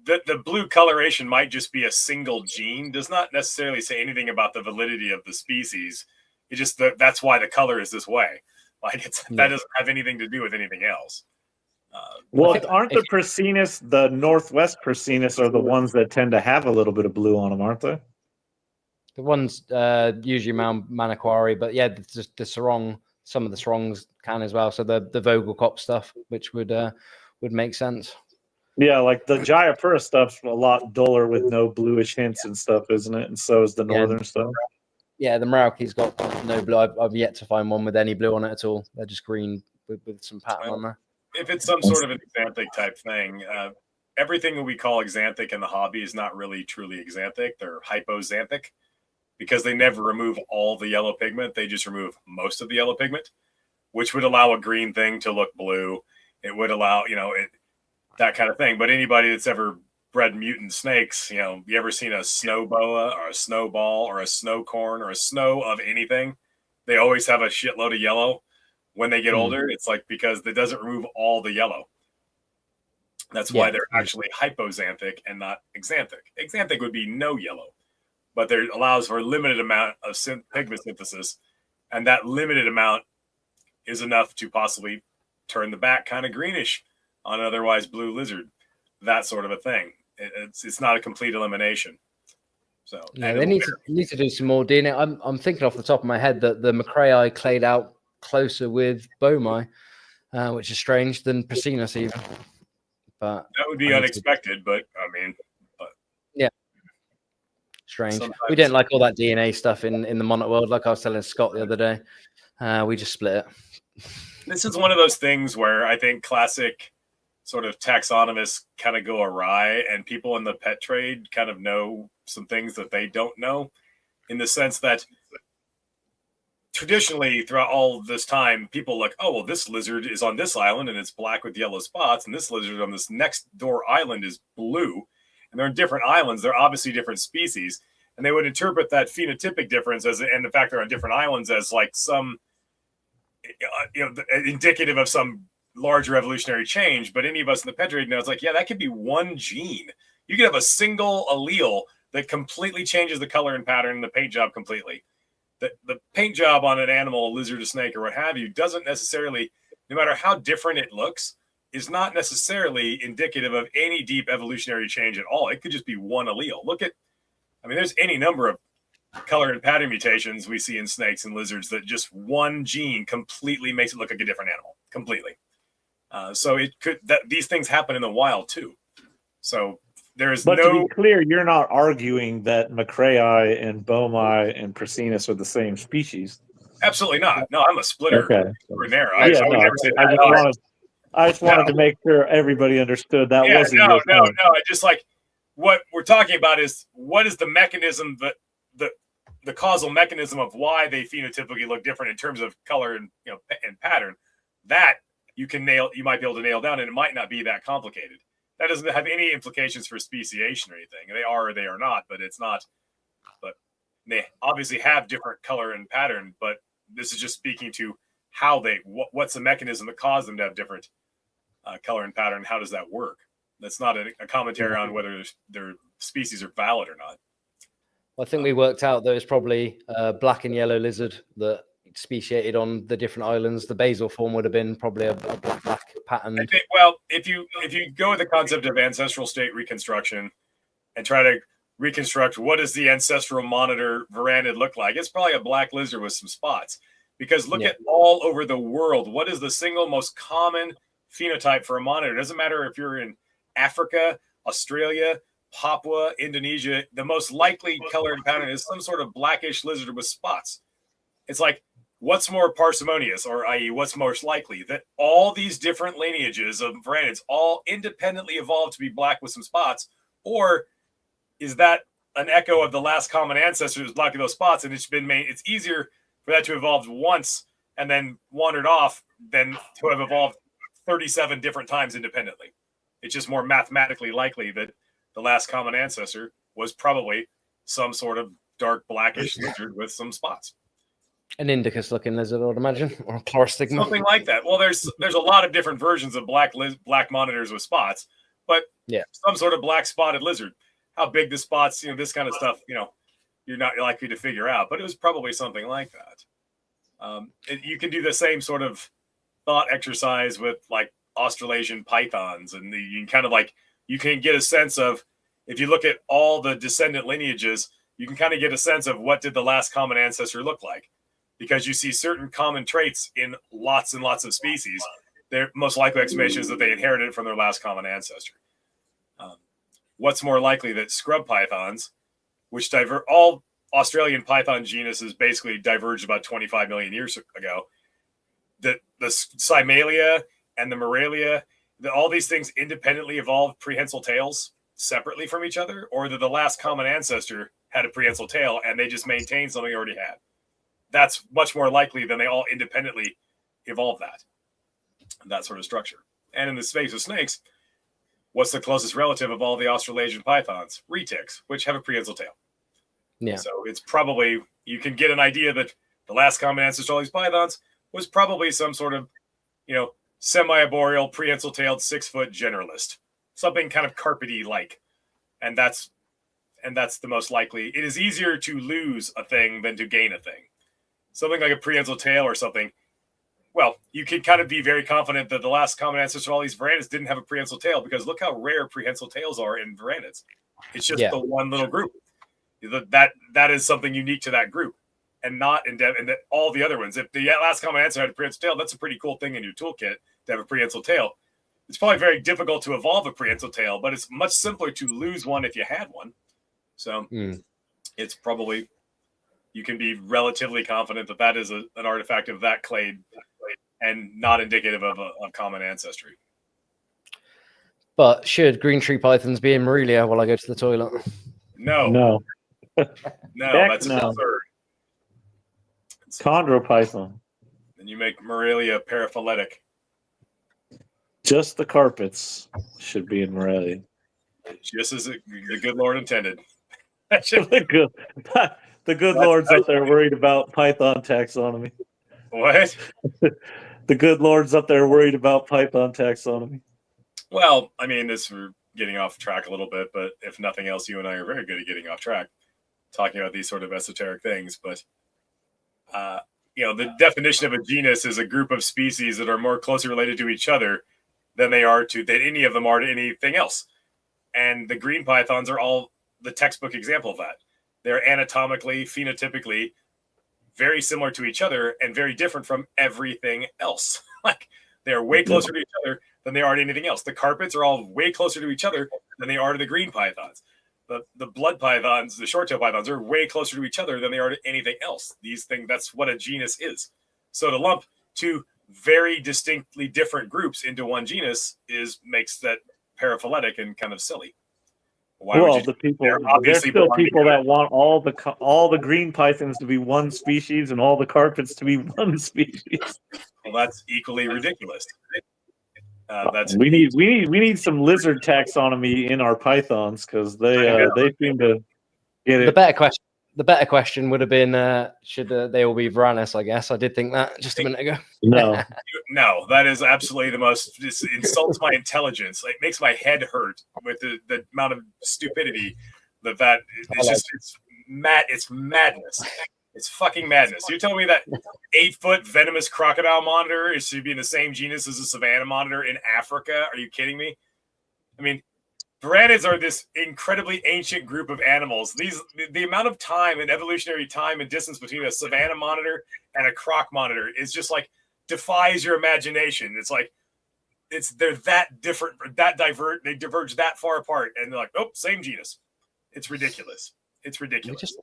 the blue coloration might just be a single gene, does not necessarily say anything about the validity of the species. It just that's why the color is this way. Like that doesn't have anything to do with anything else. Well, aren't the Prasinus, the Northwest Prasinus, are the ones that tend to have a little bit of blue on them, aren't they? The ones usually around Manokwari, but yeah, the sarong, some of the sarongs can as well. So the Vogelkop stuff, which would make sense. Yeah, like the Jayapura stuff's a lot duller with no bluish hints and stuff, isn't it? And so is the northern stuff. Yeah, the Merauke's got no blue. I've yet to find one with any blue on it at all. They're just green with some pattern on there. If it's some sort of an xanthic type thing, everything that we call xanthic in the hobby is not really truly xanthic. They're hypoxanthic because they never remove all the yellow pigment. They just remove most of the yellow pigment, which would allow a green thing to look blue. It would allow, that kind of thing. But anybody that's ever bred mutant snakes, you ever seen a snow boa or a snowball or a snow corn or a snow of anything? They always have a shitload of yellow when they get older. It's like because it doesn't remove all the yellow. That's why they're actually hypoxanthic and not xanthic. Xanthic would be no yellow, but there allows for a limited amount of pigment synthesis, and that limited amount is enough to possibly turn the back kind of greenish on an otherwise blue lizard, that sort of a thing. It's not a complete elimination. So they need to do some more DNA. I'm thinking off the top of my head that the Macraei clayed out closer with Bomai, which is strange, than Prasinus even. But that would be unexpected. But yeah, strange. We didn't like all that DNA stuff in the Monarch world. Like I was telling Scott the other day, we just split it. This is one of those things where I think classic sort of taxonomists kind of go awry, and people in the pet trade kind of know some things that they don't know, in the sense that traditionally throughout all this time, people like, oh, well, this lizard is on this island and it's black with yellow spots, and this lizard on this next door island is blue, and they're in different islands. They're obviously different species, and they would interpret that phenotypic difference and the fact they're on different islands as like some, indicative of some larger evolutionary change. But any of us in the pet trade know it's like, yeah, that could be one gene. You could have a single allele that completely changes the color and pattern and the paint job completely. The paint job on an animal, a lizard, a snake, or what have you, doesn't necessarily, no matter how different it looks, is not necessarily indicative of any deep evolutionary change at all. It could just be one allele. There's any number of color and pattern mutations we see in snakes and lizards that just one gene completely makes it look like a different animal, completely. So it could that these things happen in the wild too. So there's But to be clear, you're not arguing that McCrae and Bomi and Prasinus are the same species. Absolutely not. No, I'm a splitter. Okay. I would never say that. I just wanted to make sure everybody understood that wasn't your point. No. I just like what we're talking about is what is the mechanism that the causal mechanism of why they phenotypically look different in terms of color and and pattern. That you might be able to nail down, and it might not be that complicated. That doesn't have any implications for speciation or anything. They are or they are not, but it's not. But they obviously have different color and pattern. But this is just speaking to how what's the mechanism that caused them to have different color and pattern. How does that work? That's not a commentary on whether their species are valid or not. I think we worked out that it's probably a black and yellow lizard that speciated on the different islands. The basal form would have been probably a black pattern. I think, well, if you go with the concept of ancestral state reconstruction and try to reconstruct what does the ancestral monitor Varanid look like, it's probably a black lizard with some spots. Because look at all over the world, what is the single most common phenotype for a monitor? It doesn't matter if you're in Africa, Australia, Papua, Indonesia, the most likely color and pattern is some sort of blackish lizard with spots. It's like, what's more parsimonious, or i.e., what's most likely? That all these different lineages of varanids all independently evolved to be black with some spots, or is that an echo of the last common ancestor who's black with those spots, and it's easier for that to evolve once and then wandered off than to have evolved 37 different times independently. It's just more mathematically likely that the last common ancestor was probably some sort of dark blackish lizard with some spots. An Indicus-looking lizard, I would imagine, or a chlorostigma. Something like that. Well, there's a lot of different versions of black monitors with spots, but some sort of black spotted lizard. How big the spots, this kind of stuff, you're not likely to figure out, but it was probably something like that. You can do the same sort of thought exercise with like Australasian pythons, and you can kind of you can get a sense of, if you look at all the descendant lineages, you can kind of get a sense of what did the last common ancestor look like, because you see certain common traits in lots and lots of species. Their most likely explanation is that they inherited from their last common ancestor. What's more likely that scrub pythons, which all Australian python genuses basically diverged about 25 million years ago, that the Cymalia and the Moralia, that all these things independently evolved prehensile tails separately from each other, or that the last common ancestor had a prehensile tail and they just maintained something they already had. That's much more likely than they all independently evolved that sort of structure. And in the space of snakes, what's the closest relative of all the Australasian pythons? Retics, which have a prehensile tail. Yeah. So it's probably, you can get an idea that the last common ancestor of all these pythons was probably some sort of, semi-arboreal, prehensile-tailed, 6-foot generalist, something kind of carpety like, and that's the most likely. It is easier to lose a thing than to gain a thing. Something like a prehensile tail or something. Well, you can kind of be very confident that the last common ancestor of all these varanids didn't have a prehensile tail, because look how rare prehensile tails are in varanids. It's just the one little group. That is something unique to that group, and not in all the other ones. If the last common ancestor had a prehensile tail, that's a pretty cool thing in your toolkit to have a prehensile tail. It's probably very difficult to evolve a prehensile tail, but it's much simpler to lose one if you had one. So it's probably, you can be relatively confident that is an artifact of that clade and not indicative of a common ancestry. But should green tree pythons be in Morelia while I go to the toilet? No, that's no. absurd. Chondropython. And you make Morelia paraphyletic. Just the carpets should be in Morelia. Just as the good Lord intended. The good Lord's up there worried about python taxonomy. What? The good Lord's up there worried about python taxonomy. Well, we're getting off track a little bit, but if nothing else, you and I are very good at getting off track, talking about these sort of esoteric things. But, the definition of a genus is a group of species that are more closely related to each other than they are to that any of them are to anything else. And the green pythons are all the textbook example of that. They're anatomically, phenotypically very similar to each other and very different from everything else. Like they're way closer to each other than they are to anything else. The carpets are all way closer to each other than they are to the green pythons. The blood pythons, the short-tailed pythons are way closer to each other than they are to anything else. These things, that's what a genus is. So to lump two very distinctly different groups into one genus makes that paraphyletic and kind of silly. There's still people that want all the green pythons to be one species and all the carpets to be one species. Well, that's equally ridiculous. We need some lizard taxonomy in our pythons because they seem to get it. The better question would have been should they all be Varanus? I guess I did think that just a minute ago. No, no, that is absolutely the most. This insults my intelligence. It makes my head hurt with the amount of stupidity that it's just it's madness. It's fucking madness. You're telling me that 8-foot venomous crocodile monitor is to be in the same genus as a savanna monitor in Africa? Are you kidding me? I mean, Varanus are this incredibly ancient group of animals. The amount of time and evolutionary time and distance between a savanna monitor and a croc monitor is just like defies your imagination. It's like they're that different, they diverge that far apart, and they're like, oh, same genus. It's ridiculous. It's ridiculous.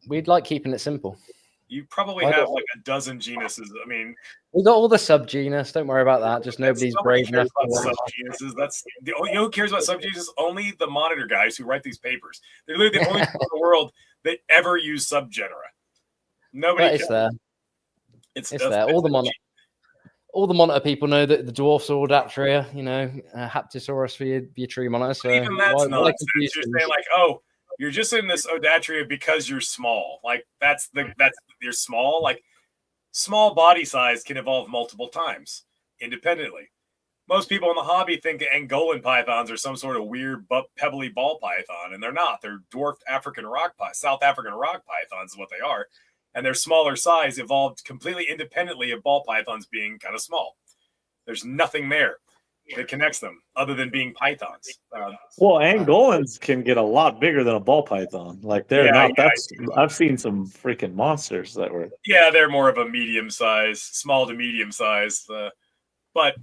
We'd like keeping it simple. You probably have like a dozen genuses. I mean, we got all the subgenus. Don't worry about that. Just nobody's brave enough. Subgenuses. That's you know who cares about subgenuses? Only the monitor guys who write these papers. They're literally the only people in the world that ever use subgenera. Nobody. It's there. It's there. All the monitor people know that the dwarfs are Audatria. You know, Haptosaurus for your tree monitor. So even that's not. You're saying like, oh, you're just in this Audatria because you're small. Like that's you're small. Like small body size can evolve multiple times independently. Most people in the hobby think Angolan pythons are some sort of weird pebbly ball python, and they're not. They're dwarfed South African rock pythons is what they are, and their smaller size evolved completely independently of ball pythons being kind of small. There's nothing there that connects them other than being pythons. Angolans can get a lot bigger than a ball python. Like they're not. I've seen some freaking monsters that were. Yeah, they're more of a medium size, small to medium size. But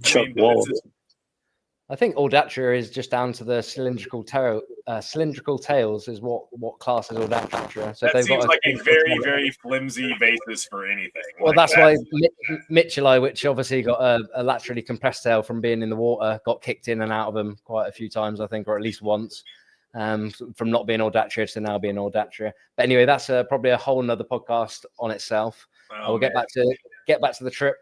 I think Audatria is just down to the cylindrical tails is what class is Audatria. So that seems like a very, very flimsy basis for anything. Well, that's why Mitchellai, which obviously got a laterally compressed tail from being in the water, got kicked in and out of them quite a few times, I think, or at least once, from not being Audatria to now being Audatria. But anyway, that's probably a whole nother podcast on itself. We'll get back to the trip.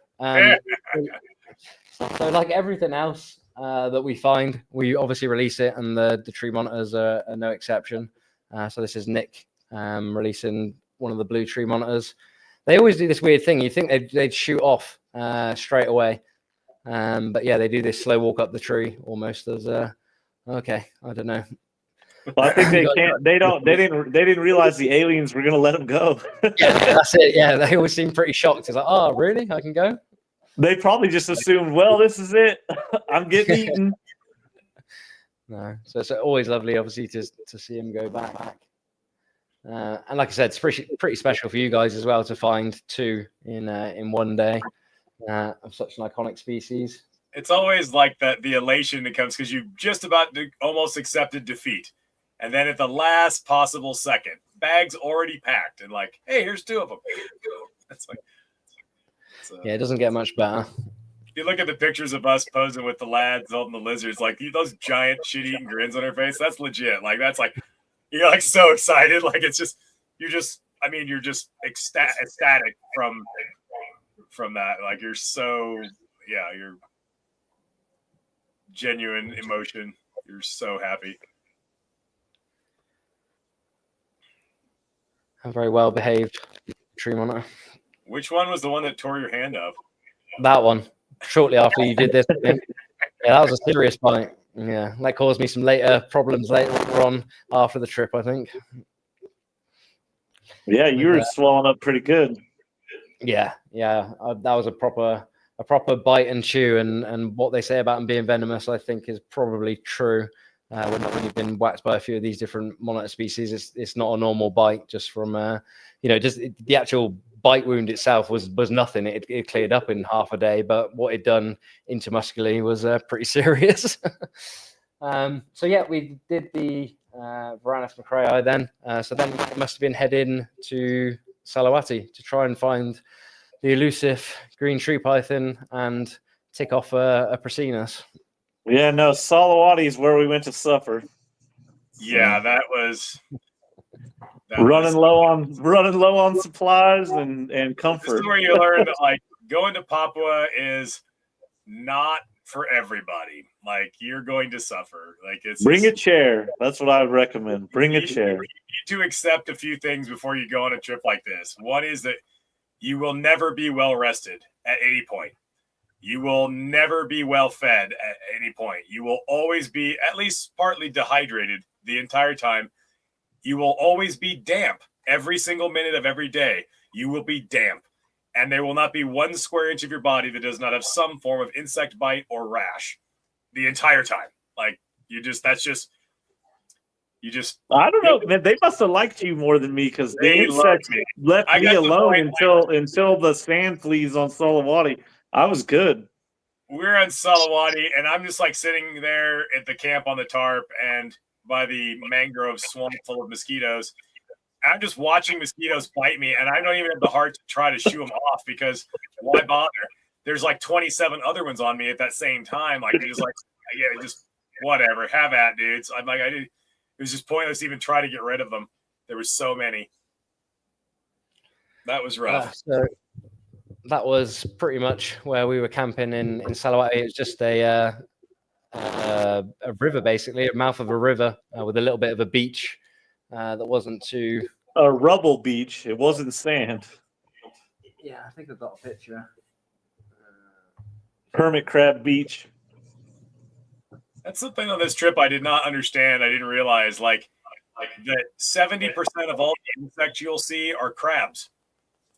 So like everything else that we find, we obviously release it, and the tree monitors are no exception. So this is Nick releasing one of the blue tree monitors. They always do this weird thing. You think they'd shoot off straight away, but yeah, they do this slow walk up the tree almost as okay. I don't know. Well, I think they can't. They didn't realize the aliens were going to let them go. Yeah, that's it. Yeah, they always seem pretty shocked. It's like, oh, really? I can go? They probably just assumed, well, this is it. I'm getting eaten. No, so it's always lovely, obviously, to see him go back. And like I said, it's pretty special for you guys as well to find two in one day of such an iconic species. It's always like that, the elation that comes because you just about almost accepted defeat, and then at the last possible second, bags already packed, and like, hey, here's two of them. That's like. Yeah, it doesn't get much better. If you look at the pictures of us posing with the lads holding the lizards, like those giant shit-eating grins on our face, that's legit. Like that's like you're like so excited, like you're just ecstatic from that. Like you're so you're genuine emotion. You're so happy. A very well behaved tree monitor. Which one was the one that tore your hand up? That one. Shortly after you did this. Yeah, that was a serious bite. Yeah, that caused me some problems later on after the trip, I think. Yeah, you were swelling up pretty good. Yeah. That was a proper a proper bite and chew, and what they say about them being venomous, I think, is probably true. When you've been whacked by a few of these different monitor species, it's not a normal bite. Just from just the actual bite wound itself was nothing. It cleared up in half a day, but what it done intramuscularly was pretty serious. So yeah, we did the Varanus macraei then. So then we must have been heading to Salawati to try and find the elusive green tree python and tick off a Prasinus. Yeah, no, Salawati is where we went to suffer. Yeah, that was running low on supplies and comfort. This is where you learn that like going to Papua is not for everybody. Like you're going to suffer. Like bring a chair. That's what I would recommend. Bring a chair. You need to accept a few things before you go on a trip like this. One is that you will never be well rested at any point. You will never be well fed at any point. You will always be at least partly dehydrated the entire time. You will always be damp every single minute of every day. You will be damp. And there will not be 1 square inch of your body that does not have some form of insect bite or rash the entire time. Like I don't know, man. They must have liked you more than me because the insects left me alone until the sand fleas on Salawati. I was good. We're on Salawati, and I'm just like sitting there at the camp on the tarp and by the mangrove swamp full of mosquitoes. I'm just watching mosquitoes bite me, and I don't even have the heart to try to shoo them off because why bother? There's like 27 other ones on me at that same time. Like you're just like, yeah, just whatever, have at, dudes. I'm like, it was just pointless to even try to get rid of them. There were so many. That was rough. So that was pretty much where we were camping in Salawati. It was just a river, basically, a mouth of a river with a little bit of a beach that wasn't too... A rubble beach. It wasn't sand. Yeah, I think I've got a picture. Hermit crab beach. That's the thing on this trip I did not understand. I didn't realize like that 70% of all the insects you'll see are crabs.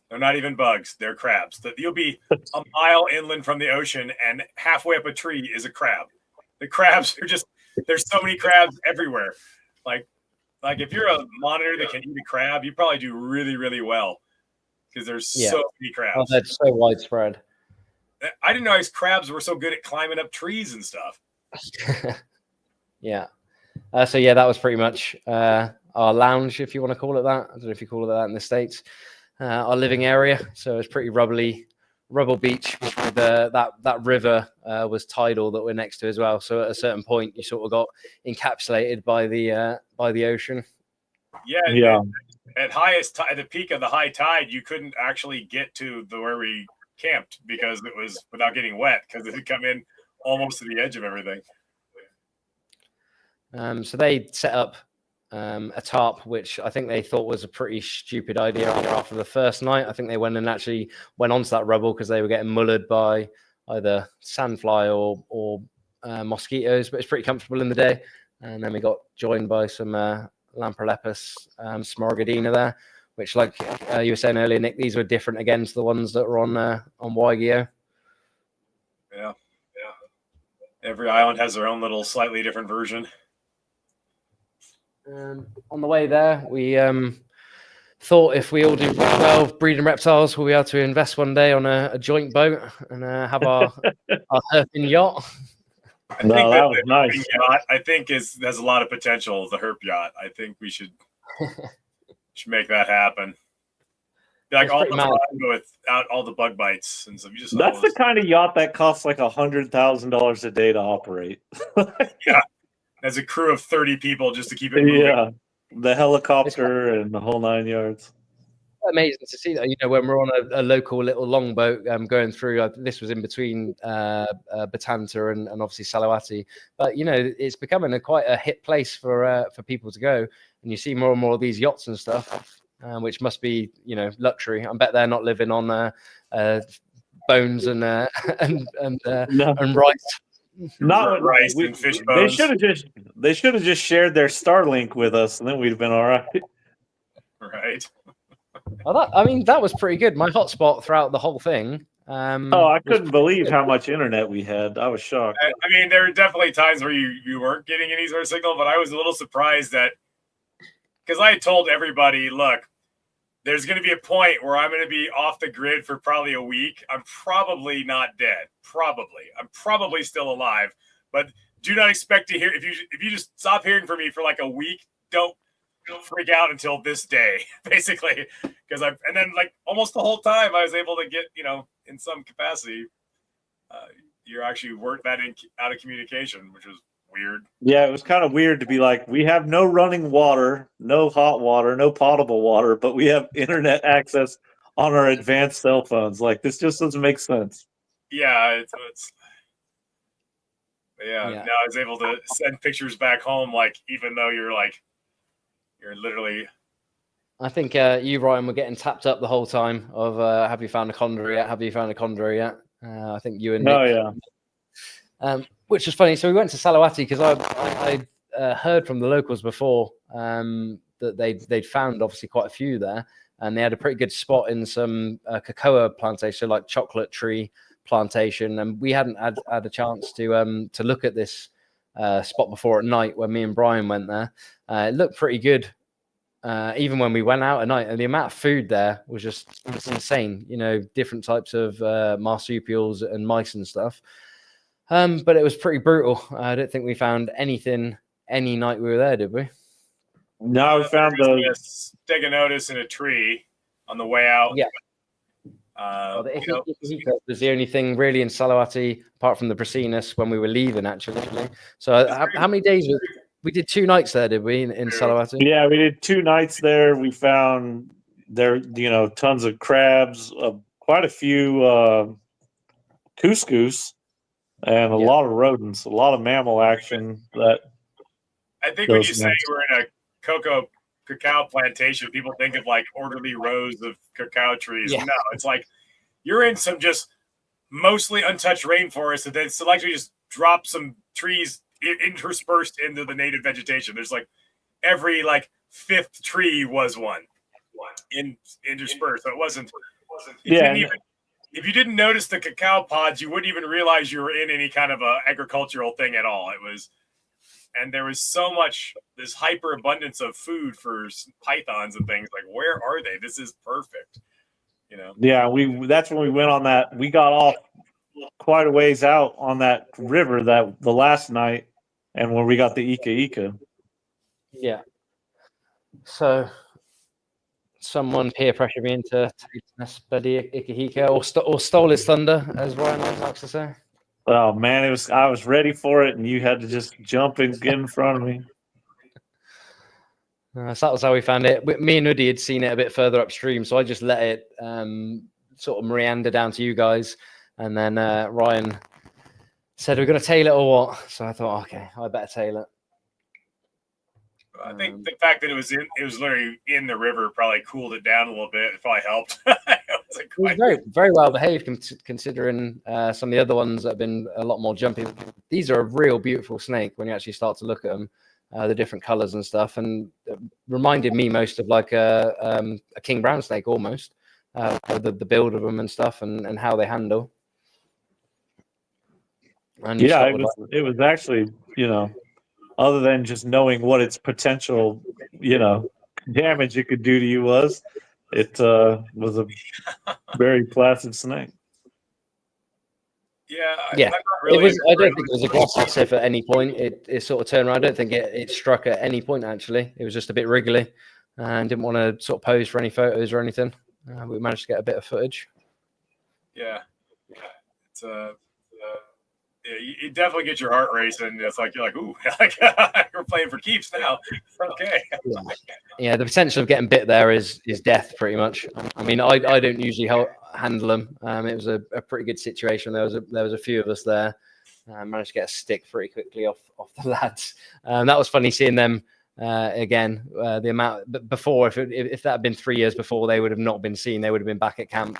They're not even bugs. They're crabs. That you'll be a mile inland from the ocean and halfway up a tree is a crab. The crabs are just, there's so many crabs everywhere. Like if you're a monitor that can eat a crab, you probably do really, really well because there's so many crabs. Oh, that's so widespread. I didn't know these crabs were so good at climbing up trees and stuff. Yeah. So yeah, that was pretty much our lounge, if you want to call it that. I don't know if you call it that in the States. Our living area. So it's pretty rubble beach with that river was tidal that we're next to as well. So at a certain point, you sort of got encapsulated by the ocean. Yeah. At the peak of the high tide, you couldn't actually get to where we camped because it was without getting wet because it had come in almost to the edge of everything. So they set up a tarp, which I think they thought was a pretty stupid idea after the first night. I think they went onto that rubble because they were getting mullered by either sandfly or mosquitoes, but it's pretty comfortable in the day. And then we got joined by some Lamprolepis Smorgadina there, which, like you were saying earlier, Nick, these were different again to the ones that were on Waigeo. Yeah. Every island has their own little slightly different version. On the way there, we thought if we all do well breeding reptiles, we'll be able to invest one day on a joint boat and have our herping yacht. I think that was nice. Yacht, I think has a lot of potential. The herp yacht. I think we should make that happen. Like all the fun without all the bug bites and stuff. That's the kind of yacht that costs like $100,000 a day to operate. Yeah. As a crew of 30 people just to keep it moving. Yeah, the helicopter and the whole 9 yards. Amazing to see that. When we're on a local little longboat going through, this was in between Batanta and obviously Salawati. But, it's becoming quite a hit place for people to go. And you see more and more of these yachts and stuff, which must be, luxury. I bet they're not living on bones and rice. Not rice and fish bones. They should have just shared their Starlink with us, and then we'd have been all right. Right. Well, that was pretty good. My hotspot throughout the whole thing I couldn't believe how much internet we had. I was shocked. I mean, there were definitely times where you weren't getting any sort of signal, but I was a little surprised that, because I had told everybody, look, there's going to be a point where I'm going to be off the grid for probably a week. I'm probably not dead. I'm probably still alive, but do not expect to hear, if you just stop hearing from me for like a week, don't freak out until this day, basically. And then like almost the whole time I was able to get, in some capacity, you actually weren't that out of communication, which was weird. Yeah, it was kind of weird to be like, we have no running water, no hot water, no potable water, but we have internet access on our advanced cell phones. Like, this just doesn't make sense. Yeah, now I was able to send pictures back home, like, even though you're literally. I think you, Ryan, were getting tapped up the whole time of have you found a chondro yet? Have you found a chondro yet? I think you and Nick. Oh, yeah. Which was funny. So we went to Salawati because I heard from the locals before that they'd found obviously quite a few there, and they had a pretty good spot in some cocoa plantation, so like chocolate tree plantation, and we hadn't had a chance to look at this spot before at night when me and Brian went there. It looked pretty good. Even when we went out at night, and the amount of food there was just insane. Different types of marsupials and mice and stuff. But it was pretty brutal. I don't think we found anything any night we were there, did we? No, we found those. Take a notice in a tree on the way out. Yeah. The was the only thing really in Salawati, apart from the Varanus, when we were leaving, actually. So how many days we did 2 nights there, did we, in Salawati? Yeah, we did 2 nights there. We found there, tons of crabs, quite a few couscous, and a lot of rodents, a lot of mammal action. That I think when you say we're in a cacao plantation, people think of like orderly rows of cacao trees. Yeah. No, it's like you're in some just mostly untouched rainforest, and then selectively just drop some trees interspersed into the native vegetation. There's like every like 5th tree was one interspersed. So it wasn't. If you didn't notice the cacao pods, you wouldn't even realize you were in any kind of a agricultural thing at all. And there was so much, this hyper abundance of food for pythons and things. Like, where are they? This is perfect. Yeah, that's when we went on that. We got off quite a ways out on that river the last night, and when we got the Ika. Yeah. So someone peer pressured me into taking this bloody Ikahika, or stole his thunder, as Ryan likes to say. Oh man, I was ready for it, and you had to just jump and get in front of me. So that was how we found it. Me and Udi had seen it a bit further upstream, so I just let it sort of meander down to you guys, and then Ryan said, "We're going to tail it or what?" So I thought, okay, I better tail it. I think the fact that it was literally in the river probably cooled it down a little bit. It probably helped. It was very, very well behaved considering some of the other ones that have been a lot more jumpy. These are a real beautiful snake when you actually start to look at them, the different colors and stuff, and it reminded me most of like a king brown snake almost, the build of them and stuff, and how they handle. And yeah, it was actually, other than just knowing what its potential, damage it could do to you was a very placid snake. Yeah. Really I don't think it was aggressive at any point. It sort of turned around. I don't think it struck at any point, actually. It was just a bit wriggly and didn't want to sort of pose for any photos or anything. We managed to get a bit of footage. Yeah. It's you definitely get your heart racing. It's like, you're like, ooh, we're playing for keeps now. Okay. Yeah, the potential of getting bit there is death, pretty much. I mean, I don't usually handle them. It was a pretty good situation. There was a few of us there. Managed to get a stick pretty quickly off the lads. That was funny seeing them again. The amount, but before, if that had been 3 years before, they would have not been seen. They would have been back at camp.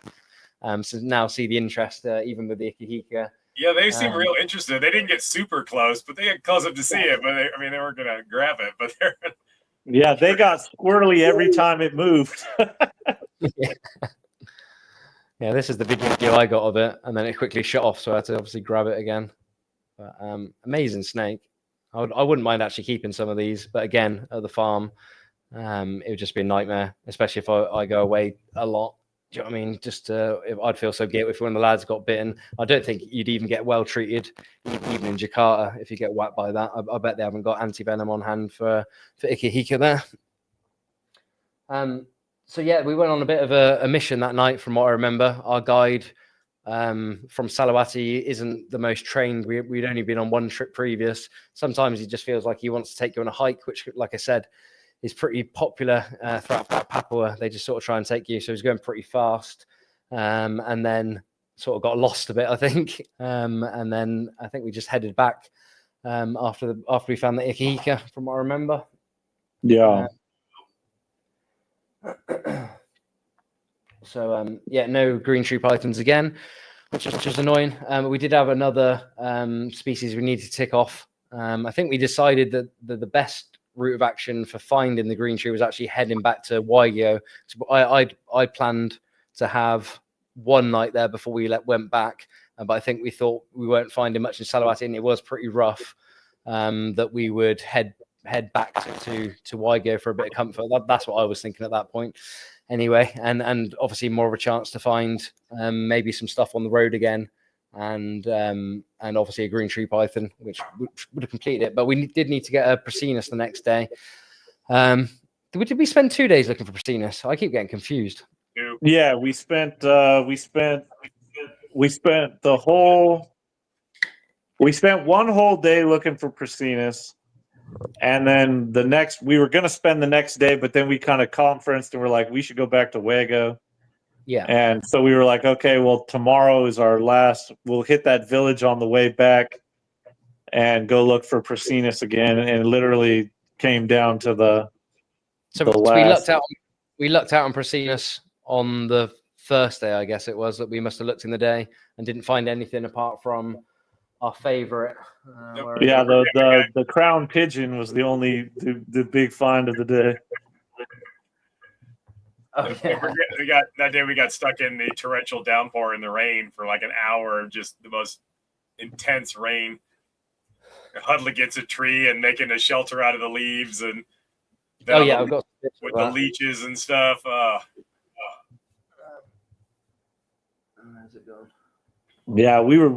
So now see the interest, even with the Ikahika. Yeah, they seem real interested. They didn't get super close, but they got close up to see it. But they weren't gonna grab it. But yeah, they got squirrely every time it moved. Yeah, this is the video I got of it, and then it quickly shut off, so I had to obviously grab it again. But amazing snake. I wouldn't mind actually keeping some of these, but again, at the farm, it would just be a nightmare, especially if I go away a lot. Do you know what I mean? Just I'd feel so guilty if one of the lads got bitten. I don't think you'd even get well treated, even in Jakarta, if you get whacked by that. I bet they haven't got anti-venom on hand for Ikehika there. So yeah, we went on a bit of a mission that night, from what I remember. Our guide from Salawati isn't the most trained. We'd only been on one trip previous. Sometimes he just feels like he wants to take you on a hike, which, like I said, is pretty popular throughout Papua. They just sort of try and take you. So he's going pretty fast, and then sort of got lost a bit, I think. And then I think we just headed back after we found the Ikehika, from what I remember. Yeah. So yeah, no green tree pythons again, which was annoying. We did have another species we needed to tick off. I think we decided that the best route of action for finding the green tree was actually heading back to Waigeo. So I planned to have one night there before we went back, but I think we thought we weren't finding much in Salawati, and it was pretty rough. That we would head back to Waigeo for a bit of comfort. That's what I was thinking at that point. Anyway, and obviously more of a chance to find maybe some stuff on the road again, and obviously a green tree python, which would have completed it. But we did need to get a Prasinus the next day. Did we spend 2 days looking for Prasinus? I keep getting confused. Yeah, we spent one whole day looking for Prasinus. And then we were going to spend the next day, but then we kind of conferenced and we're like, we should go back to Waigeo. Yeah. And so we were like, okay, well, tomorrow is our last. We'll hit that village on the way back and go look for Prasinus again. And it literally came down to the last. We lucked out on Prasinus on the first day, I guess it was, that we must have looked in the day and didn't find anything apart from our favorite. Yeah, the crown pigeon was the big find of the day. Oh, yeah. We got stuck in the torrential downpour in the rain for like an hour, just the most intense rain. Huddling against a tree and making a shelter out of the leaves, and I've got with the leeches and stuff. How's it going? Yeah, we were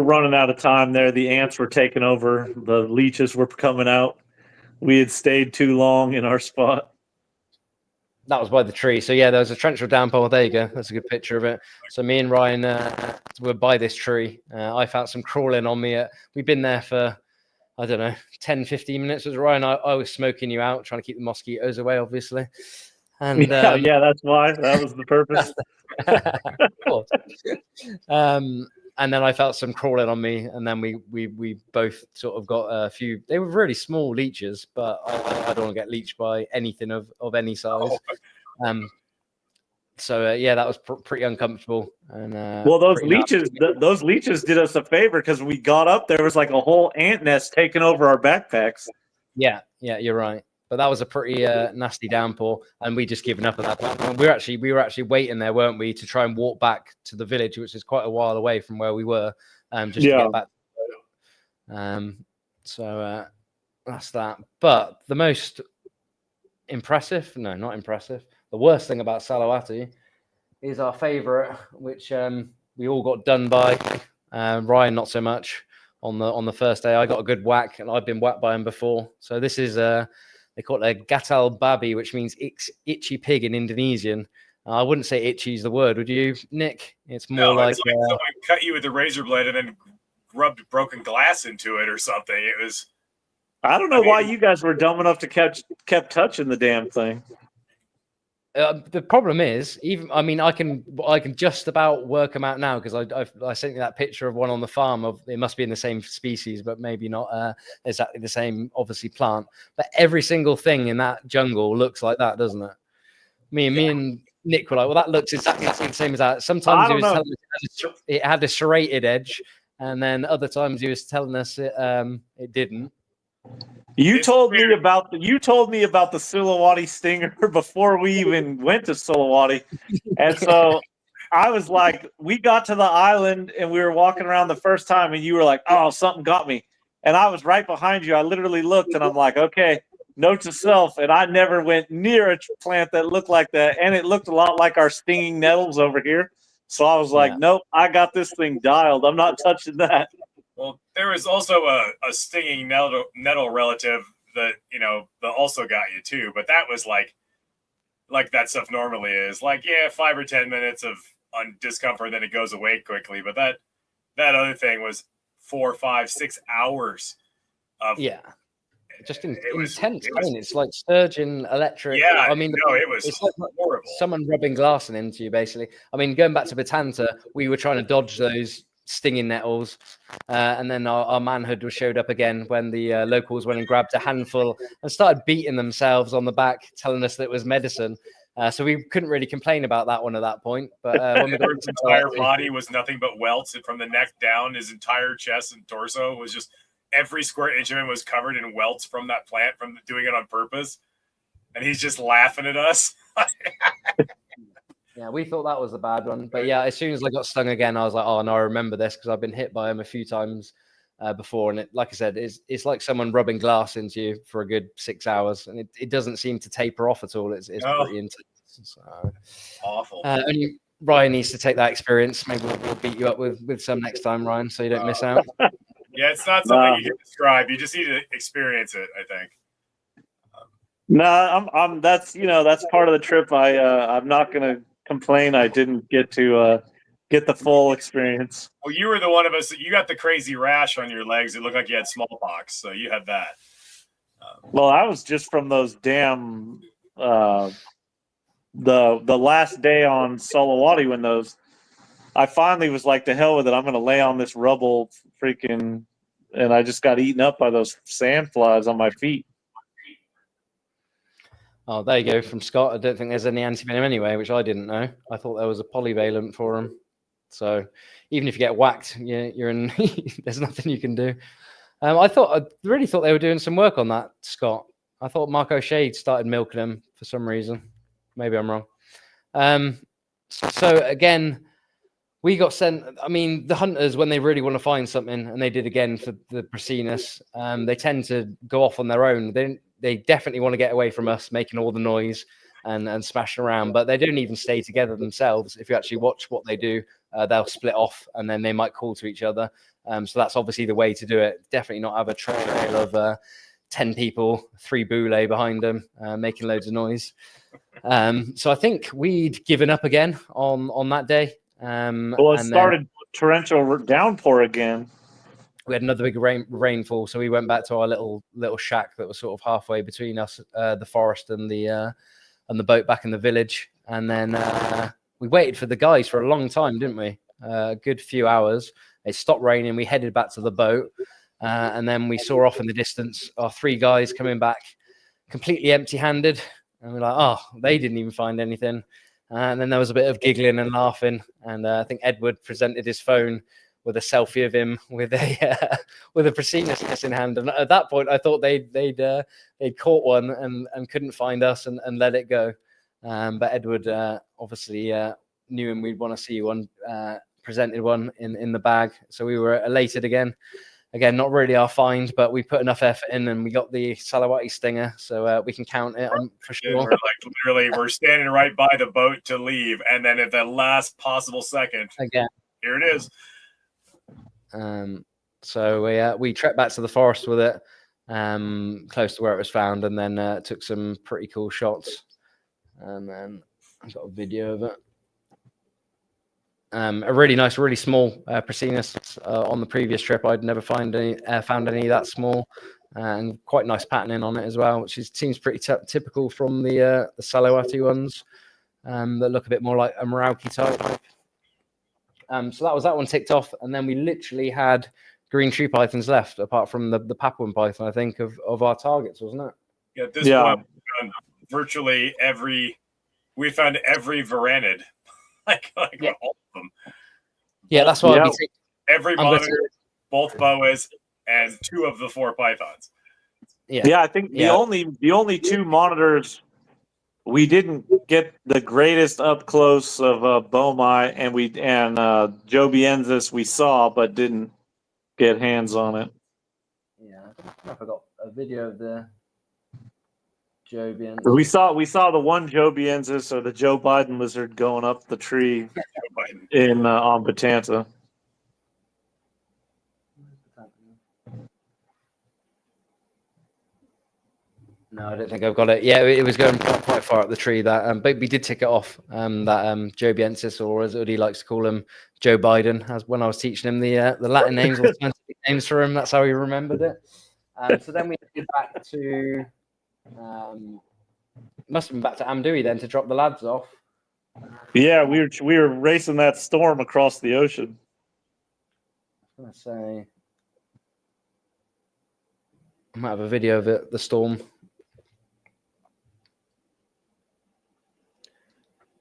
running out of time there. The ants were taking over. The leeches were coming out. We had stayed too long in our spot. That was by the tree. So yeah, there was a torrential downpour. There you go. That's a good picture of it. So me and Ryan were by this tree. I felt some crawling on me. We've been there for, I don't know, 10, 15 minutes. It was Ryan. I was smoking you out, trying to keep the mosquitoes away, obviously. And yeah, that's why. That was the purpose. Of course. And then I felt some crawling on me, and then we both sort of got a few. They were really small leeches, but I don't want to get leeched by anything of any size. So yeah, that was pretty uncomfortable. And well, those leeches did us a favor, because we got up there was like a whole ant nest taking over our backpacks. Yeah, you're right. But that was a pretty nasty downpour, and we just given up at that point. We were actually waiting there, weren't we, to try and walk back to the village, which is quite a while away from where we were, just to get back. So that's that. But the most impressive, no, not impressive. The worst thing about Salawati is our favourite, which we all got done by. Ryan, not so much. On the first day, I got a good whack, and I've been whacked by him before. So this is they call it a gatal babi, which means itchy pig in Indonesian. I wouldn't say itchy is the word, would you, Nick? It's more like someone cut you with a razor blade and then rubbed broken glass into it or something. It was. I don't know why you guys were dumb enough to kept touching the damn thing. The problem is, I can just about work them out now, because I sent you that picture of one on the farm. It must be in the same species, but maybe not exactly the same, obviously, plant. But every single thing in that jungle looks like that, doesn't it? Me and Nick were like, well, that looks exactly the same as that. Sometimes he was telling us it had a serrated edge, and then other times he was telling us it didn't. You told me about the Sulawati stinger before we even went to Sulawati, and so I was like, we got to the island and we were walking around the first time, and you were like, "Oh, something got me," and I was right behind you. I literally looked, and I'm like, "Okay, note to self." And I never went near a plant that looked like that, and it looked a lot like our stinging nettles over here. So I was like, "Nope, I got this thing dialed. I'm not touching that." Well, there was also a stinging nettle relative that that also got you too, but that was like that stuff normally is. Like, yeah, 5 or 10 minutes of discomfort, then it goes away quickly. But that other thing was 4, 5, 6 hours of just intense pain. It's like surging electric. Yeah, I mean, it's like horrible. Someone rubbing glass into you, basically. I mean, going back to Batanta, we were trying to dodge those stinging nettles, and then our manhood showed up again when the locals went and grabbed a handful and started beating themselves on the back, telling us that it was medicine. So we couldn't really complain about that one at that point. But when we got his entire body was nothing but welts, and from the neck down, his entire chest and torso was just every square inch of him was covered in welts from that plant, from doing it on purpose. And he's just laughing at us. Yeah, we thought that was a bad one. But yeah, as soon as I got stung again, I was like, oh, no, I remember this because I've been hit by him a few times before. And like I said, it's like someone rubbing glass into you for a good 6 hours. And it doesn't seem to taper off at all. It's pretty intense. So, awful. Only Ryan needs to take that experience. Maybe we'll beat you up with some next time, Ryan, so you don't miss out. Yeah, it's not something you can describe. You just need to experience it, I think. No, I'm that's part of the trip. I'm not gonna complain. I didn't get to get the full experience. Well, you were the one of us that you got the crazy rash on your legs. It looked like you had smallpox, so you had that. Well, I was just from those damn the last day on Salawati when those. I finally was like, to hell with it. I'm gonna lay on this rubble, freaking, and I just got eaten up by those sand flies on my feet. Oh, there you go, from Scott. I don't think there's any antivenom anyway, which I didn't know. I thought there was a polyvalent for him. So even if you get whacked, you're in. There's nothing you can do. I really thought they were doing some work on that, Scott. I thought Mark O'Shea started milking him for some reason. Maybe I'm wrong. So again, we got sent. I mean, the hunters, when they really want to find something, and they did again for the Prasinus, they tend to go off on their own. They definitely want to get away from us, making all the noise and smashing around, but they don't even stay together themselves. If you actually watch what they do, they'll split off and then they might call to each other. So that's obviously the way to do it. Definitely not have a trail of 10 people, 3 boule behind them, making loads of noise. So I think we'd given up again on that day. Well, it started torrential downpour again. We had another big rainfall, so we went back to our little shack that was sort of halfway between us, the forest and the boat back in the village. And then we waited for the guys for a long time, didn't we? A good few hours. It stopped raining. We headed back to the boat, and then we saw off in the distance our 3 guys coming back completely empty-handed. And we're like, oh, they didn't even find anything. And then there was a bit of giggling and laughing. And I think Edward presented his phone with a selfie of him with a Prasinus in hand. And at that point, I thought they'd caught one and couldn't find us and let it go. But Edward obviously knew him. We'd want to see one, presented one in the bag. So we were elated again. Again, not really our find, but we put enough effort in and we got the Salawati stinger. So we can count it for sure. We're like, literally, we're standing right by the boat to leave. And then at the last possible second, again, here it is. So we trekked back to the forest with it, close to where it was found, and then took some pretty cool shots. And then I've got a video of it. A really nice, really small Prasinus on the previous trip. I'd never found any that small, and quite nice patterning on it as well, which seems pretty typical from the Salawati ones that look a bit more like a Merauke type. So that was that one ticked off, and then we literally had green tree pythons left, apart from the Papuan python, I think, of our targets, wasn't it? Yeah, at this point, virtually we found every Varanid, like all of them. Yeah, that's why I'd be every monitor, both boas, and 2 of the 4 pythons. Yeah, I think the only 2 monitors we didn't get the greatest up close of Bomai, and Jobiensis we saw, but didn't get hands on it. Yeah, I don't know if I got a video of the Jobiensis. We saw the one Jobiensis, or the Joe Biden lizard, going up the tree in on Batanta. No, I don't think I've got it. Yeah, it was going quite far up the tree. That, but we did tick it off. That Jobiensis, or as Udi likes to call him, Joe Biden. As when I was teaching him the Latin names, alternative names for him, that's how he remembered it. So then we did back to, must have been back to Amdui then to drop the lads off. Yeah, we were racing that storm across the ocean. I was gonna say, I might have a video of it, the storm.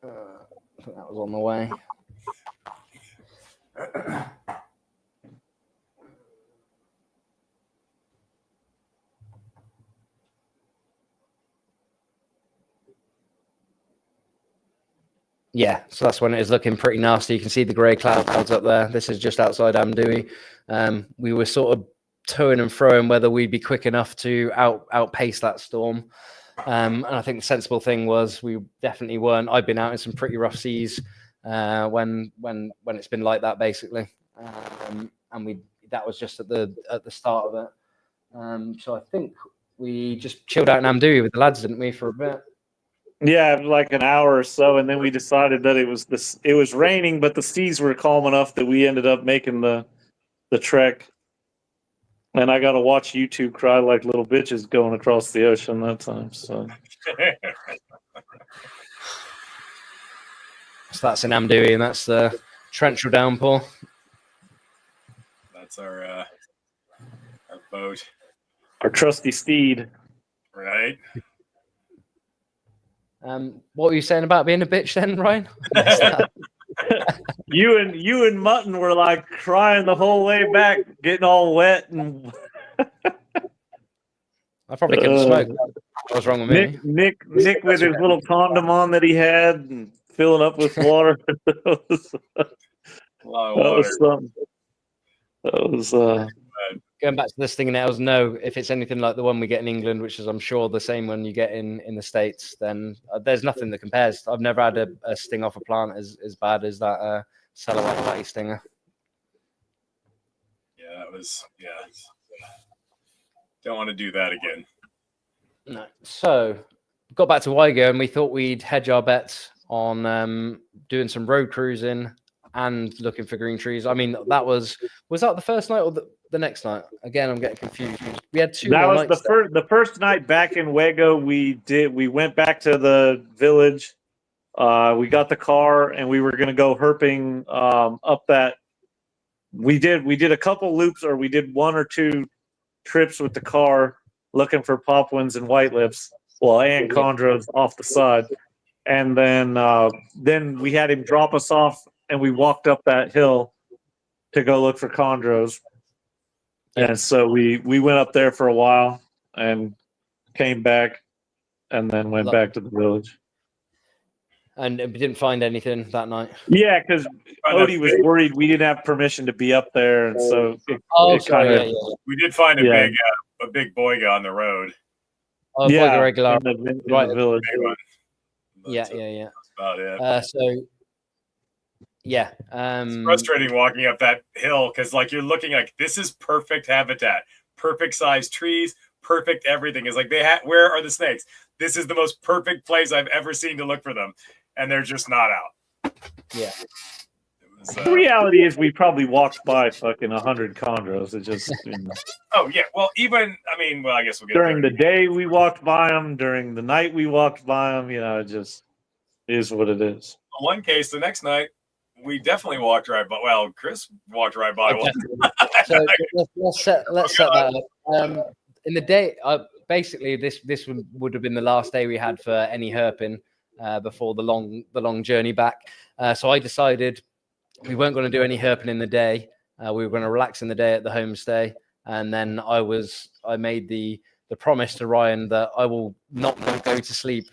I think that was on the way. Yeah, so that's when it is looking pretty nasty. You can see the grey clouds up there. This is just outside Amdui. We were sort of toing and froing whether we'd be quick enough to outpace that storm. And I think the sensible thing was we definitely weren't. I've been out in some pretty rough seas when it's been like that, basically. And that was just at the start of it. So I think we just chilled out in Amdui with the lads, didn't we, for a bit? Yeah, like an hour or so, and then we decided that it was raining, but the seas were calm enough that we ended up making the trek. And I got to watch YouTube cry like little bitches going across the ocean that time. So that's in Amdui, and that's the torrential downpour. That's our boat, our trusty steed, right? What were you saying about being a bitch then, Ryan? You and Mutton were like crying the whole way back, getting all wet, and I probably couldn't smoke. What was wrong with me? Nick with his little condom on that he had and filling up with water. That was going back to this thing now. No, if it's anything like the one we get in England, which is I'm sure the same one you get in the States, then there's nothing that compares. I've never had a sting off a plant as bad as that Salawat Fatty stinger. Yeah, that was don't want to do that again. No. So got back to Wygo and we thought we'd hedge our bets on doing some road cruising and looking for green trees. I mean, was that the first night or the next night? Again, I'm getting confused. We had two. That was the first night back in Wygo. We went back to the village. We got the car and we were going to go herping up that. We did a couple loops, or we did one or two trips with the car looking for Papuans and white lips, and chondros off the side. And then we had him drop us off and we walked up that hill to go look for chondros. And so we went up there for a while and came back and then went back to the village. And we didn't find anything that night. Yeah, because Odie was worried we didn't have permission to be up there, and so we did find a big boiga on the road. Oh, boiga regular, in the village. Yeah. That's about it. It's frustrating walking up that hill because you're looking like this is perfect habitat, perfect sized trees, perfect everything. Is like where are the snakes? This is the most perfect place I've ever seen to look for them, and they're just not out. Yeah. The reality is we probably walked by fucking 100 chondros. It just Oh yeah. Well, I guess we'll get during the day we walked by them. During the night we walked by them. It just is what it is. In one case, the next night we definitely walked right by. Well, Chris walked right by one. So let's set that up. In the day, basically, this would have been the last day we had for any herping before the long journey back. So I decided we weren't going to do any herping in the day. We were going to relax in the day at the homestay, and then I made the promise to Ryan that I will not go to sleep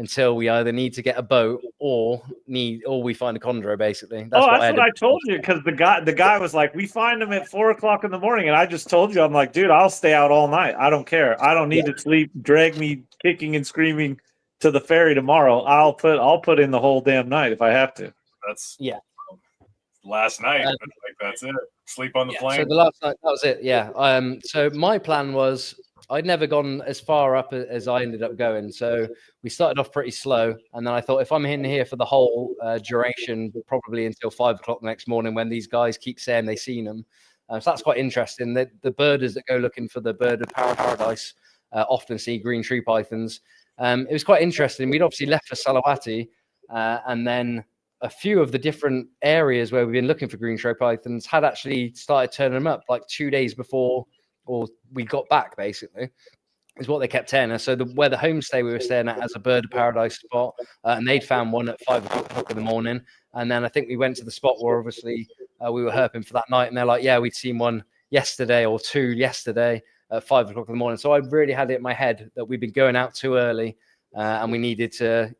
until we either need to get a boat or we find a chondro. Basically, that's what I told you, because the guy was like, we find them at 4 o'clock in the morning, and I just told you, I'm like, dude, I'll stay out all night. I don't care. I don't need to sleep. Drag me kicking and screaming to the ferry tomorrow. I'll put in the whole damn night if I have to. That's last night. That's it. Sleep on the plane. So the last night, that was it. Yeah. So my plan was, I'd never gone as far up as I ended up going. So we started off pretty slow. And then I thought, if I'm in here for the whole duration, probably until 5 o'clock the next morning, when these guys keep saying they've seen them. So that's quite interesting. The birders that go looking for the bird of paradise often see green tree pythons. It was quite interesting. We'd obviously left for Salawati, and then a few of the different areas where we've been looking for green tree pythons had actually started turning them up like 2 days before, or we got back, basically, is what they kept telling us. So where the homestay we were staying at has a bird of paradise spot, and they'd found one at 5 o'clock in the morning. And then I think we went to the spot where obviously we were herping for that night, and they're like, yeah, we'd seen one yesterday or two yesterday at 5 o'clock in the morning. So I really had it in my head that we'd been going out too early. And we needed to,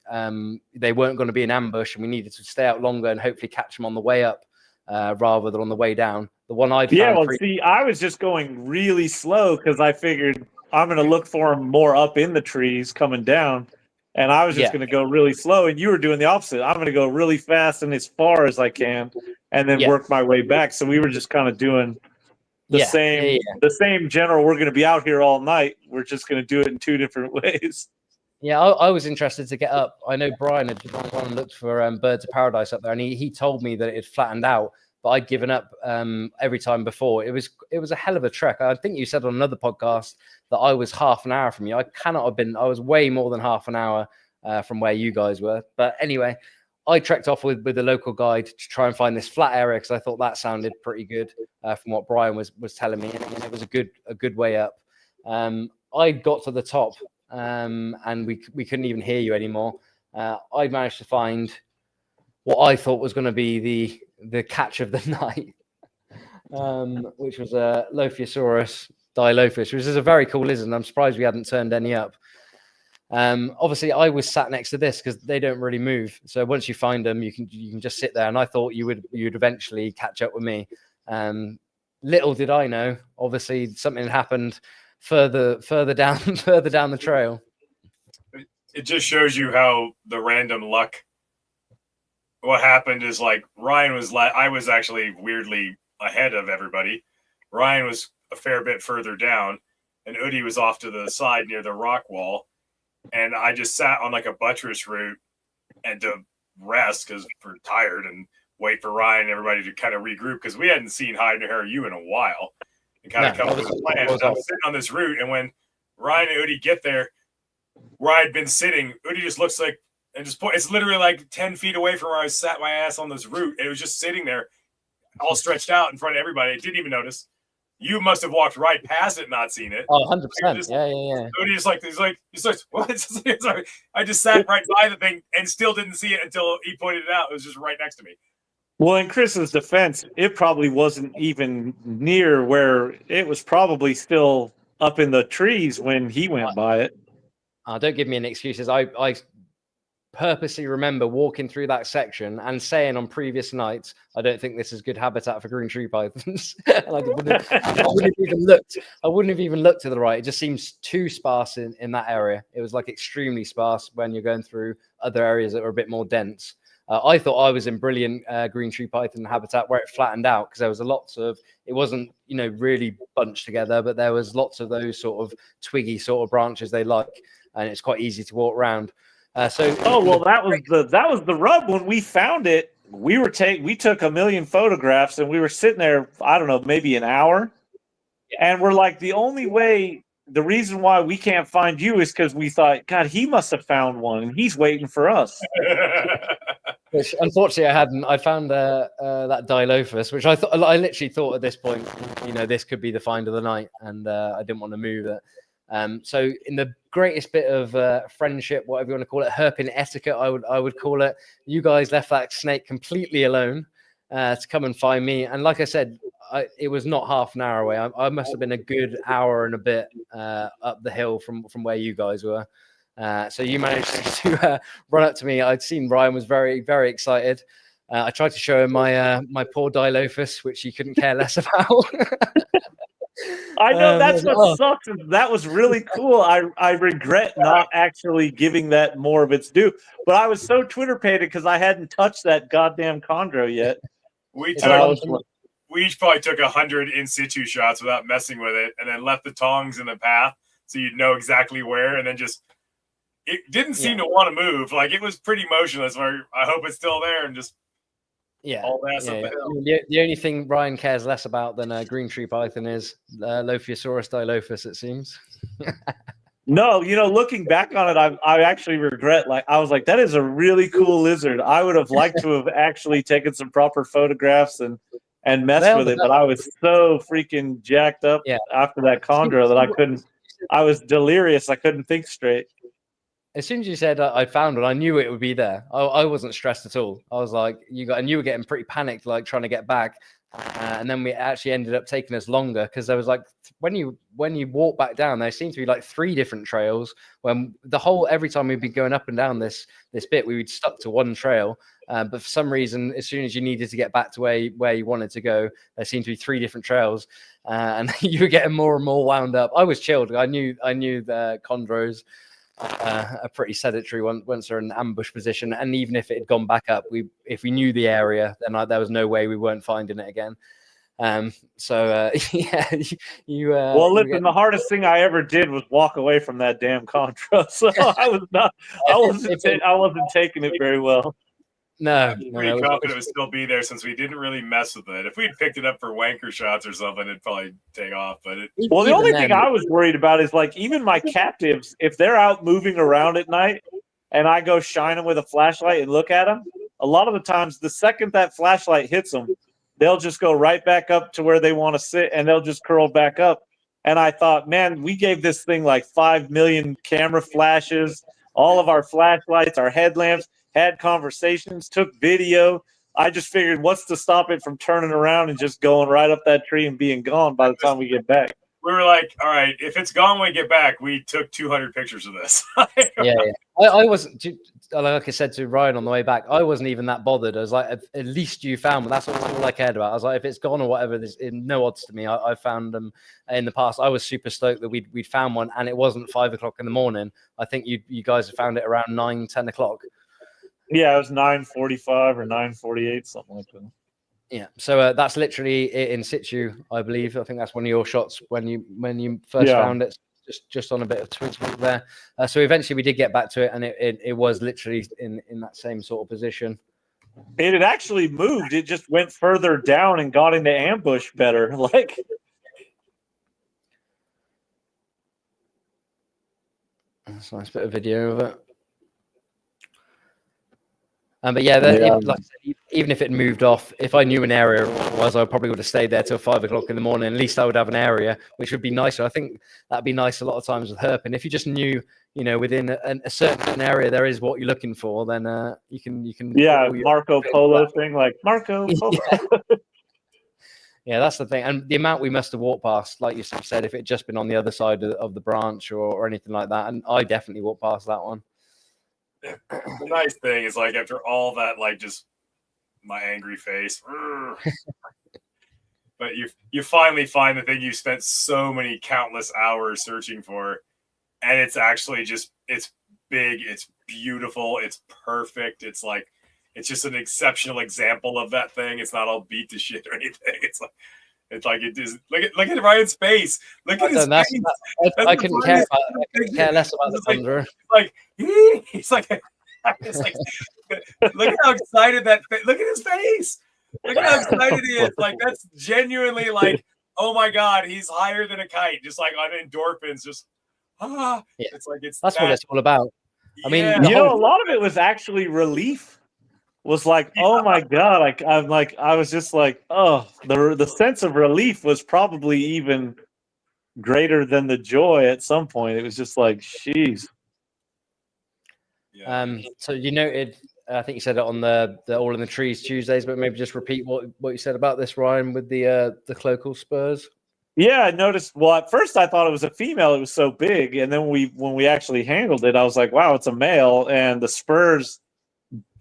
they weren't going to be an ambush, and we needed to stay out longer and hopefully catch them on the way up rather than on the way down. The one I'd see, I was just going really slow because I figured I'm going to look for them more up in the trees coming down, and I was just going to go really slow, and you were doing the opposite. I'm going to go really fast and as far as I can, and then work my way back. So we were just kind of doing the same general. We're going to be out here all night. We're just going to do it in two different ways. Yeah, I was interested to get up. I know Brian had gone and looked for birds of paradise up there, and he told me that it had flattened out, but I'd given up every time before. It was a hell of a trek. I think you said on another podcast that I was half an hour from you. I cannot have been. I was way more than half an hour from where you guys were. But anyway, I trekked off with the local guide to try and find this flat area because I thought that sounded pretty good from what Brian was telling me, and it was a good way up. I got to the top. And we couldn't even hear you anymore. I managed to find what I thought was going to be the catch of the night, which was a Lophiusaurus Dilophosaurus, which is a very cool lizard. And I'm surprised we hadn't turned any up. Obviously, I was sat next to this because they don't really move. So once you find them, you can just sit there. And I thought you'd eventually catch up with me. Little did I know, obviously, something had happened further down the trail. It just shows you how the random luck. What happened is, like, Ryan was I was actually weirdly ahead of everybody. Ryan was a fair bit further down, and Udi was off to the side near the rock wall. And I just sat on like a buttress root and to rest because we're tired and wait for Ryan and everybody to kind of regroup because we hadn't seen Hyde or you in a while. And kind of come up with a plan. I'm sitting on this route, and when Ryan and Udi get there, where I'd been sitting, Udi just looks like and just it's literally like 10 feet away from where I sat my ass on this route. It was just sitting there, all stretched out in front of everybody. I didn't even notice. You must have walked right past it, not seen it. Oh, 100%. Yeah. Udi he's like, what? I just sat right by the thing and still didn't see it until he pointed it out. It was just right next to me. Well, in Chris's defense, it probably wasn't even near where it was probably still up in the trees when he went by it. Don't give me any excuses. I purposely remember walking through that section and saying on previous nights, I don't think this is good habitat for green tree pythons. And I wouldn't have even looked to the right. It just seems too sparse in that area. It was like extremely sparse when you're going through other areas that were a bit more dense. I thought I was in brilliant green tree python habitat where it flattened out because there was it wasn't, really bunched together, but there was lots of those sort of twiggy sort of branches they like, and it's quite easy to walk around. That was the rub. When we found it, we took a million photographs and we were sitting there, I don't know, maybe an hour. And we're like, the reason why we can't find you is because we thought, God, he must have found one and he's waiting for us. Which unfortunately I hadn't. I found that Dilophosaurus, which I literally thought at this point, this could be the find of the night, and I didn't want to move it. So in the greatest bit of friendship, whatever you want to call it, herping etiquette, I would call it, you guys left that snake completely alone to come and find me. And like I said, it was not half an hour away. I must have been a good hour and a bit up the hill from where you guys were. So you managed to run up to me. I'd seen Ryan was very, very excited. I tried to show him my poor Dilophosaurus, which he couldn't care less about. I know that's what sucks. That was really cool. I regret not actually giving that more of its due. But I was so Twitter pated because I hadn't touched that goddamn chondro yet. We each probably took 100 in situ shots without messing with it, and then left the tongs in the path so you'd know exactly where, and then just it didn't seem to want to move. Like it was pretty motionless. Where I hope it's still there, and just all that stuff. The only thing Ryan cares less about than a green tree python is Lophiosaurus dilophus, it seems. No, looking back on it, I actually regret. Like I was like, that is a really cool lizard. I would have liked to have actually taken some proper photographs and messed with it, but I was so freaking jacked up after that chondro that I couldn't. I was delirious. I couldn't think straight. As soon as you said I found it, I knew it would be there. I wasn't stressed at all. I was like, and you were getting pretty panicked, like trying to get back. And then we actually ended up taking us longer because there was like when you walk back down, there seemed to be like 3 different trails. When every time we'd be going up and down this bit, we would stuck to one trail. But for some reason, as soon as you needed to get back to where you wanted to go, there seemed to be 3 different trails, and you were getting more and more wound up. I was chilled. I knew the chondros are pretty sedentary once they're in ambush position, and even if it had gone back up, if we knew the area, then there was no way we weren't finding it again. Well, listen, the hardest thing I ever did was walk away from that damn chondro. So I wasn't taking it very well. No, pretty confident it would still be there since we didn't really mess with it. If we'd picked it up for wanker shots or something, it'd probably take off. But the only thing I was worried about is like even my captives, if they're out moving around at night and I go shine them with a flashlight and look at them, a lot of the times the second that flashlight hits them, they'll just go right back up to where they want to sit and they'll just curl back up. And I thought, man, we gave this thing like 5 million camera flashes, all of our flashlights, our headlamps. Had conversations, took video. I just figured, what's to stop it from turning around and just going right up that tree and being gone by the time we get back? We were like, all right, if it's gone when we get back, we took 200 pictures of this. I wasn't, like I said to Ryan on the way back, I wasn't even that bothered. I was like, at least you found them. That's all I cared about. I was like, if it's gone or whatever, there's no odds to me. I found them in the past. I was super stoked that we'd found one, and it wasn't 5 o'clock in the morning. I think you guys have found it around 9, 10 o'clock. Yeah, it was 9:45 or 9:48, something like that. Yeah, so that's literally it in situ, I believe. I think that's one of your shots when you first found it, just on a bit of twitch there. So eventually we did get back to it, and it was literally in that same sort of position. It had actually moved. It just went further down and got into ambush better. Like, that's a nice bit of video of it. But like I said, even if it moved off, if I knew an area was, I probably would have stayed there till 5 o'clock in the morning. At least I would have an area, which would be nicer. I think that'd be nice a lot of times with herping. If you just knew, within a certain area there is what you're looking for, then you can. Yeah, Marco Polo thing, like Marco Polo. Yeah, that's the thing. And the amount we must have walked past, like you said, if it had just been on the other side of the branch or anything like that, and I definitely walked past that one. The nice thing is, like, after all that, like, just my angry face, but you finally find the thing you spent so many countless hours searching for, and it's actually it's big, it's beautiful, it's perfect. It's like, it's just an exceptional example of that thing. It's not all beat to shit or anything. It's like it is. Look at Ryan's face. Look at his face. I couldn't care less about the thunder. He's like, look at how excited look at his face. Look at how excited he is. Like, that's genuinely like, oh my God, he's higher than a kite, just like on endorphins. Just it's like that's what it's all about. I mean, a lot of it was actually relief. Was like, oh my God, I was just like, oh, the sense of relief was probably even greater than the joy at some point. It was just like, jeez. So you noted, I think you said it on the All in the Trees Tuesdays, but maybe just repeat what you said about this, Ryan, with the cloacal spurs. Yeah, I noticed. Well, at first I thought it was a female. It was so big, and then when we actually handled it, I was like, "Wow, it's a male." And the spurs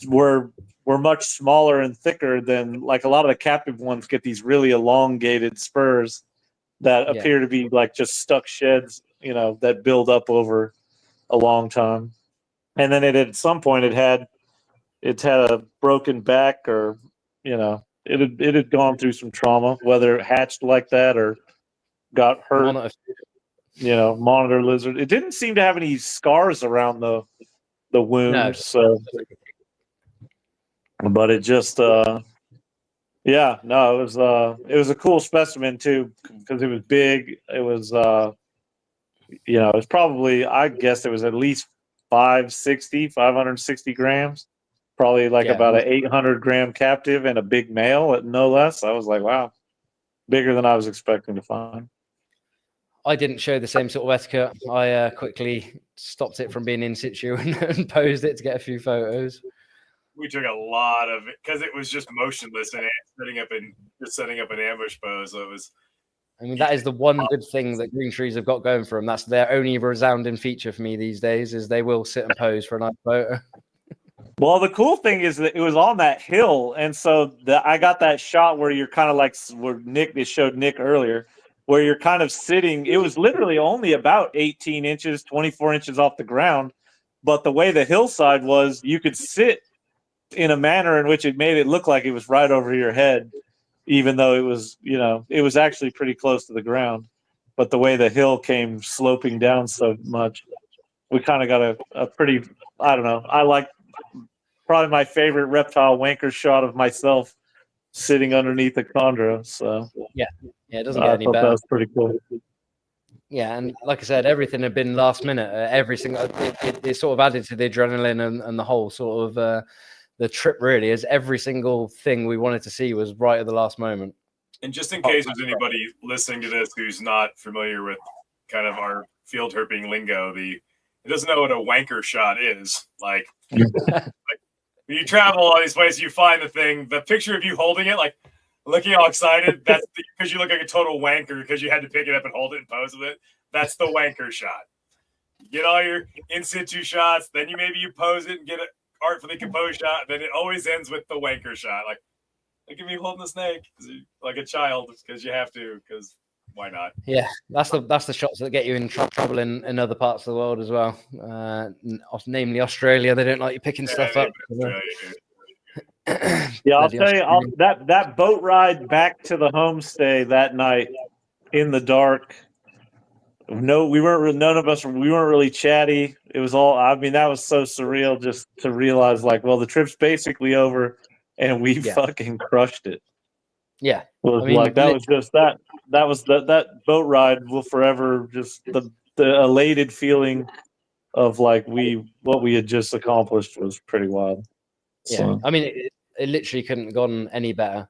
were much smaller and thicker than like a lot of the captive ones get these really elongated spurs that appear to be like just stuck sheds, that build up over a long time. And then at some point it had a broken back, or it had gone through some trauma, whether it hatched like that or got hurt. Monitor lizard. It didn't seem to have any scars around the wound. No. So, but it just, it was a cool specimen too, because it was big. It was, it was probably, I guess it was at least 560 grams. Probably like about an 800-gram captive and a big male at no less. I was like, wow, bigger than I was expecting to find. I didn't show the same sort of etiquette. I quickly stopped it from being in situ and posed it to get a few photos. We took a lot of it because it was just motionless and setting up an ambush pose. So it was. I mean, that is the one good thing that green trees have got going for them. That's their only resounding feature for me these days, is they will sit and pose for a nice photo. Well, the cool thing is that it was on that hill, and so I got that shot where you're kind of like where they showed Nick earlier, where you're kind of sitting. It was literally only about 18 inches, 24 inches off the ground, but the way the hillside was, you could sit in a manner in which it made it look like it was right over your head, even though it was, it was actually pretty close to the ground. But the way the hill came sloping down so much, we kind of got a pretty, I don't know, I like probably my favorite reptile wanker shot of myself sitting underneath a chondro. So it doesn't get any better. That was pretty cool. Yeah, and like I said, everything had been last minute. Every single it sort of added to the adrenaline and the whole sort of the trip. Really, as every single thing we wanted to see was right at the last moment. And just in case there's anybody listening to this who's not familiar with kind of our field herping lingo, it doesn't know what a wanker shot is. Like when you travel all these places, you find the picture of you holding it, like looking all excited. That's because you look like a total wanker because you had to pick it up and hold it and pose with it. That's the wanker shot. You get all your in situ shots, then you pose it and get an artfully composed shot. Then it always ends with the wanker shot. Like, look at me holding the snake like a child because you have to, because why not? Yeah, that's the shots that get you in trouble in other parts of the world as well. Namely Australia. They don't like you picking stuff up. Yeah, I'll tell you, that boat ride back to the homestay that night in the dark. No, we weren't really chatty. It was all, I mean, that was so surreal just to realize, like, well, the trip's basically over and we fucking crushed it. Yeah. That boat ride will forever just the elated feeling of like what we had just accomplished was pretty wild. Yeah, so. I mean, it literally couldn't have gone any better,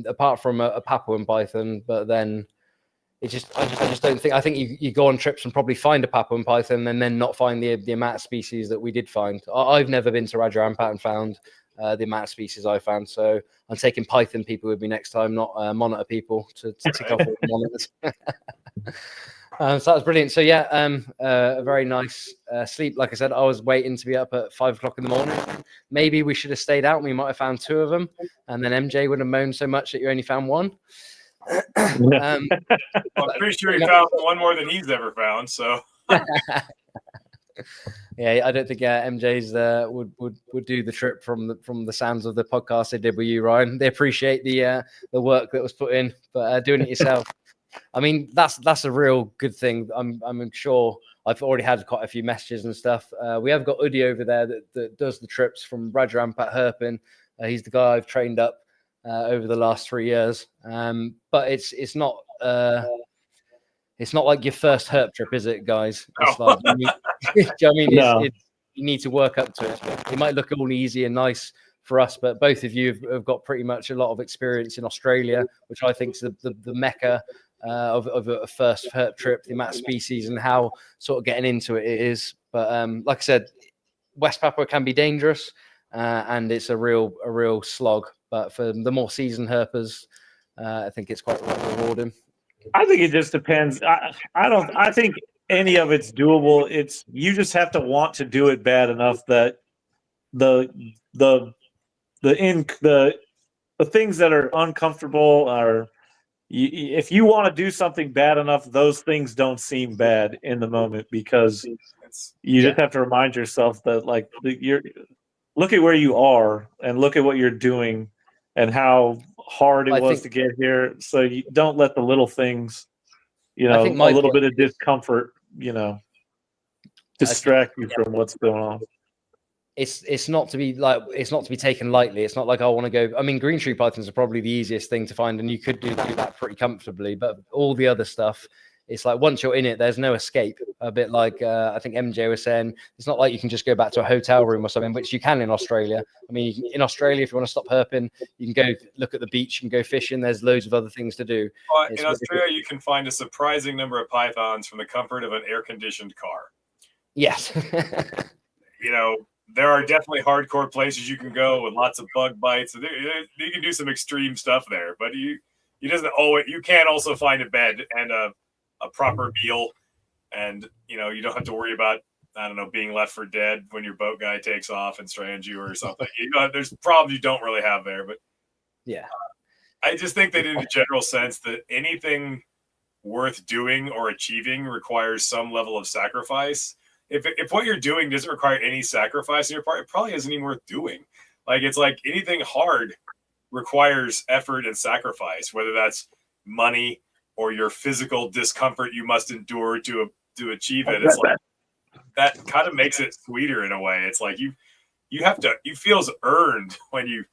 apart from a Papuan python. But then I just don't think. I think you go on trips and probably find a Papuan python and then not find the amount of species that we did find. I've never been to Raja Ampat and found the amount of species I found. So I'm taking python people with me next time, not monitor people to tick off all the monitors. So that was brilliant. So a very nice sleep. Like I said, I was waiting to be up at 5 o'clock in the morning. Maybe we should have stayed out. We might have found 2 of them, and then MJ would have moaned so much that you only found 1. I'm pretty sure he found one more than he's ever found. So yeah, I don't think MJ's would do the trip from the sounds of the podcast they did with you, Ryan. They appreciate the work that was put in, but doing it yourself. I mean, that's a real good thing. I'm sure I've already had quite a few messages and stuff. We have got Udi over there that does the trips from Raja Ampat Herpin. He's the guy I've trained up over the last 3 years. But it's not like your first herp trip, is it, guys? It's like you need to work up to it. It might look all easy and nice for us, but both of you have got pretty much a lot of experience in Australia, which I think is the mecca of a first herp trip, the amount of species and how sort of getting into it is. But like I said, West Papua can be dangerous and it's a real slog. But for the more seasoned herpers, I think it's quite rewarding. I think it just depends. I think any of it's doable. You just have to want to do it bad enough that the the the things that are uncomfortable are, if you want to do something bad enough, those things don't seem bad in the moment, because you just have to remind yourself that, like, look at where you are and look at what you're doing and how hard it was to get here. So you don't let the little things, a little bit of discomfort, distract you from what's going on. It's not to be taken lightly. It's not like I want to go. I mean, green tree pythons are probably the easiest thing to find, and you could do that pretty comfortably. But all the other stuff, it's like once you're in it, there's no escape. A bit like I think MJ was saying, it's not like you can just go back to a hotel room or something, which you can in Australia. I mean, in Australia, if you want to stop herping, you can go look at the beach and go fishing. There's loads of other things to do. In Australia, you can find a surprising number of pythons from the comfort of an air-conditioned car. Yes. There are definitely hardcore places you can go with lots of bug bites. You can do some extreme stuff there, but you can also find a bed and a proper meal, and you don't have to worry about, I don't know, being left for dead when your boat guy takes off and strands you or something. There's problems you don't really have there, but yeah, I just think that in a general sense that anything worth doing or achieving requires some level of sacrifice. If what you're doing doesn't require any sacrifice on your part, it probably isn't even worth doing. Like, it's like anything hard requires effort and sacrifice, whether that's money or your physical discomfort you must endure to achieve it. It's like that kind of makes it sweeter in a way. It's like you feels earned when you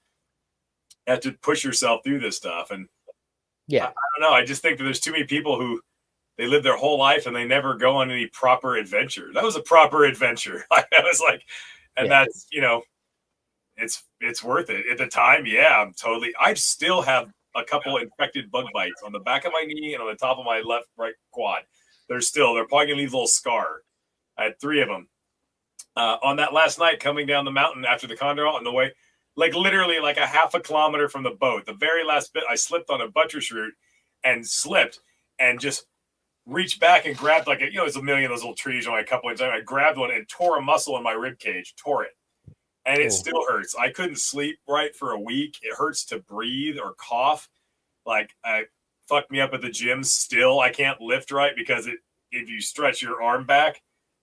have to push yourself through this stuff. And I don't know. I just think that there's too many people who they live their whole life and they never go on any proper adventure. That was a proper adventure. I was like, and that's, it's worth it. At the time, I still have a couple infected bug bites on the back of my knee and on the top of my right quad. They're probably going to leave a little scar. I had 3 of them. On that last night coming down the mountain after the Chondro on the way, like literally like a half a kilometer from the boat, the very last bit, I slipped on a buttress root and slipped and just reached back and grabbed there's a million of those little trees on a couple inches. I grabbed one and tore a muscle in my rib cage, tore it. And it still hurts. I couldn't sleep right for a week. It hurts to breathe or cough. Like, I fucked me up at the gym still. I can't lift right because if you stretch your arm back,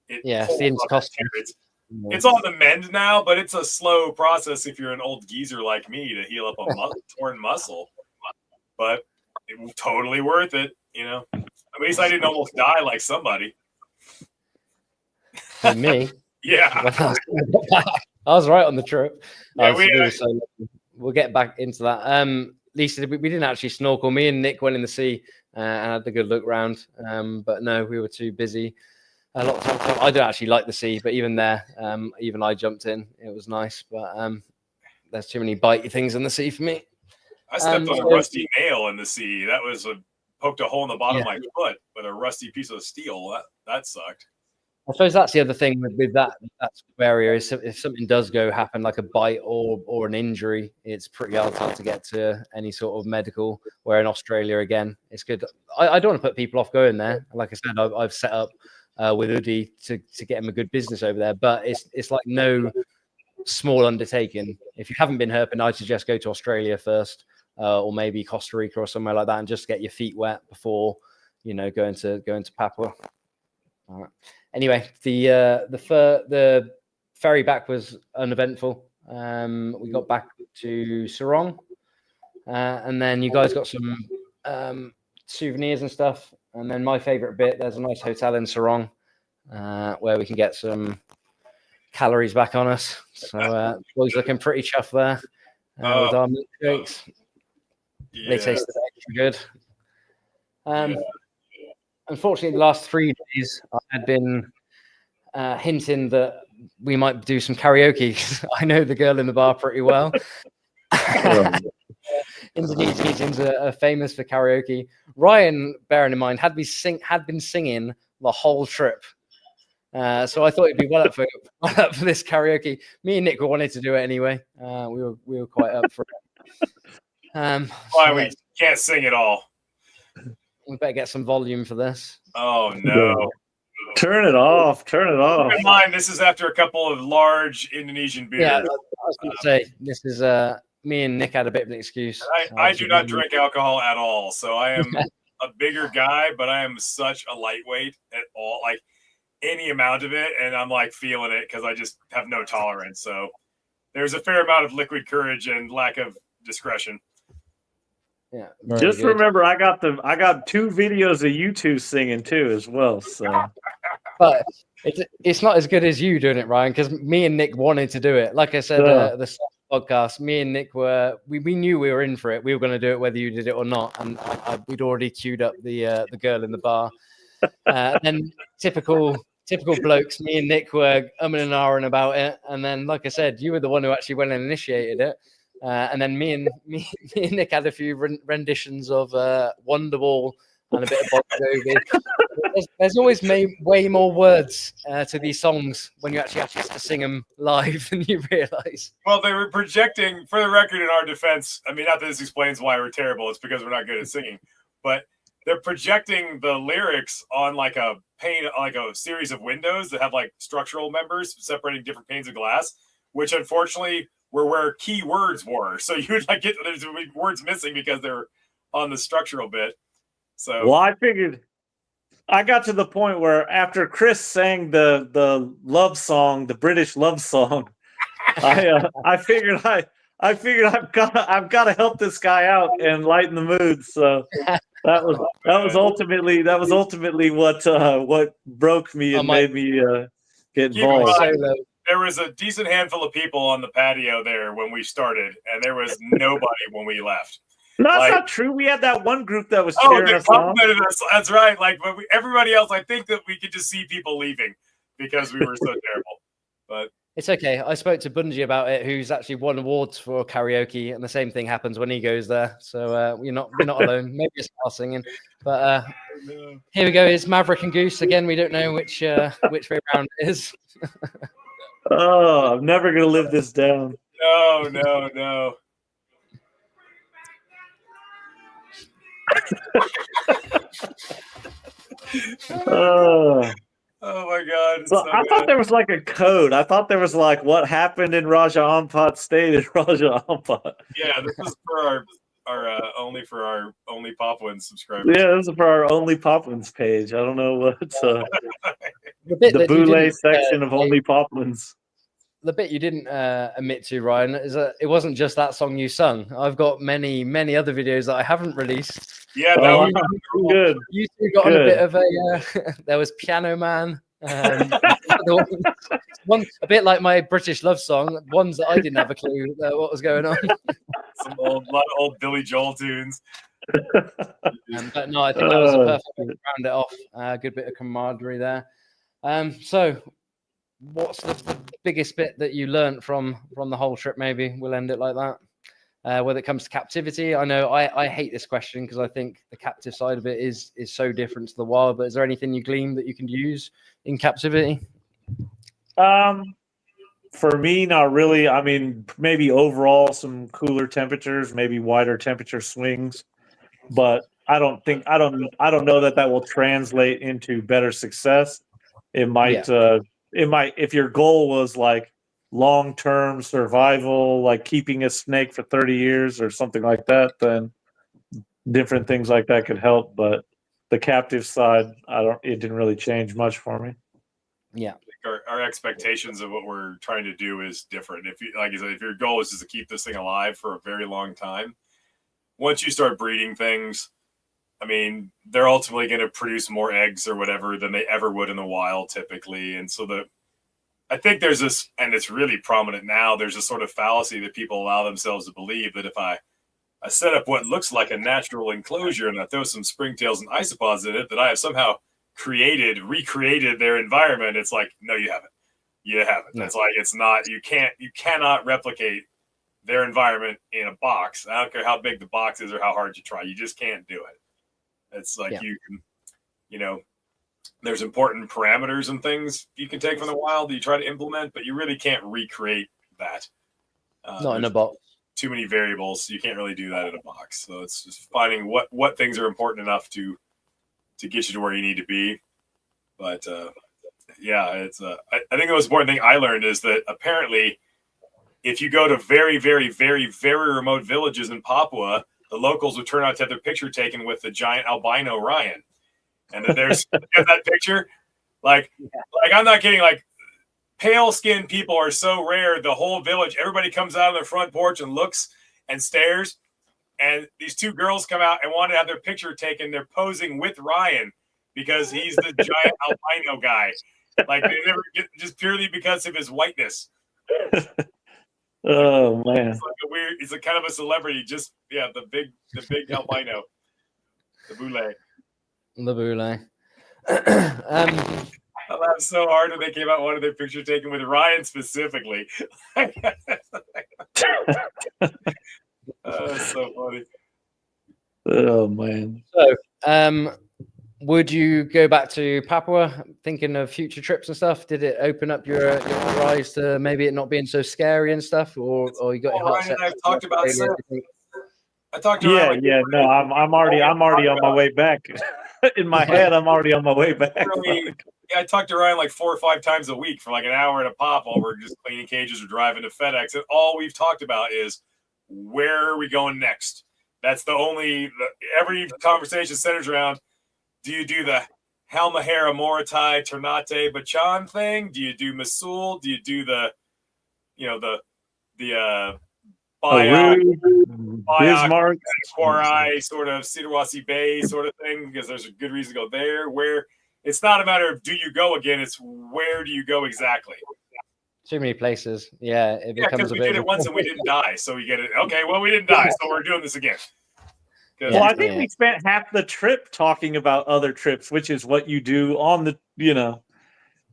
it's on the mend now, but it's a slow process if you're an old geezer like me to heal up a torn muscle. But it was totally worth it, At least I didn't almost die like somebody. For me? Yeah. I was right on the trip. Yeah, we'll get back into that. Lisa, we didn't actually snorkel. Me and Nick went in the sea and had a good look round. But no, we were too busy. A lot of time. I don't actually like the sea, but even there, even I jumped in. It was nice, but there's too many bitey things in the sea for me. I stepped on a rusty nail in the sea. That was poked a hole in the bottom of my foot with a rusty piece of steel. That sucked. I suppose that's the other thing with that area is if something does happen, like a bite or an injury, it's pretty hard to get to any sort of medical. Where in Australia, again, it's good. I don't want to put people off going there. Like I said, I've set up with Udi to get him a good business over there, but it's like no small undertaking. If you haven't been herping, I'd suggest go to Australia first, or maybe Costa Rica or somewhere like that, and just get your feet wet before going to Papua. All right. Anyway, the ferry back was uneventful. We got back to Sarong, and then you guys got some souvenirs and stuff. And then my favorite bit, there's a nice hotel in Sarong where we can get some calories back on us. So boys looking pretty chuffed there with our milkshakes. Yeah. They tasted extra good. Unfortunately, the last 3 days I had been hinting that we might do some karaoke. I know the girl in the bar pretty well. Indonesians are famous for karaoke. Ryan, bearing in mind, had been singing the whole trip. So I thought it'd be well up for this karaoke. Me and Nick wanted to do it anyway. We were quite up for it. Why we can't sing it all? We better get some volume for this. Oh no! Turn it off. Turn it off. Keep in mind, this is after a couple of large Indonesian beers. Yeah, I was going to say this is me and Nick had a bit of an excuse. I do not drink alcohol at all, so I am a bigger guy, but I am such a lightweight at all, like any amount of it, and I'm like feeling it because I just have no tolerance. So there's a fair amount of liquid courage and lack of discretion. Yeah. Just remember, I got 2 videos of you two singing too as well. So, but it's not as good as you doing it, Ryan, because me and Nick wanted to do it. Like I said, the podcast, me and Nick we knew we were in for it. We were going to do it whether you did it or not, and we'd already queued up the girl in the bar. Then typical blokes, me and Nick were umming and ahhing about it, and then like I said, you were the one who actually went and initiated it. And then me and Nick had a few renditions of Wonderwall and a bit of Bon Jovi. There's always way more words to these songs when you actually have to sing them live than you realize. Well, they were projecting, for the record, in our defense. I mean, not that this explains why we're terrible. It's because we're not good at singing. But they're projecting the lyrics on like a series of windows that have like structural members separating different panes of glass, which unfortunately were where key words were. So you would like there's words missing because they're on the structural bit. So well, I got to the point where after Chris sang the love song, the British love song, I figured I've got to help this guy out and lighten the mood. So that was ultimately what broke me and made me get involved. There was a decent handful of people on the patio there when we started, and there was nobody when we left. No, that's not true. We had that one group that was cheering us on. That's right. Like, but everybody else, I think that we could just see people leaving because we were so terrible. But it's okay. I spoke to Bungie about it, who's actually won awards for karaoke, and the same thing happens when he goes there. So we're not alone. Maybe it's our singing, but here we go. It's Maverick and Goose again. We don't know which way round it is. Oh, I'm never gonna live this down. No. Oh my God! So I thought there was like a code. I thought there was like what happened in Raja Ampat stayed in Raja Ampat. Yeah, this is for our only Papuan subscribers. Yeah, this is for our only Papuans page. I don't know what the boule section of only Papuans. The bit you didn't admit to, Ryan, is that it wasn't just that song you sung. I've got many other videos that I haven't released. Yeah, good. You two got on a bit of a. There was Piano Man. One a bit like my British love song. Ones that I didn't have a clue what was going on. Some old Billy Joel tunes. But no, I think that was a perfect way to round it off. Good bit of camaraderie there. So, what's the biggest bit that you learned from the whole trip? Maybe we'll end it like that. Whether it comes to captivity, I know I hate this question because I think the captive side of it is so different to the wild. But is there anything you gleaned that you can use in captivity? For me, not really. I mean, maybe overall some cooler temperatures, maybe wider temperature swings, but I don't know that will translate into better success. It might, if your goal was like long-term survival, like keeping a snake for 30 years or something like that, then different things like that could help. But the captive side, it didn't really change much for me. Yeah. Our expectations of what we're trying to do is different. If you, like I said, if your goal is just to keep this thing alive for a very long time, once you start breeding things, I mean, they're ultimately going to produce more eggs or whatever than they ever would in the wild typically. And so I think there's this, and it's really prominent now, there's a sort of fallacy that people allow themselves to believe that if I set up what looks like a natural enclosure and I throw some springtails and isopods in it, that I have somehow recreated their environment. It's like, no, you haven't. No. It's like, it's not, you cannot replicate their environment in a box. I don't care how big the box is or how hard you try. You just can't do it. It's like you can, there's important parameters and things you can take from the wild that you try to implement, but you really can't recreate that. Not in a box. Too many variables. You can't really do that in a box. So it's just finding what things are important enough to to get you to where you need to be. But yeah, it's I think the most important thing I learned is that apparently if you go to very, very, very, very remote villages in Papua, the locals would turn out to have their picture taken with the giant albino Ryan. And that there's that picture. Like I'm not kidding. Like pale skinned people are so rare. The whole village, everybody comes out on their front porch and looks and stares. And these two girls come out and want to have their picture taken. They're posing with Ryan because he's the giant albino guy. Like they never get, just purely because of his whiteness. Oh man, it's like a weird. He's a kind of a celebrity. Just the big albino, the boule. The boule. I laughed so hard when they came out wanted their picture taken with Ryan specifically. So funny. Oh man. So, would you go back to Papua thinking of future trips and stuff? Did it open up your eyes to maybe it not being so scary and stuff, or you got your heart Ryan set? and I've talked about so. I talked to Yeah, Ryan, yeah. No, I'm already on my way back. In my head, I'm already on my way back. Yeah, I talked to Ryan like 4 or 5 times a week for like an hour at a pop while we're just cleaning cages or driving to FedEx. And all we've talked about is where are we going next? That's every conversation centers around, do you do the Halmahera, Morotai, Ternate, Bachan thing? Do you do Mosul? Do you do the Bismarck, Quarai, sort of Siderwasi Bay sort of thing, because there's a good reason to go there. Where it's not a matter of do you go again, it's where do you go exactly. Too many places. Yeah, it becomes because a we bit did it once and we didn't die, so we get it. Okay, well we didn't die, so we're doing this again. Well, I think we spent half the trip talking about other trips, which is what you do on the,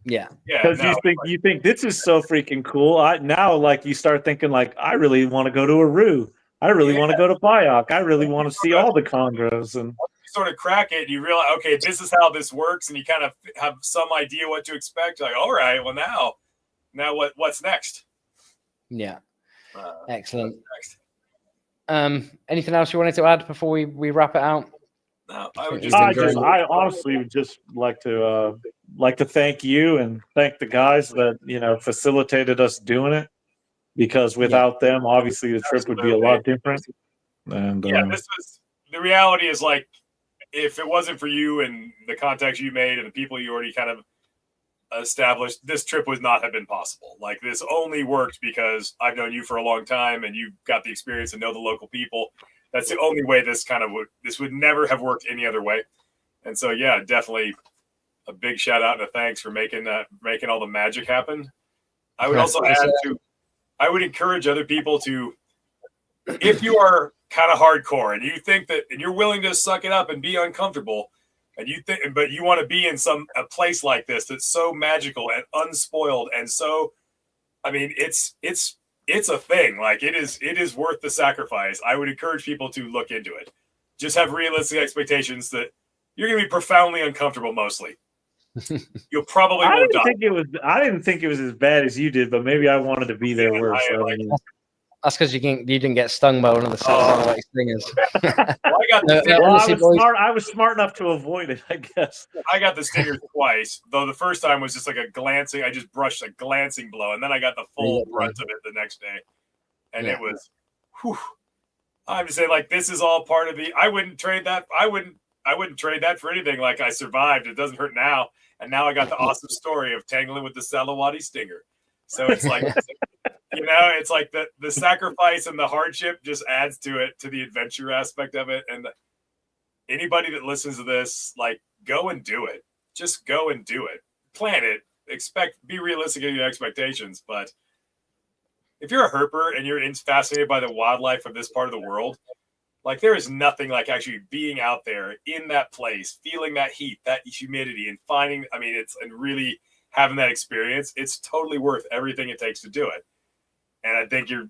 Yeah. Because you think this is so freaking cool. Now like you start thinking like I really want to go to Aru. I really want to go to Biok. I really want to see all the chondros. And you sort of crack it, and you realize, okay, this is how this works, and you kind of have some idea what to expect. Like, all right, well now what's next? Yeah. Excellent. Anything else you wanted to add before we wrap it out? No, I honestly would just like to thank you and thank the guys that facilitated us doing it, because without them, obviously the trip would be a lot different. And this was the reality. Is like if it wasn't for you and the contacts you made and the people you already kind of established, this trip would not have been possible. Like this only worked because I've known you for a long time and you've got the experience and know the local people. That's the only way this would never have worked any other way. And so, yeah, definitely a big shout out and a thanks for making all the magic happen. I would also add I would encourage other people to, if you are kind of hardcore and you think that, and you're willing to suck it up and be uncomfortable, and but you want to be in a place like this that's so magical and unspoiled, and so, I mean, it's a thing. Like it is worth the sacrifice. I would encourage people to look into it. Just have realistic expectations that you're going to be profoundly uncomfortable mostly. You'll probably I didn't think it was as bad as you did, but maybe I wanted to be there worse. That's because you didn't get stung by one of the satellite stingers. I was smart enough to avoid it, I guess. I got the stinger twice, though the first time was just like I just brushed a glancing blow, and then I got the full brunt of it the next day. And it was, I'm just saying, like, this is all part of I wouldn't trade that. I wouldn't trade that for anything. Like, I survived. It doesn't hurt now. And now I got the awesome story of tangling with the Salawati stinger. So it's like, it's like the sacrifice and the hardship just adds to it, to the adventure aspect of it. And anybody that listens to this, like, go and do it. Just go and do it. Plan it. Be realistic in your expectations. But if you're a herper and you're fascinated by the wildlife of this part of the world, like, there is nothing like actually being out there in that place, feeling that heat, that humidity, and and really having that experience. It's totally worth everything it takes to do it. And I think you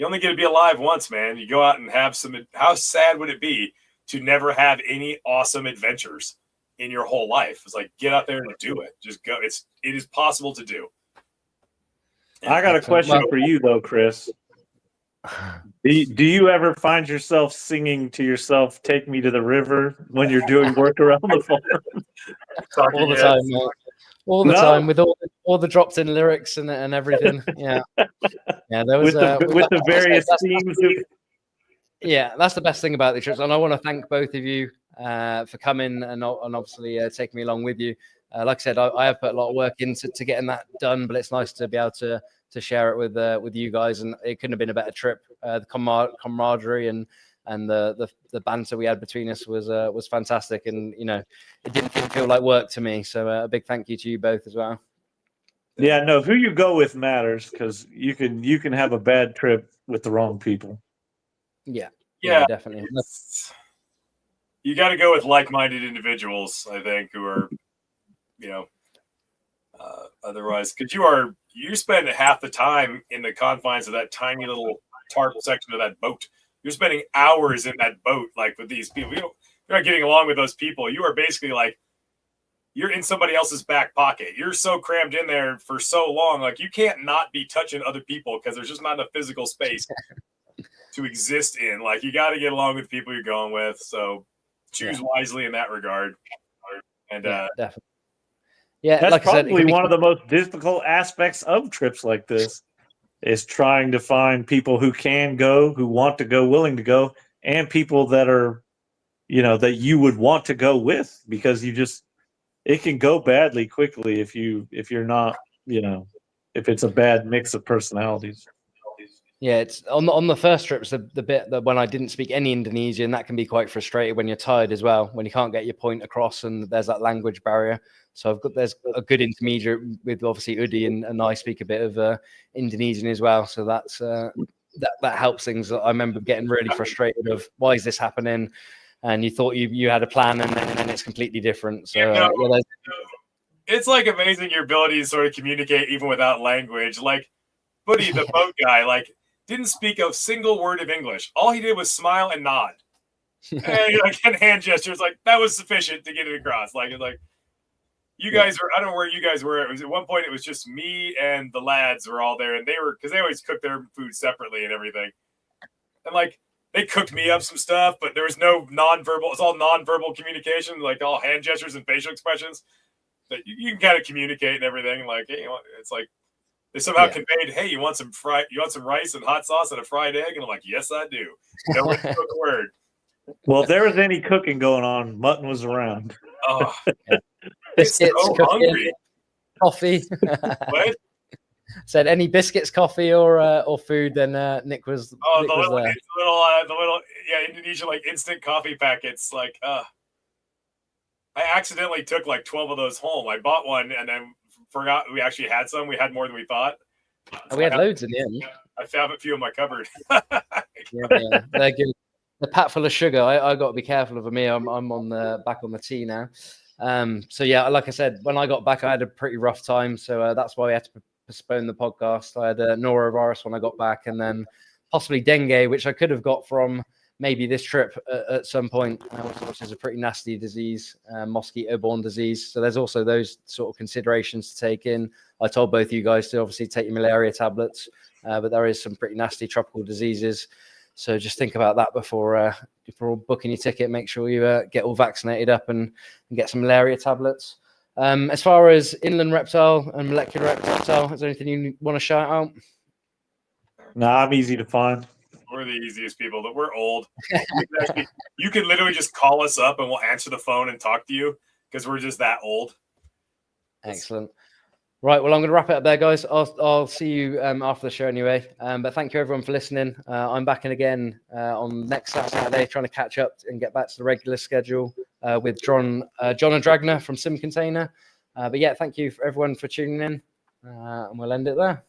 only get to be alive once, man. You go out and have how sad would it be to never have any awesome adventures in your whole life? It's like, get out there and do it. Just go. It is possible to do. I got a question for you though, Chris. Do you ever find yourself singing to yourself, "Take me to the river" when you're doing work around the farm? All the time, mate. All the time with all the dropped in lyrics and everything. Yeah, yeah. There was with the various themes. Yeah, that's the best thing about the trips, and I want to thank both of you for coming and obviously taking me along with you. Like I said, I have put a lot of work into getting that done, but it's nice to be able to share it with you guys, and it couldn't have been a better trip. The camaraderie and the banter we had between us was fantastic, and it didn't feel like work to me. So a big thank you to you both as well. Yeah, no, who you go with matters, because you can have a bad trip with the wrong people. Yeah, definitely. You got to go with like-minded individuals, I think, who are, otherwise, because you spend half the time in the confines of that tiny little tarp section of that boat. You're spending hours in that boat, like with these people. You're not getting along with those people. You are basically like, you're in somebody else's back pocket. You're so crammed in there for so long. Like, you can't not be touching other people because there's just not enough physical space to exist in. Like, you got to get along with people you're going with. So choose wisely in that regard. And definitely. Yeah, that's like probably I said, one of the most difficult aspects of trips like this, is trying to find people who can go, who want to go, willing to go, and people that are, that you would want to go with, because it can go badly quickly if you're not, if it's a bad mix of personalities. Yeah, it's on the first trips, the bit that when I didn't speak any Indonesian, that can be quite frustrating when you're tired as well, when you can't get your point across and there's that language barrier. So there's a good intermediate with obviously Udi, and I speak a bit of Indonesian as well. So that's that helps things. I remember getting really frustrated of, why is this happening? And you thought you had a plan, and then it's completely different. So it's like amazing your ability to sort of communicate even without language. Like Buddy, the boat guy, like, didn't speak a single word of English. All he did was smile and nod. And hand gestures, like, that was sufficient to get it across. Like, it's like, you guys were, I don't know where you guys were. It was at one point, it was just me and the lads were all there, and because they always cook their food separately and everything. And like, they cooked me up some stuff, but there was no nonverbal. It's all nonverbal communication, like all hand gestures and facial expressions. That you can kind of communicate and everything. Like, it's like they somehow conveyed, "Hey, you want some rice and hot sauce and a fried egg?" And I'm like, "Yes, I do." No one spoke a word. Well, if there was any cooking going on, Mutton was around. Oh, it's so hungry. Coffee. What? Said any biscuits, coffee, or food, then Nick was. Oh, Nick the was little Indonesian like instant coffee packets. Like, I accidentally took like 12 of those home. I bought one and then forgot we actually had some. We had more than we thought. So we had loads in the end. I found a few in my cupboard. Yeah, they're good. They're packed full of sugar. I got to be careful of them here. I'm on back on the tea now. So yeah, like I said, when I got back, I had a pretty rough time. So that's why we had to postpone the podcast. I had norovirus when I got back, and then possibly dengue, which I could have got from maybe this trip at some point, which is a pretty nasty disease, mosquito-borne disease. So there's also those sort of considerations to take in. I told both you guys to obviously take your malaria tablets, but there is some pretty nasty tropical diseases. So just think about that before booking your ticket. Make sure you get all vaccinated up and get some malaria tablets. As far as inland reptile and molecular reptile, is there anything you want to shout out? No, I'm easy to find. We're the easiest people. That we're old. You can literally just call us up and we'll answer the phone and talk to you because we're just that old. Excellent. Right, well, I'm going to wrap it up there, guys. I'll see you after the show anyway. But thank you, everyone, for listening. I'm back in again on next Saturday, trying to catch up and get back to the regular schedule with John and Dragner from Sim Container. But yeah, thank you for everyone for tuning in, and we'll end it there.